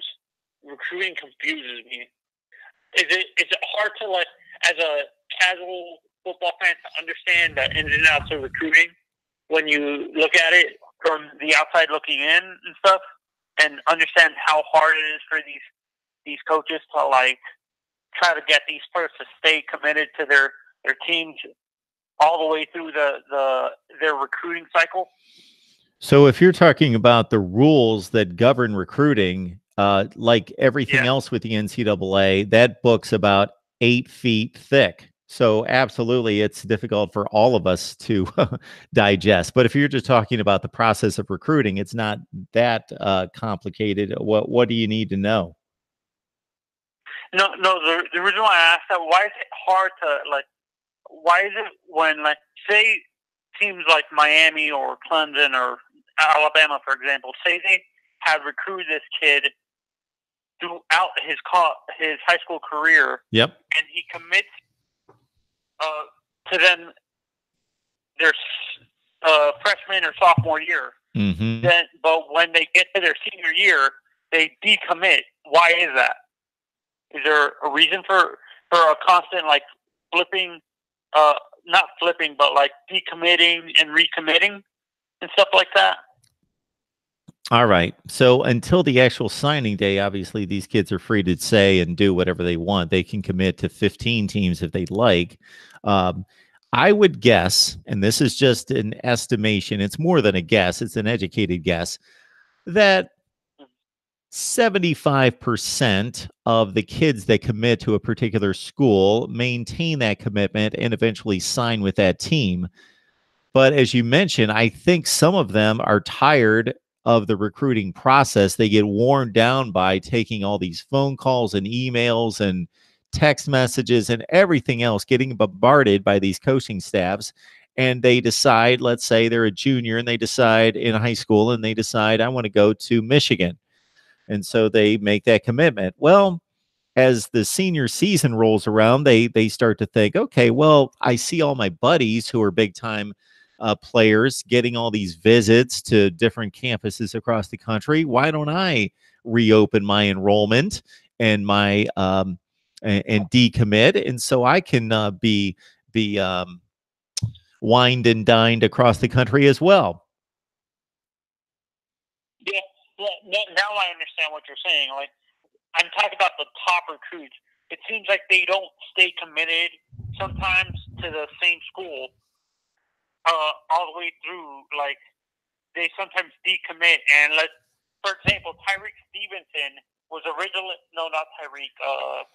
recruiting confuses me. Is it hard to, like, as a casual football fan, to understand the ins and outs of recruiting when you look at it from the outside looking in and stuff, and understand how hard it is for these coaches to, like, try to get these players to stay committed to their teams all the way through their recruiting cycle? So if you're talking about the rules that govern recruiting, like everything else with the NCAA, that book's about 8 feet thick. So absolutely, it's difficult for all of us to digest. But if you're just talking about the process of recruiting, it's not that complicated. What do you need to know? No. The reason why I asked that, why is it hard to, like, why is it when, like, say teams like Miami or Clemson or Alabama, for example, say they have recruited this kid throughout his high school career, yep, and he commits to them their freshman or sophomore year. Mm-hmm. But when they get to their senior year, they decommit. Why is that? Is there a reason for a constant, like, flipping, not flipping, but, like, decommitting and recommitting and stuff like that? All right. So until the actual signing day, obviously these kids are free to say and do whatever they want. They can commit to 15 teams if they'd like. I would guess, and this is just an estimation, it's more than a guess, it's an educated guess, that 75% of the kids that commit to a particular school maintain that commitment and eventually sign with that team. But as you mentioned, I think some of them are tired of the recruiting process. They get worn down by taking all these phone calls and emails and text messages and everything else, getting bombarded by these coaching staffs. And they decide, let's say they're a junior and they decide in high school and they decide, I want to go to Michigan. And so they make that commitment. Well, as the senior season rolls around, they start to think, okay, well, I see all my buddies who are big time players getting all these visits to different campuses across the country. Why don't I reopen my enrollment and my and decommit, and so I can be wined and dined across the country as well? Yeah, now I understand what you're saying. Like, I'm talking about the top recruits. It seems like they don't stay committed sometimes to the same school all the way through. Like, they sometimes decommit. And for example, Tyreek Stevenson was originally, no, not Tyreek. I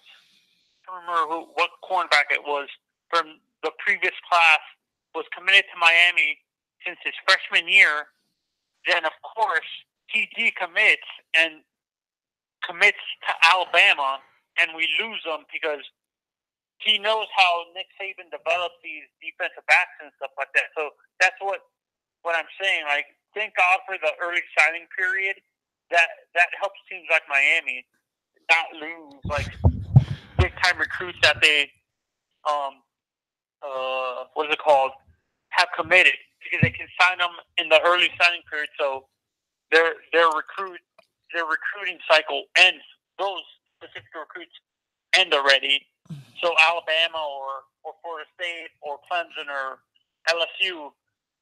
don't remember what cornerback it was from the previous class, was committed to Miami since his freshman year. Then, of course, he decommits and commits to Alabama, and we lose him because he knows how Nick Saban develops these defensive backs and stuff like that. So that's what I'm saying. Like, thank God for the early signing period. That helps teams like Miami not lose, like, big time recruits that they what is it called, have committed, because they can sign them in the early signing period. So their recruiting cycle ends. Those specific recruits end already. So Alabama or Florida State or Clemson or LSU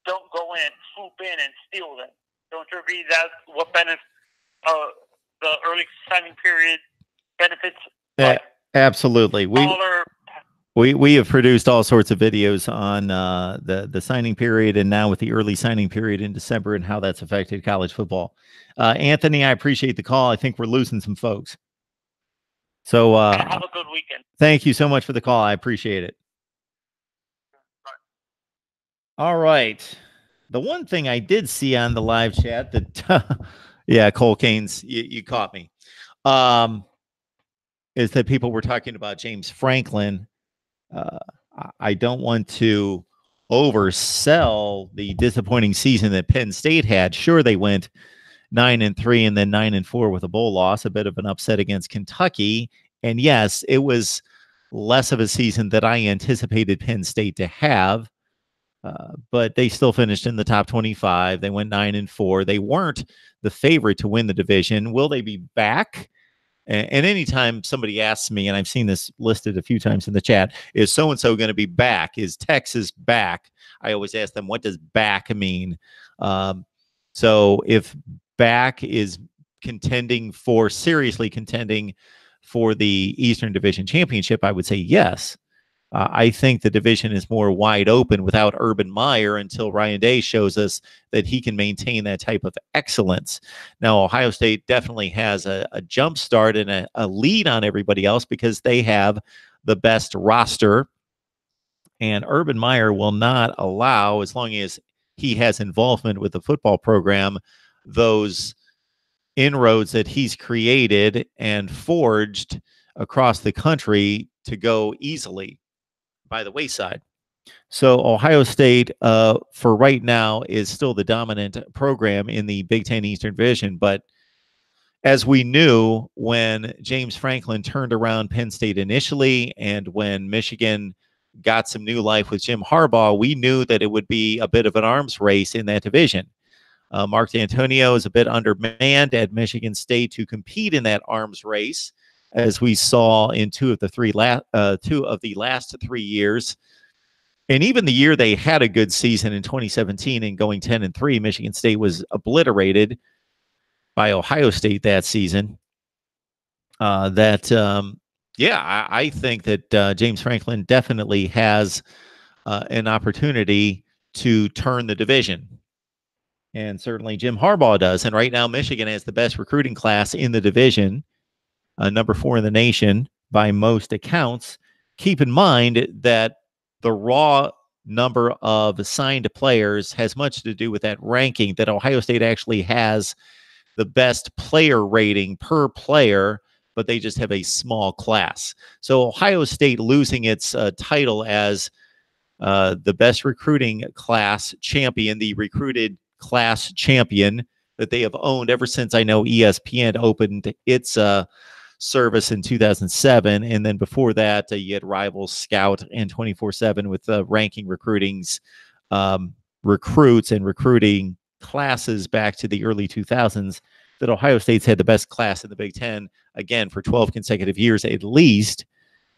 don't go in, swoop in, and steal them. Don't you agree that's what benefits the early signing period benefits? Yeah, absolutely. We have produced all sorts of videos on the signing period, and now with the early signing period in December and how that's affected college football. Anthony, I appreciate the call. I think we're losing some folks. So have a good weekend. Thank you so much for the call. I appreciate it. All right. The one thing I did see on the live chat that, yeah, Cole Canes, you caught me, is that people were talking about James Franklin. I don't want to oversell the disappointing season that Penn State had. Sure, they went 9-3 and then 9-4 with a bowl loss, a bit of an upset against Kentucky. And yes, it was less of a season that I anticipated Penn State to have. but they still finished in the top 25. They went 9-4. They weren't the favorite to win the division. Will they be back? And anytime somebody asks me, and I've seen this listed a few times in the chat, is so-and-so going to be back? Is Texas back? I always ask them, what does back mean? So if back is seriously contending for the Eastern Division Championship, I would say yes. I think the division is more wide open without Urban Meyer until Ryan Day shows us that he can maintain that type of excellence. Now, Ohio State definitely has a jump start and a lead on everybody else because they have the best roster. And Urban Meyer will not allow, as long as he has involvement with the football program, those inroads that he's created and forged across the country to go easily by the wayside. So Ohio State, for right now, is still the dominant program in the Big Ten Eastern Division. But as we knew when James Franklin turned around Penn State initially, and when Michigan got some new life with Jim Harbaugh, we knew that it would be a bit of an arms race in that division. Mark D'Antonio is a bit undermanned at Michigan State to compete in that arms race, as we saw in two of the last 3 years. And even the year they had a good season in 2017 and going 10-3, Michigan State was obliterated by Ohio State that season. I think that James Franklin definitely has an opportunity to turn the division. And certainly Jim Harbaugh does. And right now, Michigan has the best recruiting class in the division, number 4 in the nation by most accounts. Keep in mind that the raw number of signed players has much to do with that ranking, that Ohio State actually has the best player rating per player, but they just have a small class. So Ohio State losing its title as the best recruiting class champion, the recruited class champion that they have owned ever since I know ESPN opened its service in 2007. And then before that, you had Rivals, Scout, and 24/7 with ranking recruits and recruiting classes back to the early 2000s, that Ohio State's had the best class in the Big Ten, again, for 12 consecutive years at least.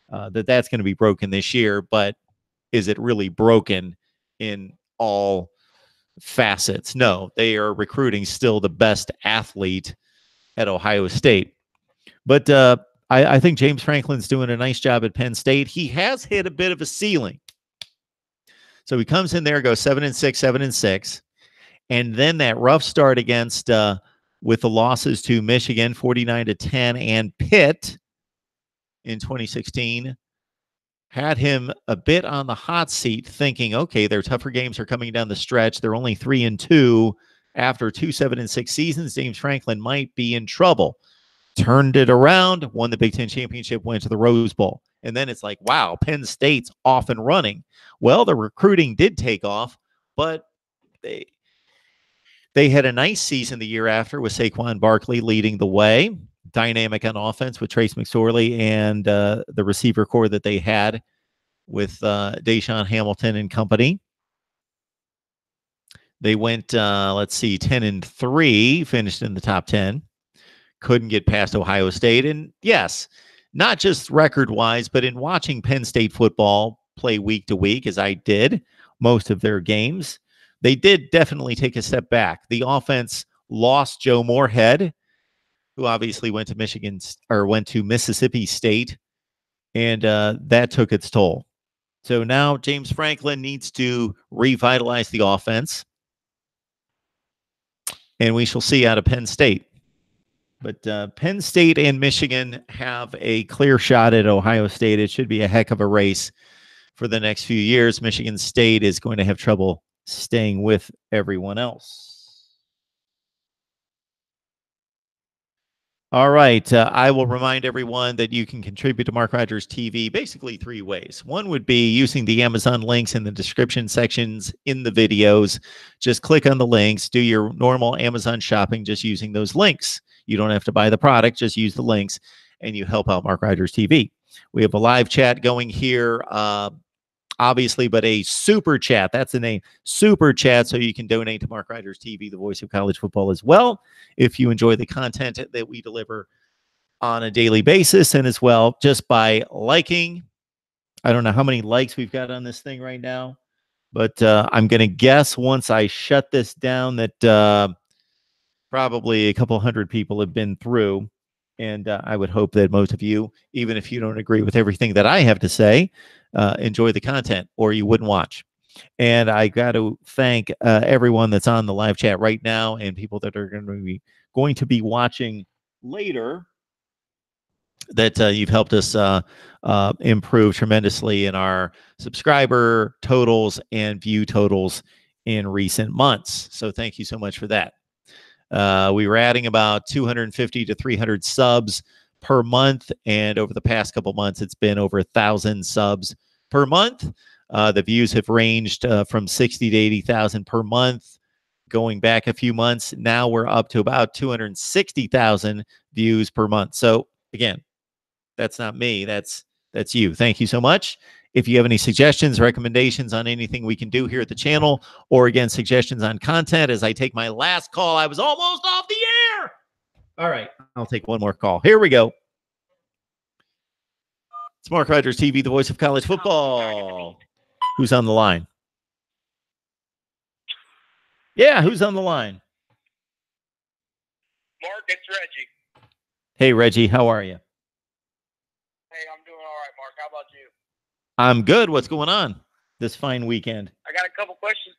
That's going to be broken this year, but is it really broken in all facets? No, they are recruiting still the best athlete at Ohio State. But I think James Franklin's doing a nice job at Penn State. He has hit a bit of a ceiling. So he comes in there, goes 7-6, 7-6. And then that rough start against with the losses to Michigan, 49-10, and Pitt in 2016, had him a bit on the hot seat, thinking, okay, their tougher games are coming down the stretch. They're only 3-2 after 2 7-6 seasons. James Franklin might be in trouble. Turned it around, won the Big Ten championship, went to the Rose Bowl. And then it's like, wow, Penn State's off and running. Well, the recruiting did take off, but they had a nice season the year after with Saquon Barkley leading the way. Dynamic on offense with Trace McSorley and the receiver core that they had with Deshaun Hamilton and company. They went, 10-3, finished in the top 10. Couldn't get past Ohio State. And yes, not just record-wise, but in watching Penn State football play week to week, as I did most of their games, they did definitely take a step back. The offense lost Joe Moorhead, who obviously went to Mississippi State, and that took its toll. So now James Franklin needs to revitalize the offense, and we shall see out of Penn State. But Penn State and Michigan have a clear shot at Ohio State. It should be a heck of a race for the next few years. Michigan State is going to have trouble staying with everyone else. All right. I will remind everyone that you can contribute to Mark Rogers TV basically 3 ways. One would be using the Amazon links in the description sections in the videos. Just click on the links, do your normal Amazon shopping just using those links. You don't have to buy the product, just use the links, and you help out Mark Rogers TV. We have a live chat going here obviously, but a super chat. That's the name, super chat. So you can donate to Mark Rogers TV, the voice of college football, as well, if you enjoy the content that we deliver on a daily basis, and as well just by liking. I don't know how many likes we've got on this thing right now, but I'm going to guess once I shut this down that probably a couple hundred people have been through. And I would hope that most of you, even if you don't agree with everything that I have to say, enjoy the content, or you wouldn't watch. And I got to thank everyone that's on the live chat right now, and people that are going to be watching later, that you've helped us improve tremendously in our subscriber totals and view totals in recent months. So thank you so much for that. We were adding about 250 to 300 subs per month, and over the past couple months, it's been over 1,000 subs per month. The views have ranged from 60 to 80,000 per month. Going back a few months, now we're up to about 260,000 views per month. So again, that's not me. That's you. Thank you so much. If you have any suggestions, recommendations on anything we can do here at the channel, or again, suggestions on content, as I take my last call, I was almost off the air. All right, I'll take one more call. Here we go. It's Mark Rogers TV, the voice of college football. Who's on the line? Yeah, who's on the line? Mark, it's Reggie. Hey, Reggie, how are you? Hey, I'm doing all right, Mark. How about you? I'm good. What's going on this fine weekend? I got a couple questions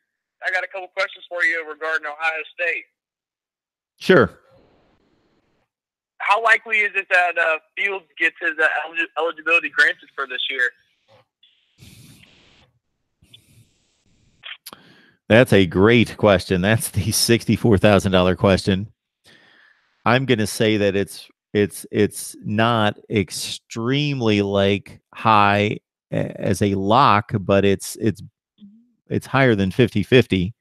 for you regarding Ohio State. Sure. How likely is it that Fields gets his eligibility granted for this year? That's a great question. That's the $64,000 question. I'm going to say that it's not extremely like high as a lock, but it's higher than 50-50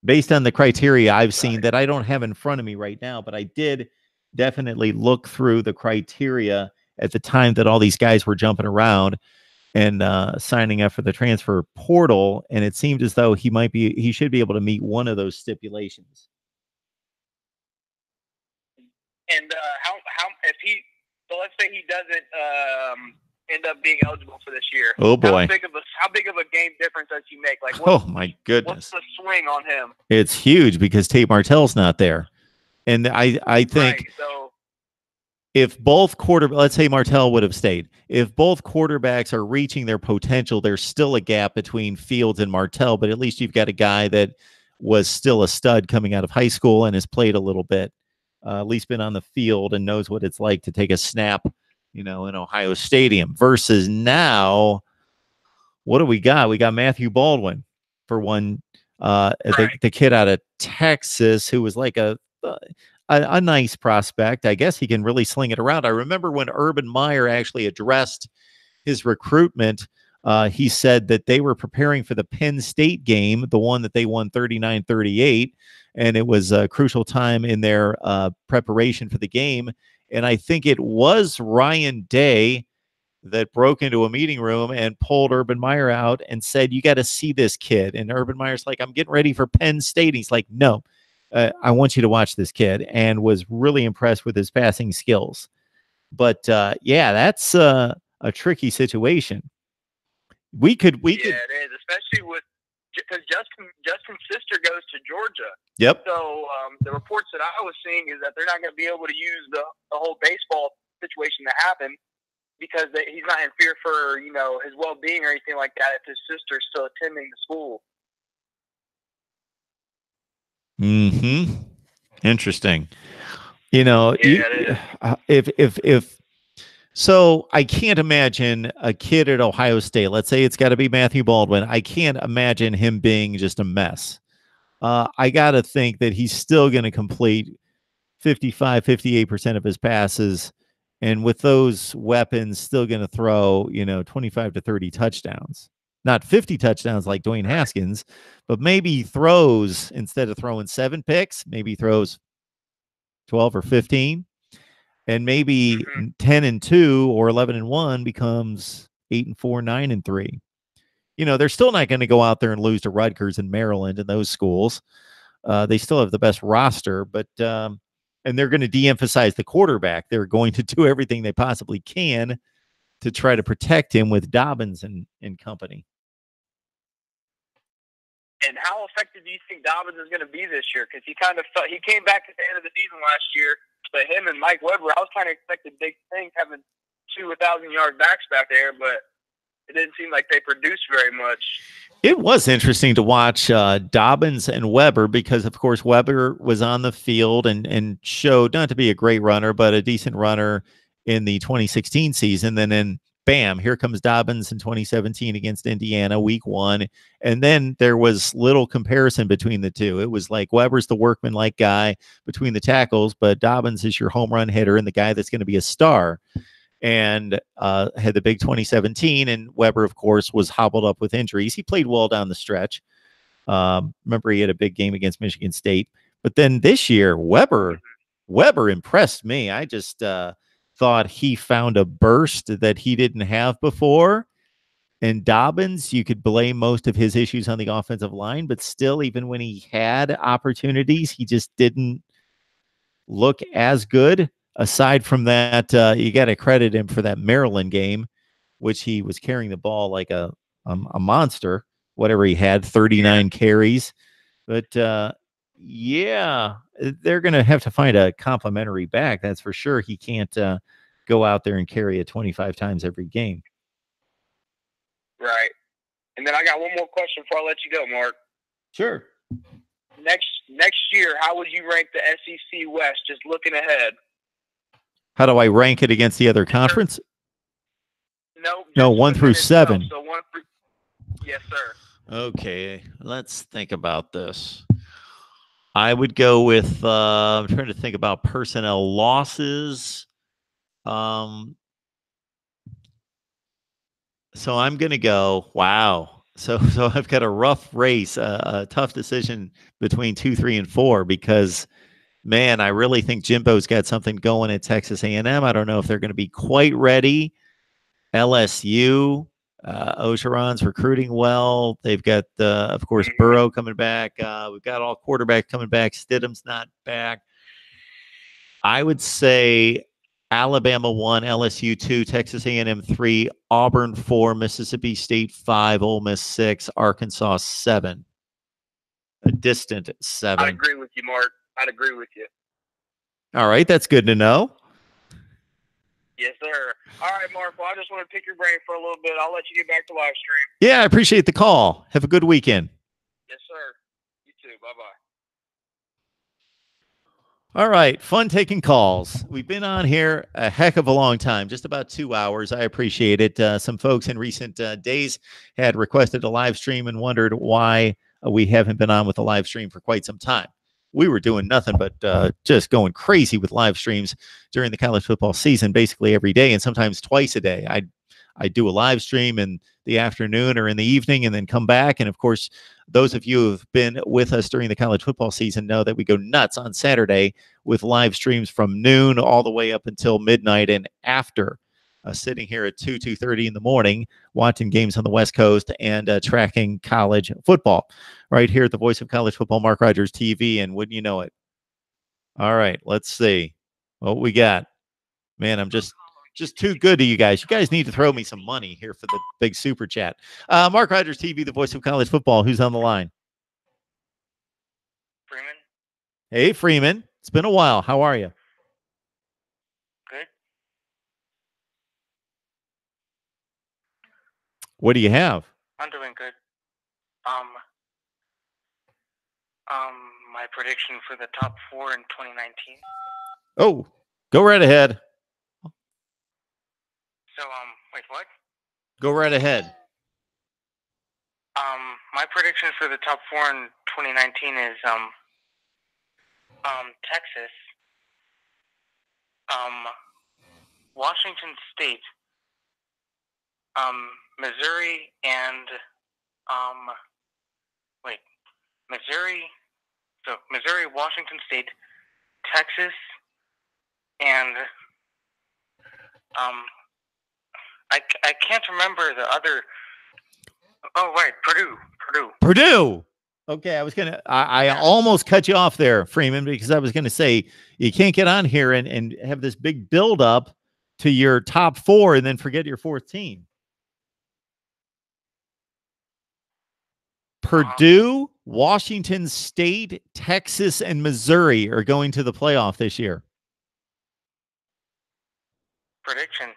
based on the criteria I've seen that I don't have in front of me right now, but I did definitely look through the criteria at the time that all these guys were jumping around and signing up for the transfer portal, and it seemed as though he should be able to meet one of those stipulations. And how if he, so let's say he doesn't end up being eligible for this year. Oh boy, how big of a game difference does he make? Like, oh my goodness, what's the swing on him? It's huge because Tate Martell's not there, and I think. Right, so if both let's say Martell would have stayed. If both quarterbacks are reaching their potential, there's still a gap between Fields and Martell, but at least you've got a guy that was still a stud coming out of high school and has played a little bit, at least been on the field and knows what it's like to take a snap, in Ohio Stadium. Versus now, what do we got? We got Matthew Baldwin for one, the kid out of Texas who was like a nice prospect. I guess he can really sling it around. I remember when Urban Meyer actually addressed his recruitment, he said that they were preparing for the Penn State game, the one that they won 39-38, and it was a crucial time in their preparation for the game. And I think it was Ryan Day that broke into a meeting room and pulled Urban Meyer out and said, "You got to see this kid." And Urban Meyer's like, "I'm getting ready for Penn State." And he's like, "No. I want you to watch this kid," and was really impressed with his passing skills. But yeah, that's a tricky situation. We could. Yeah, it is, especially because Justin's sister goes to Georgia. Yep. So the reports that I was seeing is that they're not going to be able to use the whole baseball situation to happen because he's not in fear for his well-being or anything like that if his sister's still attending the school. Interesting. So I can't imagine a kid at Ohio State. Let's say it's got to be Matthew Baldwin. I can't imagine him being just a mess. I got to think that he's still going to complete 55-58% of his passes, and with those weapons, still going to throw 25 to 30 touchdowns. Not 50 touchdowns like Dwayne Haskins, but maybe he throws, instead of throwing 7 picks, maybe he throws 12 or 15, and maybe 10-2 or 11-1 becomes 8-4, 9-3. they're still not going to go out there and lose to Rutgers and Maryland and those schools. They still have the best roster, but and they're going to de-emphasize the quarterback. They're going to do everything they possibly can to try to protect him with Dobbins and company. And how effective do you think Dobbins is going to be this year? Because he came back at the end of the season last year, but him and Mike Weber, I was kind of expecting big things, having 2 1,000-yard backs back there, but it didn't seem like they produced very much. It was interesting to watch Dobbins and Weber because, of course, Weber was on the field and showed not to be a great runner, but a decent runner in the 2016 season. And then, bam, here comes Dobbins in 2017 against Indiana, week 1. And then there was little comparison between the two. It was like Weber's the workman-like guy between the tackles, but Dobbins is your home run hitter and the guy that's going to be a star. And had the big 2017, and Weber, of course, was hobbled up with injuries. He played well down the stretch. Remember, he had a big game against Michigan State. But then this year, Weber impressed me. I just thought he found a burst that he didn't have before. And Dobbins, you could blame most of his issues on the offensive line, but still, even when he had opportunities, he just didn't look as good. Aside from that, you got to credit him for that Maryland game, which he was carrying the ball like a monster. Whatever he had, 39 carries. But yeah, they're going to have to find a complimentary back. That's for sure. He can't go out there and carry it 25 times every game. Right. And then I got one more question before I let you go, Mark. Sure. Next year, how would you rank the SEC West? Just looking ahead. How do I rank it against the other conference? No, 1 through 7. So 1 through. Yes, sir. Okay, let's think about this. I would go with. I'm trying to think about personnel losses. So I'm going to go. Wow. So I've got a rough race, a tough decision between 2, 3, and 4 because. Man, I really think Jimbo's got something going at Texas A&M. I don't know if they're going to be quite ready. LSU, Ogeron's recruiting well. They've got, of course, Burrow coming back. We've got all quarterbacks coming back. Stidham's not back. I would say Alabama 1, LSU 2, Texas A&M 3, Auburn 4, Mississippi State 5, Ole Miss 6, Arkansas 7. A distant 7. I agree with you, Mark. I'd agree with you. All right, that's good to know. Yes, sir. All right, Mark. Well, I just want to pick your brain for a little bit. I'll let you get back to live stream. Yeah, I appreciate the call. Have a good weekend. Yes, sir. You too. Bye-bye. All right, fun taking calls. We've been on here a heck of a long time, just about 2 hours. I appreciate it. Some folks in recent days had requested a live stream and wondered why we haven't been on with a live stream for quite some time. We were doing nothing but just going crazy with live streams during the college football season, basically every day and sometimes twice a day. I do a live stream in the afternoon or in the evening and then come back. And of course, those of you who have been with us during the college football season know that we go nuts on Saturday with live streams from noon all the way up until midnight and after. Sitting here at 2:30 in the morning, watching games on the West Coast and tracking college football right here at the voice of college football, Mark Rogers TV. And wouldn't you know it? All right, let's see what we got. Man, I'm just too good to you guys. You guys need to throw me some money here for the big super chat. Mark Rogers TV, the voice of college football. Who's on the line? Freeman. Hey, Freeman. It's been a while. How are you? Good. What do you have? I'm doing good. My prediction for the top 4 in 2019. Oh, go right ahead. So, wait, what? Go right ahead. My prediction for the top 4 in 2019 is Texas, Washington State, Missouri, and Missouri. So Missouri, Washington State, Texas, and I can't remember the other Oh, right, Purdue. Purdue. Okay, I almost cut you off there, Freeman, because I was gonna say you can't get on here and have this big build up to your top 4 and then forget your 4th team. Purdue, Washington State, Texas, and Missouri are going to the playoff this year. Prediction.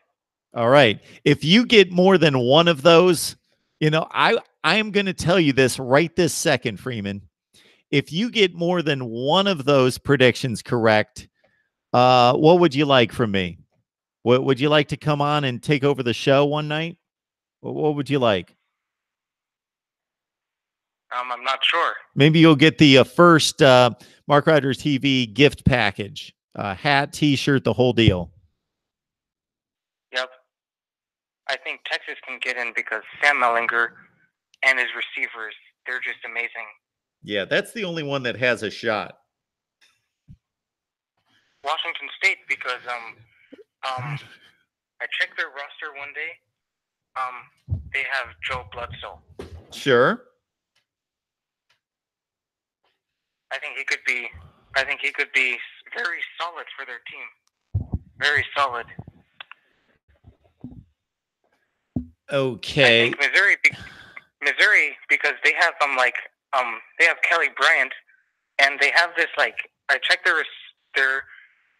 All right. If you get more than one of those, I am going to tell you this right this second, Freeman. If you get more than one of those predictions correct, what would you like from me? What would you like to come on and take over the show one night? What would you like? I'm not sure. Maybe you'll get the first Mark Rogers TV gift package, hat, T-shirt, the whole deal. Yep. I think Texas can get in because Sam Mellinger and his receivers, they're just amazing. Yeah, that's the only one that has a shot. Washington State, because I checked their roster one day. They have Joe Bledsoe. Sure. I think he could be very solid for their team. Very solid. Okay. I think Missouri, because they have they have Kelly Bryant, and they have this I checked their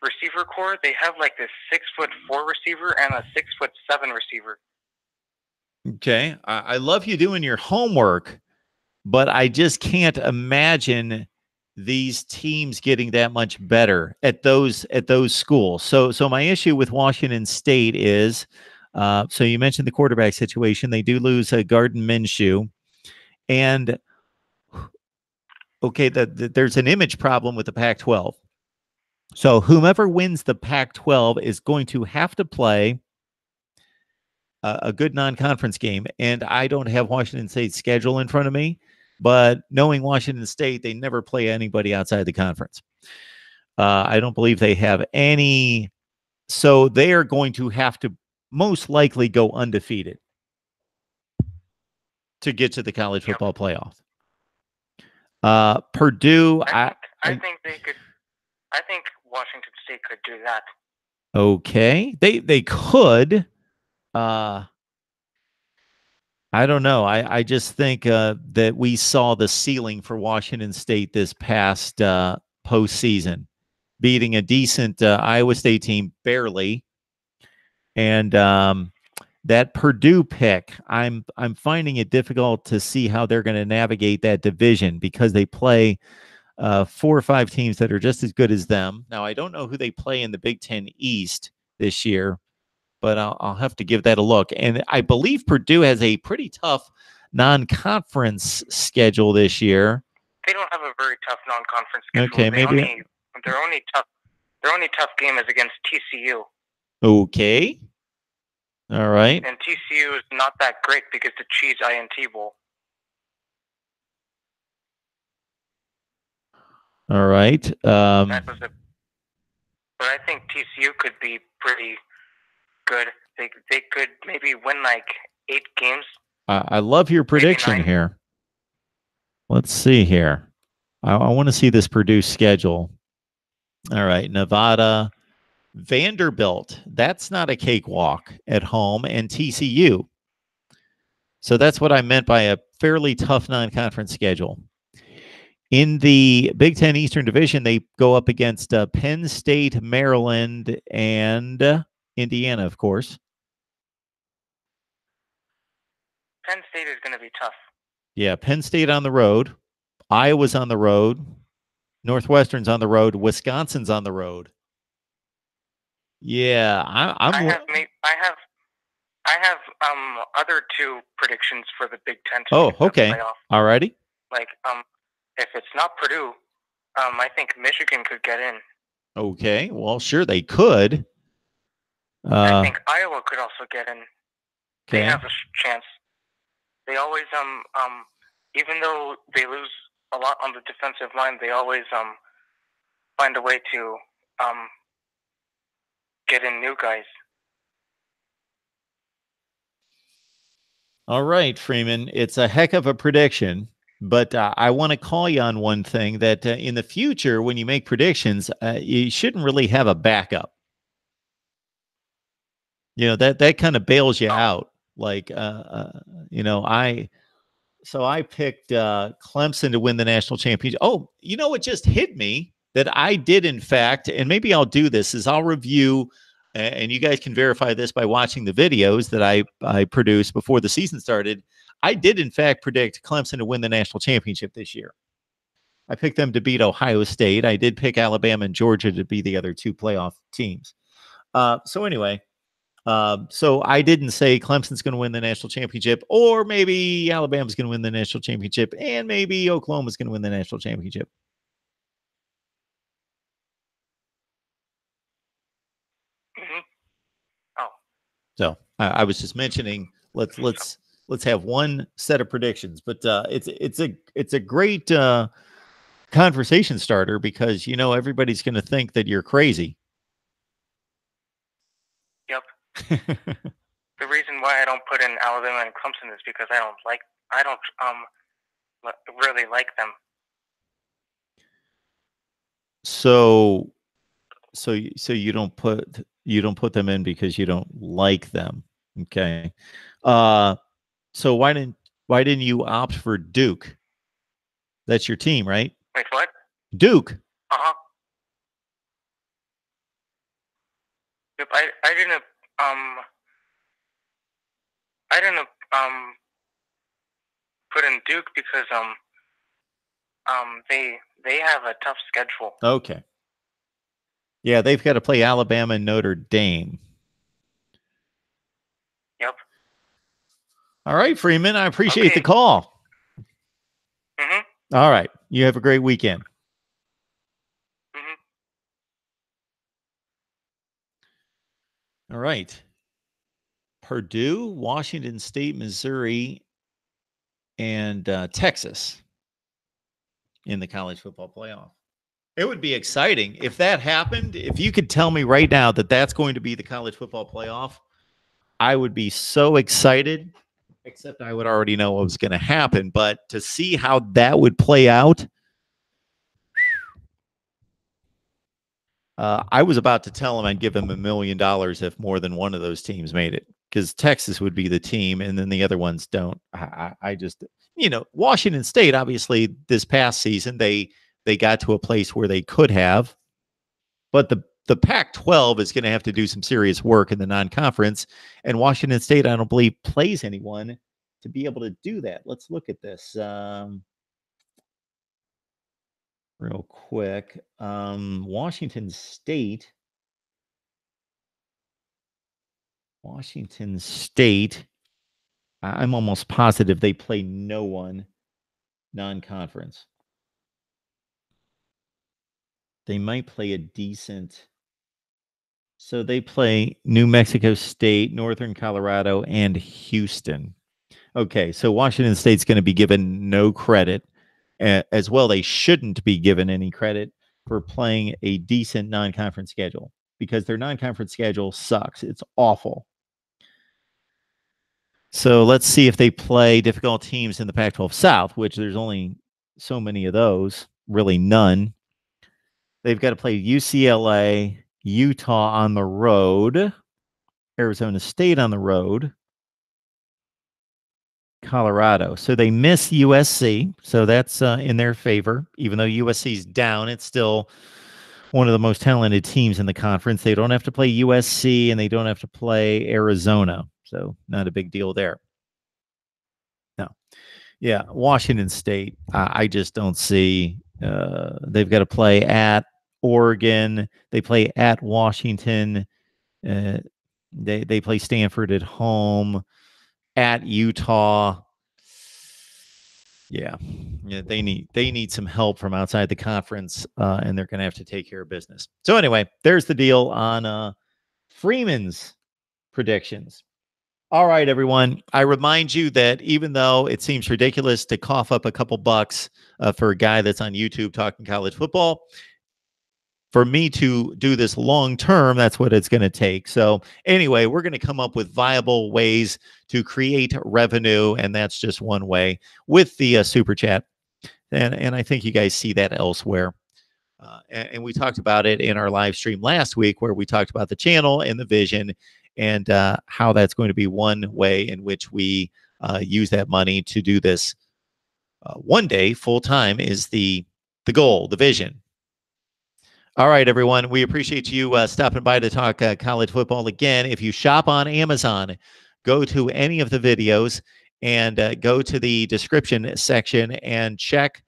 receiver core. They have this 6'4" receiver and a 6'7" receiver. Okay, I love you doing your homework, but I just can't imagine these teams getting that much better at those schools. So my issue with Washington State is, so you mentioned the quarterback situation. They do lose Gardner Minshew, and okay, there's an image problem with the Pac-12. So whomever wins the Pac-12 is going to have to play a good non-conference game. And I don't have Washington State's schedule in front of me, but knowing Washington State, they never play anybody outside the conference. I don't believe they have any. So they are going to have to most likely go undefeated to get to the college football playoff. Purdue, I think they could. I think Washington State could do that. Okay, they could. I don't know. I just think that we saw the ceiling for Washington State this past postseason, beating a decent Iowa State team barely, and that Purdue pick. I'm finding it difficult to see how they're going to navigate that division because they play 4 or 5 teams that are just as good as them. Now I don't know who they play in the Big Ten East this year, but I'll have to give that a look. And I believe Purdue has a pretty tough non-conference schedule this year. They don't have a very tough non-conference schedule. Okay, maybe their only tough game is against TCU. Okay. All right. And TCU is not that great because the Cheese INT Bowl. All right. But I think TCU could be pretty good. They could maybe win 8 games. I love your prediction here. Let's see here. I want to see this Purdue schedule. All right, Nevada, Vanderbilt. That's not a cakewalk at home, and TCU. So that's what I meant by a fairly tough non-conference schedule. In the Big Ten Eastern Division, they go up against Penn State, Maryland, and Indiana, of course. Penn State is going to be tough. Yeah, Penn State on the road. Iowa's on the road. Northwestern's on the road. Wisconsin's on the road. Yeah, I have other 2 predictions for the Big Ten. Oh, okay. All righty. If it's not Purdue, I think Michigan could get in. Okay, well, sure they could. I think Iowa could also get in. Okay. They have a chance. They always even though they lose a lot on the defensive line, they always find a way to get in new guys. All right, Freeman. It's a heck of a prediction, but I want to call you on one thing that in the future, when you make predictions, you shouldn't really have a backup. You know, that kind of bails you out. Like, you know, I picked Clemson to win the national championship. Oh, you know what just hit me that I did, in fact, and maybe I'll do this, is I'll review, and you guys can verify this by watching the videos that I produced before the season started. I did, in fact, predict Clemson to win the national championship this year. I picked them to beat Ohio State. I did pick Alabama and Georgia to be the other two playoff teams. So anyway, so I didn't say Clemson's going to win the national championship, or maybe Alabama's going to win the national championship, and maybe Oklahoma's going to win the national championship. Mm-hmm. Oh, so I was just mentioning let's have one set of predictions, but it's a great conversation starter because you know everybody's going to think that you're crazy. Yep. The reason why I don't put in Alabama and Clemson is because I don't really like them. So you don't put them in because you don't like them. Okay. So why didn't you opt for Duke? That's your team, right? Wait, what? Duke. Uh-huh. Yep, I didn't put in Duke because they have a tough schedule. Okay. Yeah, they've got to play Alabama and Notre Dame. Yep. All right, Freeman, I appreciate the call. Mm-hmm. All right. You have a great weekend. Mm-hmm. All right. Purdue, Washington State, Missouri, and Texas in the college football playoff. It would be exciting if that happened. If you could tell me right now that that's going to be the college football playoff, I would be so excited, except I would already know what was going to happen. But to see how that would play out, I was about to tell him I'd give him $1 million if more than one of those teams made it, because Texas would be the team and then the other ones don't. I just, you know, Washington State, obviously this past season, they got to a place where they could have, but the Pac-12 is going to have to do some serious work in the non-conference, and Washington State, I don't believe, plays anyone to be able to do that. Let's look at this real quick. Washington State, I'm almost positive they play no one non-conference. They might play a decent. So they play New Mexico State, Northern Colorado, and Houston. Okay, so Washington State's going to be given no credit. As well, they shouldn't be given any credit for playing a decent non-conference schedule because their non-conference schedule sucks. It's awful. So let's see if they play difficult teams in the Pac-12 South, which there's only so many of those, really none. They've got to play UCLA, Utah on the road, Arizona State on the road, Colorado. So they miss USC. So that's in their favor. Even though USC's down, it's still one of the most talented teams in the conference. They don't have to play USC and they don't have to play Arizona. So not a big deal there. No. Yeah, Washington State, I just don't see. They've got to play at Oregon. They play at Washington. They play Stanford at home, at Utah. Yeah, they need some help from outside the conference, and they're going to have to take care of business. So anyway, there's the deal on Freeman's predictions. All right, everyone. I remind you that even though it seems ridiculous to cough up a couple bucks for a guy that's on YouTube talking college football, for me to do this long term, that's what it's going to take. So anyway, we're going to come up with viable ways to create revenue, and that's just one way with the super chat. And I think you guys see that elsewhere. And we talked about it in our live stream last week, where we talked about the channel and the vision, and how that's going to be one way in which we use that money to do this one day full time is the goal, the vision. All right, everyone. We appreciate you stopping by to talk college football again. If you shop on Amazon, go to any of the videos and go to the description section and check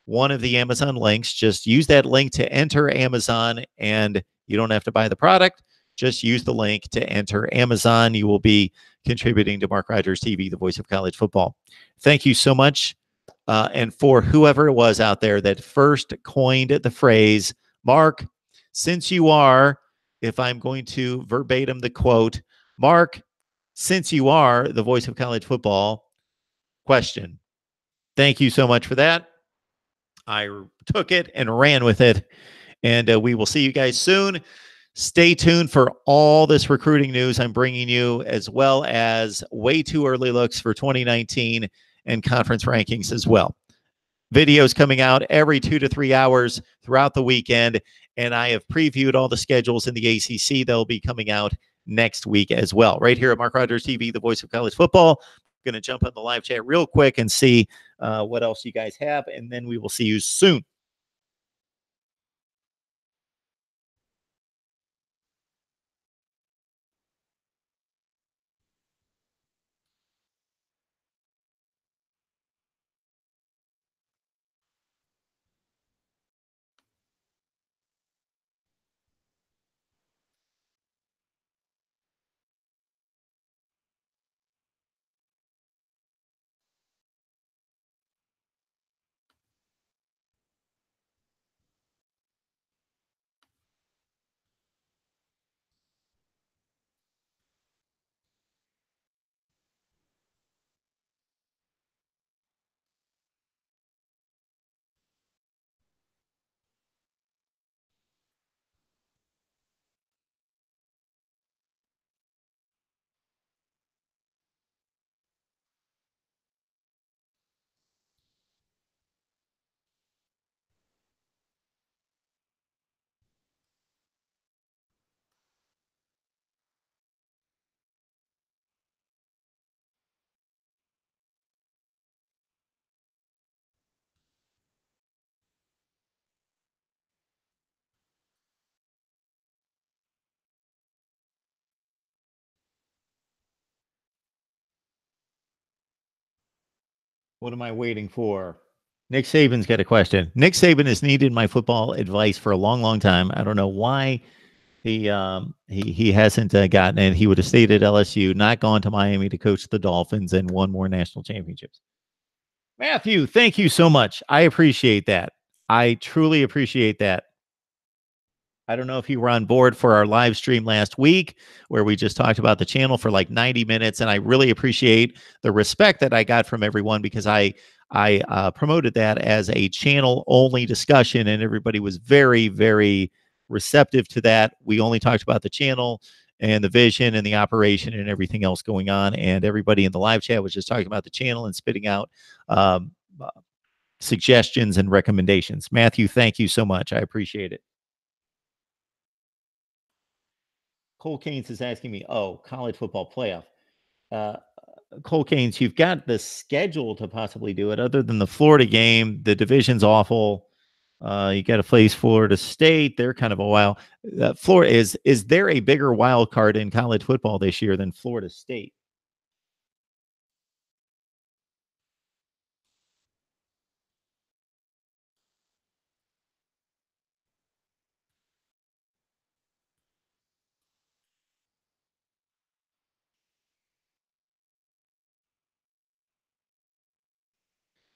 one of the Amazon links. Just use that link to enter Amazon, and you don't have to buy the product. Just use the link to enter Amazon. You will be contributing to Mark Rogers TV, the voice of college football. Thank you so much. And for whoever it was out there that first coined the phrase, Mark, since you are, if I'm going to verbatim the quote, Mark, since you are the voice of college football, question. Thank you so much for that. I took it and ran with it, and we will see you guys soon. Stay tuned for all this recruiting news I'm bringing you, as well as way too early looks for 2019 and conference rankings as well. Videos coming out every 2 to 3 hours throughout the weekend, and I have previewed all the schedules in the ACC. They'll be coming out next week as well, right here at Mark Rogers TV, the voice of college football. I'm going to jump on the live chat real quick and see what else you guys have, and then we will see you soon. What am I waiting for? Nick Saban's got a question. Nick Saban has needed my football advice for a long, long time. I don't know why he hasn't gotten it. He would have stayed at LSU, not gone to Miami to coach the Dolphins, and won more national championships. Matthew, thank you so much. I appreciate that. I truly appreciate that. I don't know if you were on board for our live stream last week where we just talked about the channel for like 90 minutes. And I really appreciate the respect that I got from everyone, because I promoted that as a channel only discussion, and everybody was very, very receptive to that. We only talked about the channel and the vision and the operation and everything else going on. And everybody in the live chat was just talking about the channel and spitting out suggestions and recommendations. Matthew, thank you so much. I appreciate it. Cole Keynes is asking me, college football playoff. Cole Keynes, you've got the schedule to possibly do it. Other than the Florida game, the division's awful. You got to face Florida State. They're kind of a wild. Florida is there a bigger wild card in college football this year than Florida State?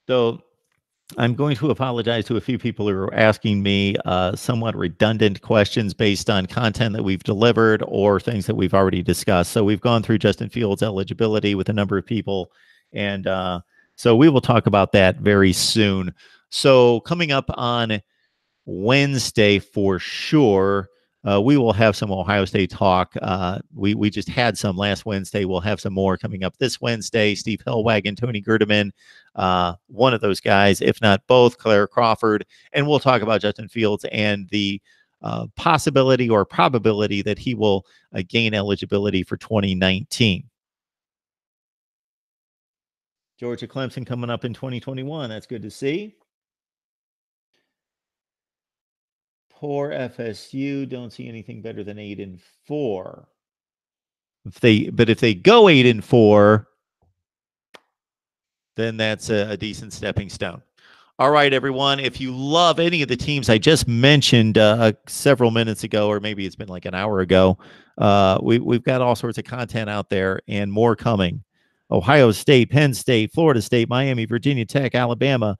So I'm going to apologize to a few people who are asking me somewhat redundant questions based on content that we've delivered or things that we've already discussed. So we've gone through Justin Fields' eligibility with a number of people, and so we will talk about that very soon. So coming up on Wednesday for sure. We will have some Ohio State talk. We just had some last Wednesday. We'll have some more coming up this Wednesday. Steve Hellwagon, Tony Gerdeman, one of those guys, if not both, Claire Crawford. And we'll talk about Justin Fields and the possibility or probability that he will gain eligibility for 2019. Georgia Clemson coming up in 2021. That's good to see. Poor FSU. Don't see anything better than 8-4. If they go 8-4, then that's a decent stepping stone. All right, everyone. If you love any of the teams I just mentioned several minutes ago, or maybe it's been like an hour ago, we've got all sorts of content out there and more coming. Ohio State, Penn State, Florida State, Miami, Virginia Tech, Alabama,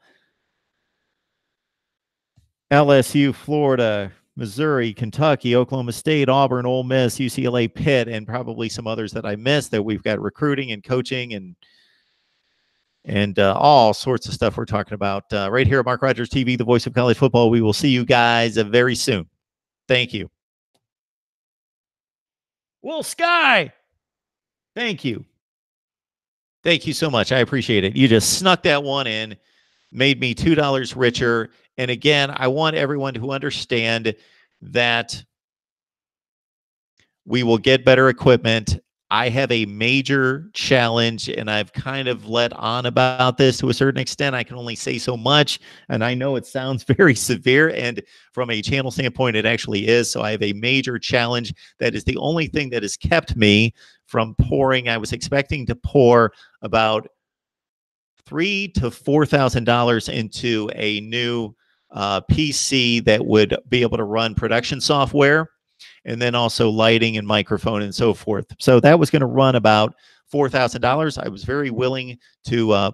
LSU, Florida, Missouri, Kentucky, Oklahoma State, Auburn, Ole Miss, UCLA, Pitt, and probably some others that I missed that we've got recruiting and coaching and all sorts of stuff we're talking about right here at Mark Rogers TV, the voice of college football. We will see you guys very soon. Thank you. Will Sky, thank you. Thank you so much. I appreciate it. You just snuck that one in, made me $2 richer. And again, I want everyone to understand that we will get better equipment. I have a major challenge, and I've kind of let on about this to a certain extent. I can only say so much, and I know it sounds very severe, and from a channel standpoint, it actually is. So I have a major challenge. That is the only thing that has kept me from pouring. I was expecting to pour about $3,000 to $4,000 into a new PC that would be able to run production software, and then also lighting and microphone and so forth. So that was going to run about $4,000. I was very willing to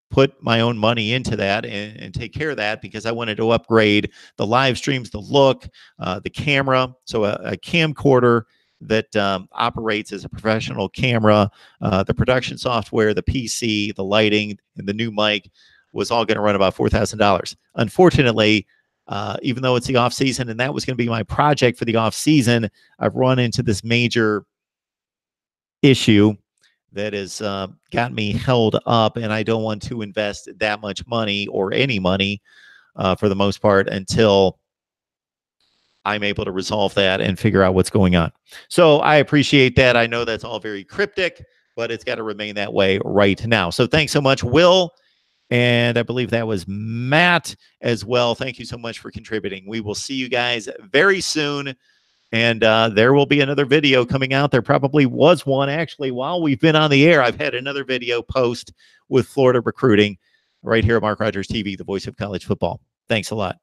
put my own money into that and take care of that because I wanted to upgrade the live streams, the look, the camera. So a camcorder that operates as a professional camera, the production software, the PC, the lighting, and the new mic was all going to run about $4,000. Unfortunately, even though it's the off season and that was going to be my project for the off season, I've run into this major issue that has got me held up, and I don't want to invest that much money or any money for the most part until I'm able to resolve that and figure out what's going on. So I appreciate that. I know that's all very cryptic, but it's got to remain that way right now. So thanks so much, Will. And I believe that was Matt as well. Thank you so much for contributing. We will see you guys very soon. And there will be another video coming out. There probably was one, actually, while we've been on the air. I've had another video post with Florida recruiting right here at Mark Rogers TV, the voice of college football. Thanks a lot.